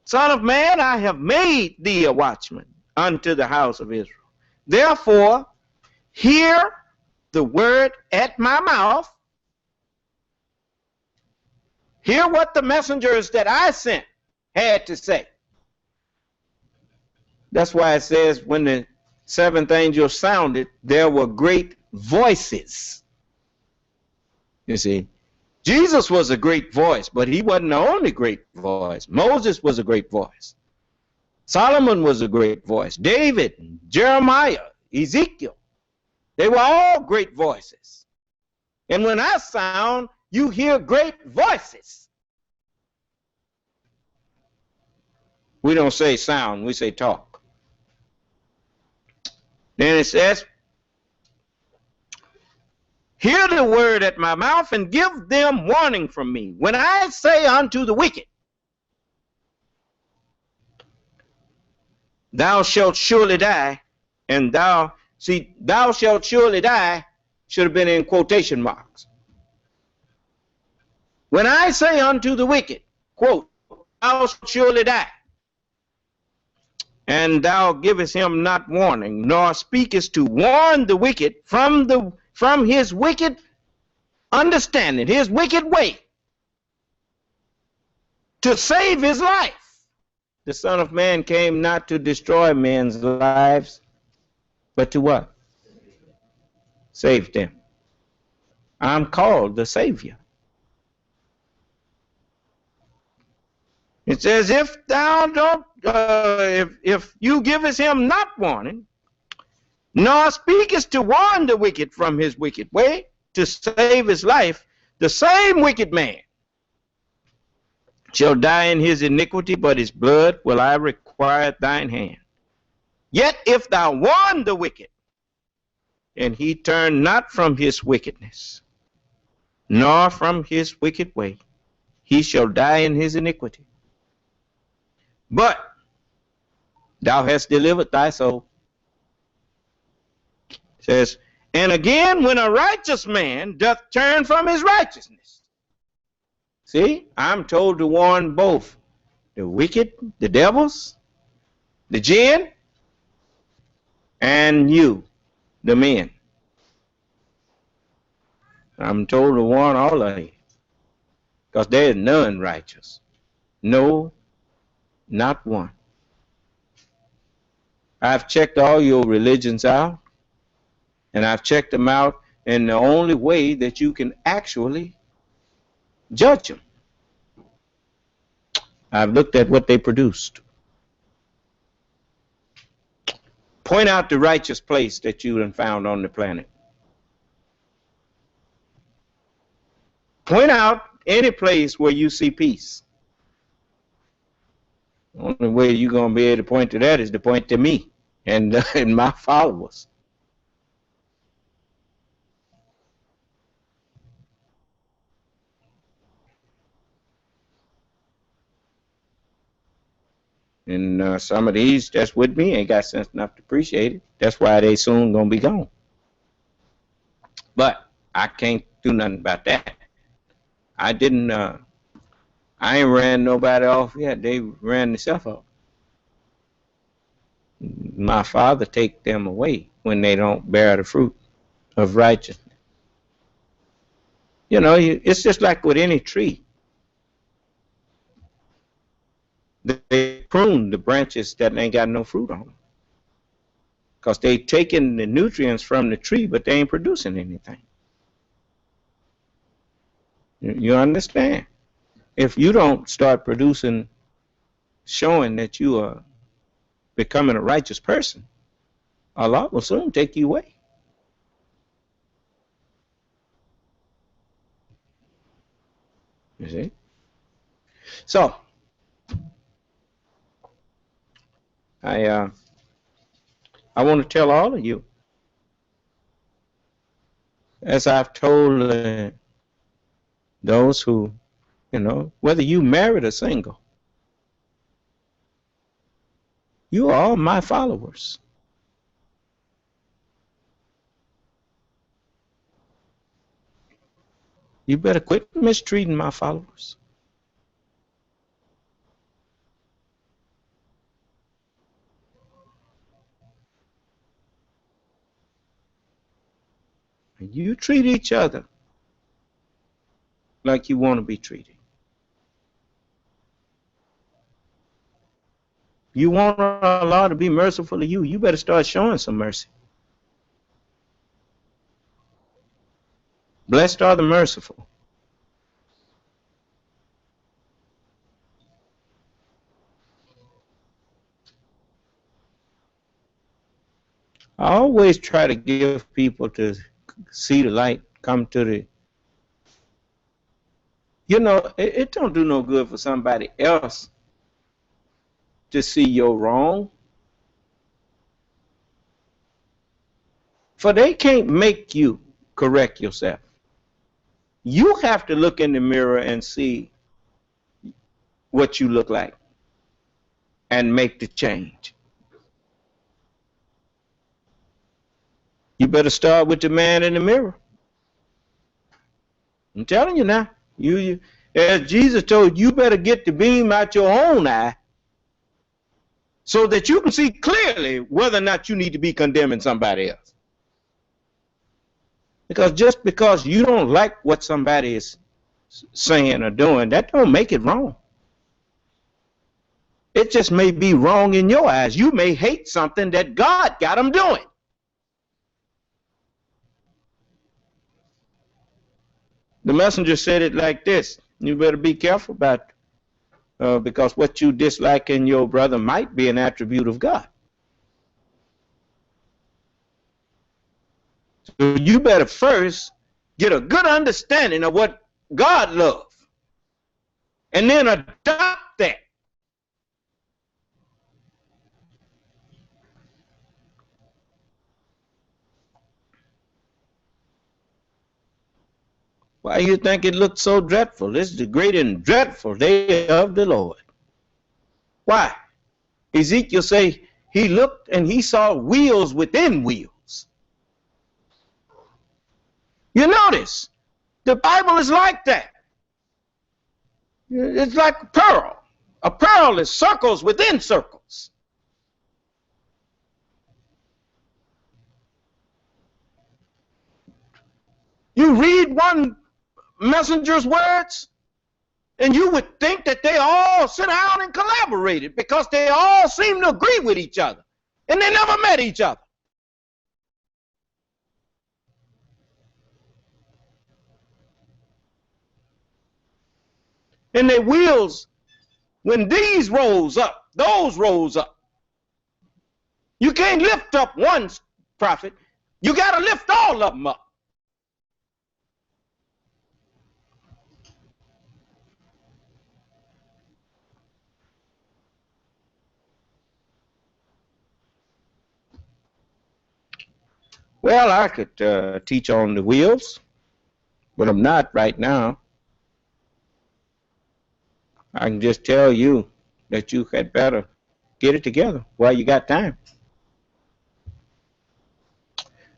Son of man, I have made thee a watchman unto the house of Israel. Therefore, hear the word at my mouth. Hear what the messengers that I sent had to say. That's why it says when the seventh angel sounded, there were great voices. You see, Jesus was a great voice, but he wasn't the only great voice. Moses was a great voice. Solomon was a great voice. David, Jeremiah, Ezekiel, they were all great voices. And when I sound, you hear great voices. We don't say sound, we say talk. Then it says, hear the word at my mouth and give them warning from me. When I say unto the wicked, thou shalt surely die, and thou shalt surely die should have been in quotation marks. When I say unto the wicked, quote, thou shalt surely die, and thou givest him not warning, nor speakest to warn the wicked from his wicked understanding, his wicked way, to save his life. The Son of Man came not to destroy men's lives, but to what? Save them. I'm called the Savior. It says, if thou don't, if you givest him not warning, nor speakest to warn the wicked from his wicked way, to save his life, the same wicked man shall die in his iniquity, but his blood will I require at thine hand. Yet if thou warn the wicked, and he turn not from his wickedness, nor from his wicked way, he shall die in his iniquity. But thou hast delivered thy soul. It says, and again, when a righteous man doth turn from his righteousness. See, I'm told to warn both the wicked, the devils, the jinn, and you, the men. I'm told to warn all of you, because there is none righteous. No, not one. I've checked all your religions out, and I've checked them out in the only way that you can actually judge them. I've looked at what they produced. Point out the righteous place that you done found on the planet. Point out any place where you see peace. The only way you're going to be able to point to that is to point to me and my followers. And some of these that's with me ain't got sense enough to appreciate it. That's why they soon going to be gone. But I can't do nothing about that. I ain't ran nobody off yet. They ran themselves off. My Father take them away when they don't bear the fruit of righteousness. You know, it's just like with any tree. They prune the branches that ain't got no fruit on them, because they taking the nutrients from the tree, but they ain't producing anything. You understand? If you don't start producing, showing that you are becoming a righteous person, Allah will soon take you away. You see? So, I want to tell all of you, as I've told those who, you know, whether you married or single, you are all my followers. You better quit mistreating my followers. You treat each other like you want to be treated. You want Allah to be merciful to you, you better start showing some mercy. Blessed are the merciful. I always try to give people to see the light, come to the You know, it don't do no good for somebody else to see your wrong. For they can't make you correct yourself. You have to look in the mirror and see what you look like and make the change. You better start with the man in the mirror. I'm telling you now. As Jesus told you, better get the beam out your own eye so that you can see clearly whether or not you need to be condemning somebody else. Because just because you don't like what somebody is saying or doing, that don't make it wrong. It just may be wrong in your eyes. You may hate something that God got them doing. The messenger said it like this: you better be careful about it, because what you dislike in your brother might be an attribute of God. So you better first get a good understanding of what God loves, and then adopt that. Why you think it looked so dreadful? This is the great and dreadful day of the Lord. Why? Ezekiel say he looked and he saw wheels within wheels. You notice, the Bible is like that. It's like a pearl. A pearl is circles within circles. You read one messenger's words, and you would think that they all sit down and collaborated because they all seem to agree with each other, and they never met each other. And their wheels, when these rose up, those rose up. You can't lift up one prophet. You got to lift all of them up. Well, I could teach on the wheels, but I'm not right now. I can just tell you that you had better get it together while you got time.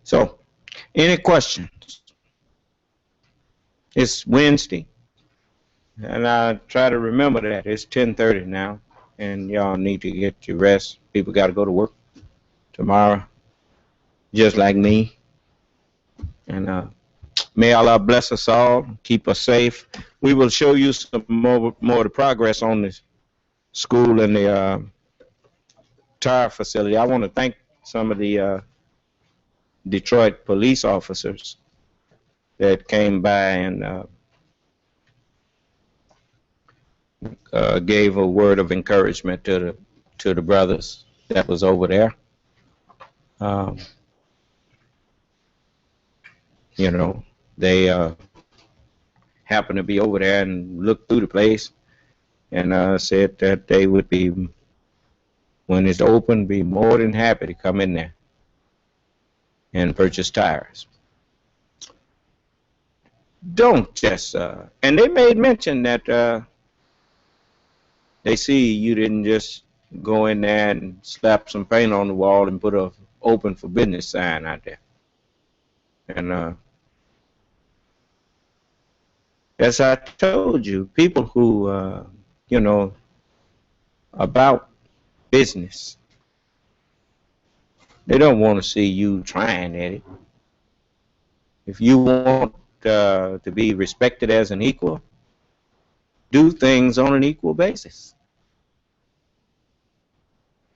So, any questions? It's Wednesday, and I try to remember that. It's 10:30 now, and y'all need to get your rest. People got to go to work tomorrow, just like me. And may Allah bless us all, keep us safe. We will show you some more of the progress on this school and the tire facility. I want to thank some of the Detroit police officers that came by and gave a word of encouragement to the brothers that was over there. You know, they happened to be over there and looked through the place, and said that they would be, when it's open, be more than happy to come in there and purchase tires. Don't just, and they made mention that they see you didn't just go in there and slap some paint on the wall and put a open for business sign out there. And as I told you, people who, you know, about business, they don't want to see you trying at it. If you want to be respected as an equal, do things on an equal basis.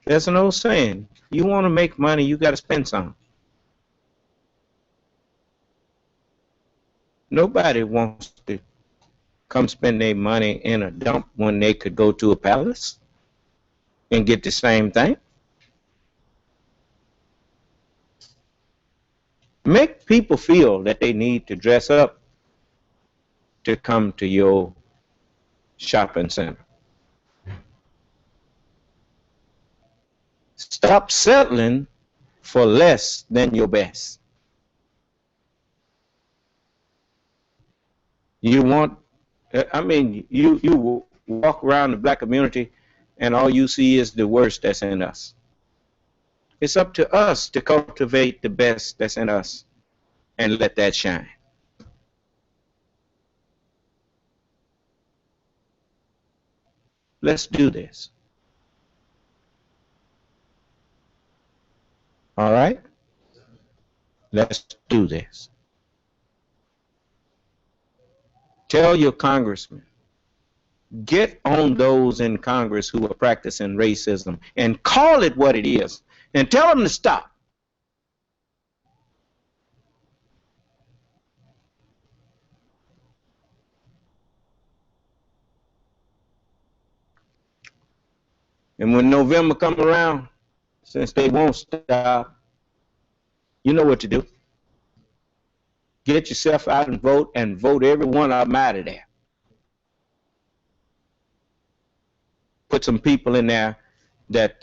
There's an old saying, you want to make money, you got to spend some. Nobody wants to come spend their money in a dump when they could go to a palace and get the same thing. Make people feel that they need to dress up to come to your shopping center. Stop settling for less than your best. You want, I mean, you walk around the black community and all you see is the worst that's in us. It's up to us to cultivate the best that's in us and let that shine. Let's do this. All right? Let's do this. Tell your congressman, get on those in Congress who are practicing racism and call it what it is and tell them to stop. And when November comes around, since they won't stop, you know what to do. Get yourself out and vote every one of them out of there. Put some people in there that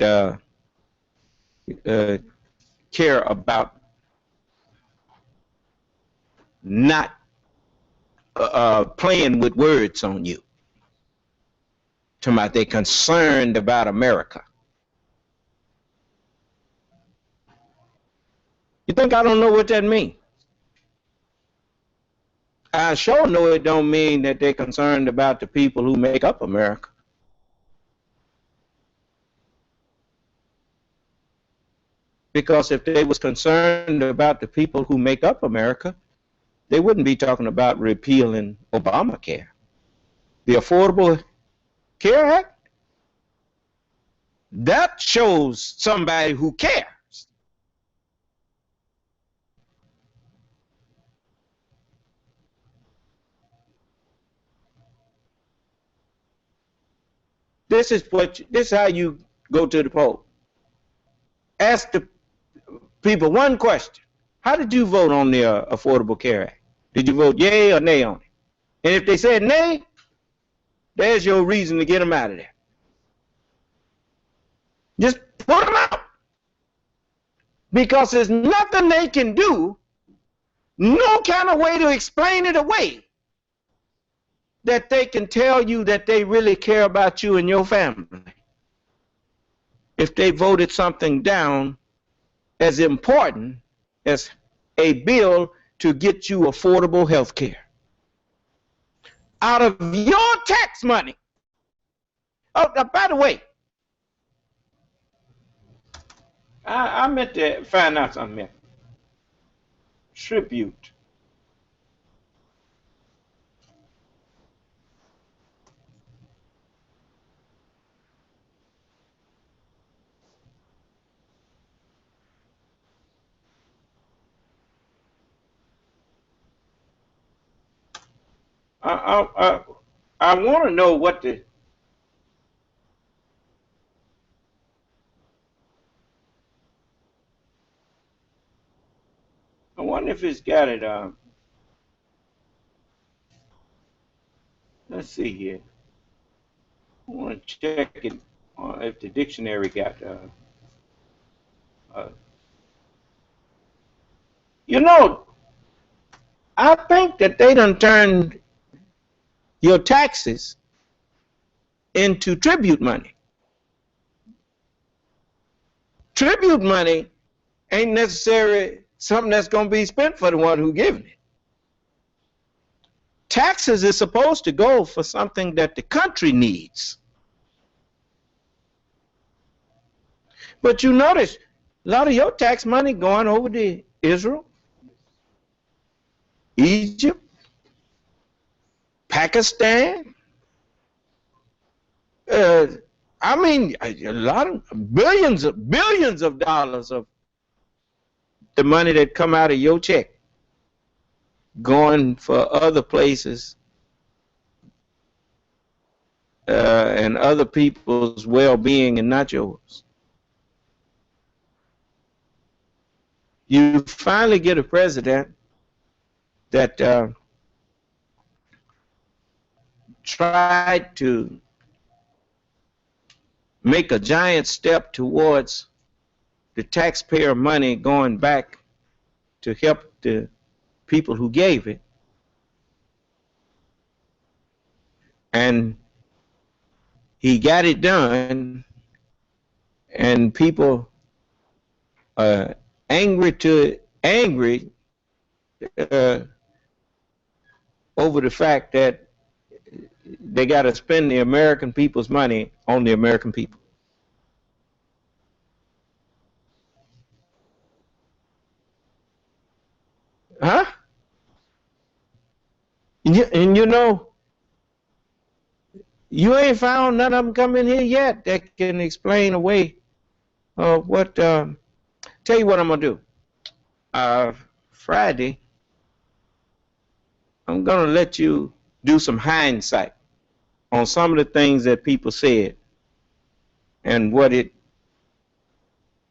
care about not playing with words on you. Talking about they're concerned about America. You think I don't know what that means? I sure know it don't mean that they're concerned about the people who make up America. Because if they was concerned about the people who make up America, they wouldn't be talking about repealing Obamacare. The Affordable Care Act? That shows somebody who cares. This is how you go to the poll. Ask the people one question. How did you vote on the Affordable Care Act? Did you vote yay or nay on it? And if they said nay, there's your reason to get them out of there. Just put them out. Because there's nothing they can do, no kind of way to explain it away, that they can tell you that they really care about you and your family. If they voted something down as important as a bill to get you affordable health care out of your tax money. Oh, by the way, I meant to find out something. Tribute. I want to know what the I wonder if it's got it. Let's see here. I want to check it if the dictionary got. You know, I think that they done turned your taxes into tribute money. Tribute money ain't necessarily something that's going to be spent for the one who giving it. Taxes is supposed to go for something that the country needs. But you notice a lot of your tax money going over to Israel, Egypt, Pakistan. I mean, a lot of billions of dollars of the money that come out of your check going for other places and other people's well-being and not yours. You finally get a president that tried to make a giant step towards the taxpayer money going back to help the people who gave it. And he got it done, and people are angry over the fact that they got to spend the American people's money on the American people. Huh? And you know, you ain't found none of them come in here yet that can explain away what. Tell you what I'm gonna do. Friday, I'm gonna let you do some hindsight on some of the things that people said and what it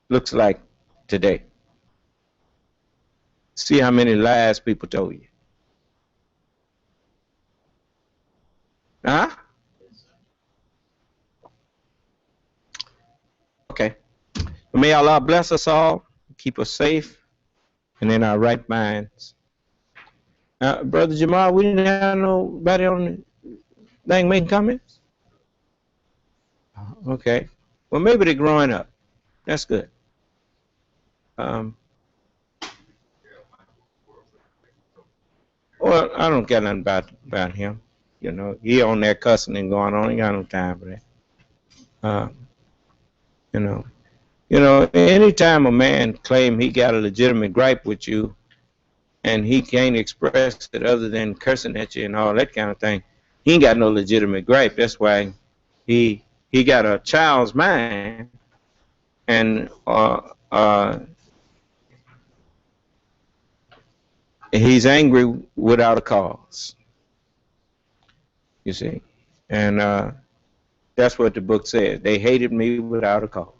looks like today. See how many lies people told you. Huh? Okay. May Allah bless us all, keep us safe, and in our right minds. Brother Jamal, we didn't have nobody on the thing making comments? Okay. Well, maybe they're growing up. That's good. Well, I don't care nothing about him. You know, he on there cussing and going on. He got no time for that. You know, anytime a man claim he got a legitimate gripe with you and he can't express it other than cursing at you and all that kind of thing, he ain't got no legitimate gripe. That's why he got a child's mind, and he's angry without a cause. You see, and that's what the book says. They hated me without a cause.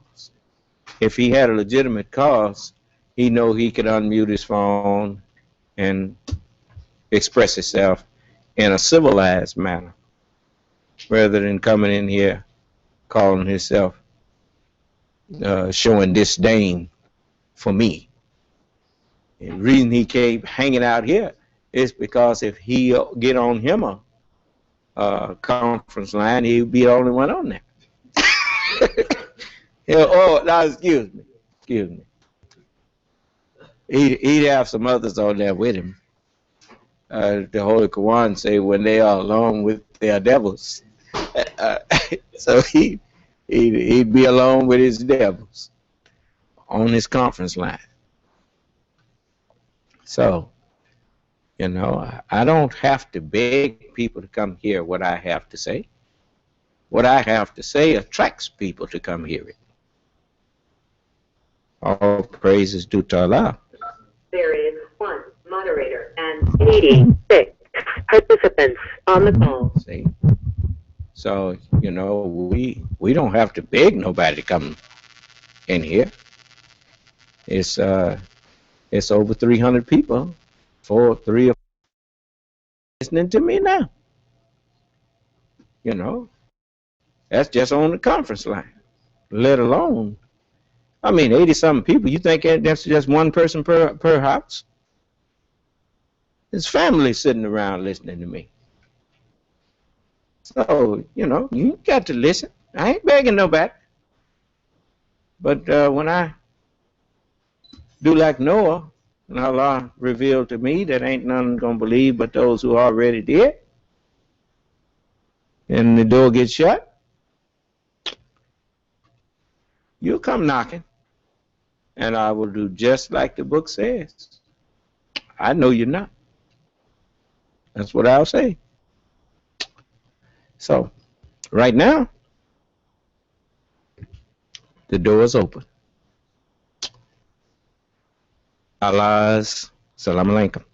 If he had a legitimate cause, he know he could unmute his phone and express himself in a civilized manner, rather than coming in here calling himself, showing disdain for me. And the reason he kept hanging out here is because if he get on him a conference line, he'd be the only one on there. Oh, no, excuse me. He'd have some others on there with him. The Holy Quran say when they are alone with their devils. So he'd be alone with his devils on his conference line. So, you know, I don't have to beg people to come hear what I have to say. What I have to say attracts people to come hear it. All praise is due to Allah. There is 1 moderator and 86 participants on the call. See? So, you know, we don't have to beg nobody to come in here. It's over 300 people, 3 or 4 listening to me now. You know, that's just on the conference line, let alone, I mean, 80-something people. You think that's just one person per house? There's family sitting around listening to me. So, you know, you got to listen. I ain't begging nobody. But when I do like Noah, and Allah revealed to me that ain't none gonna believe but those who already did, and the door gets shut, you'll come knocking, and I will do just like the book says. I know you're not. That's what I'll say. So, right now, the door is open. Allah's Salam Alaikum.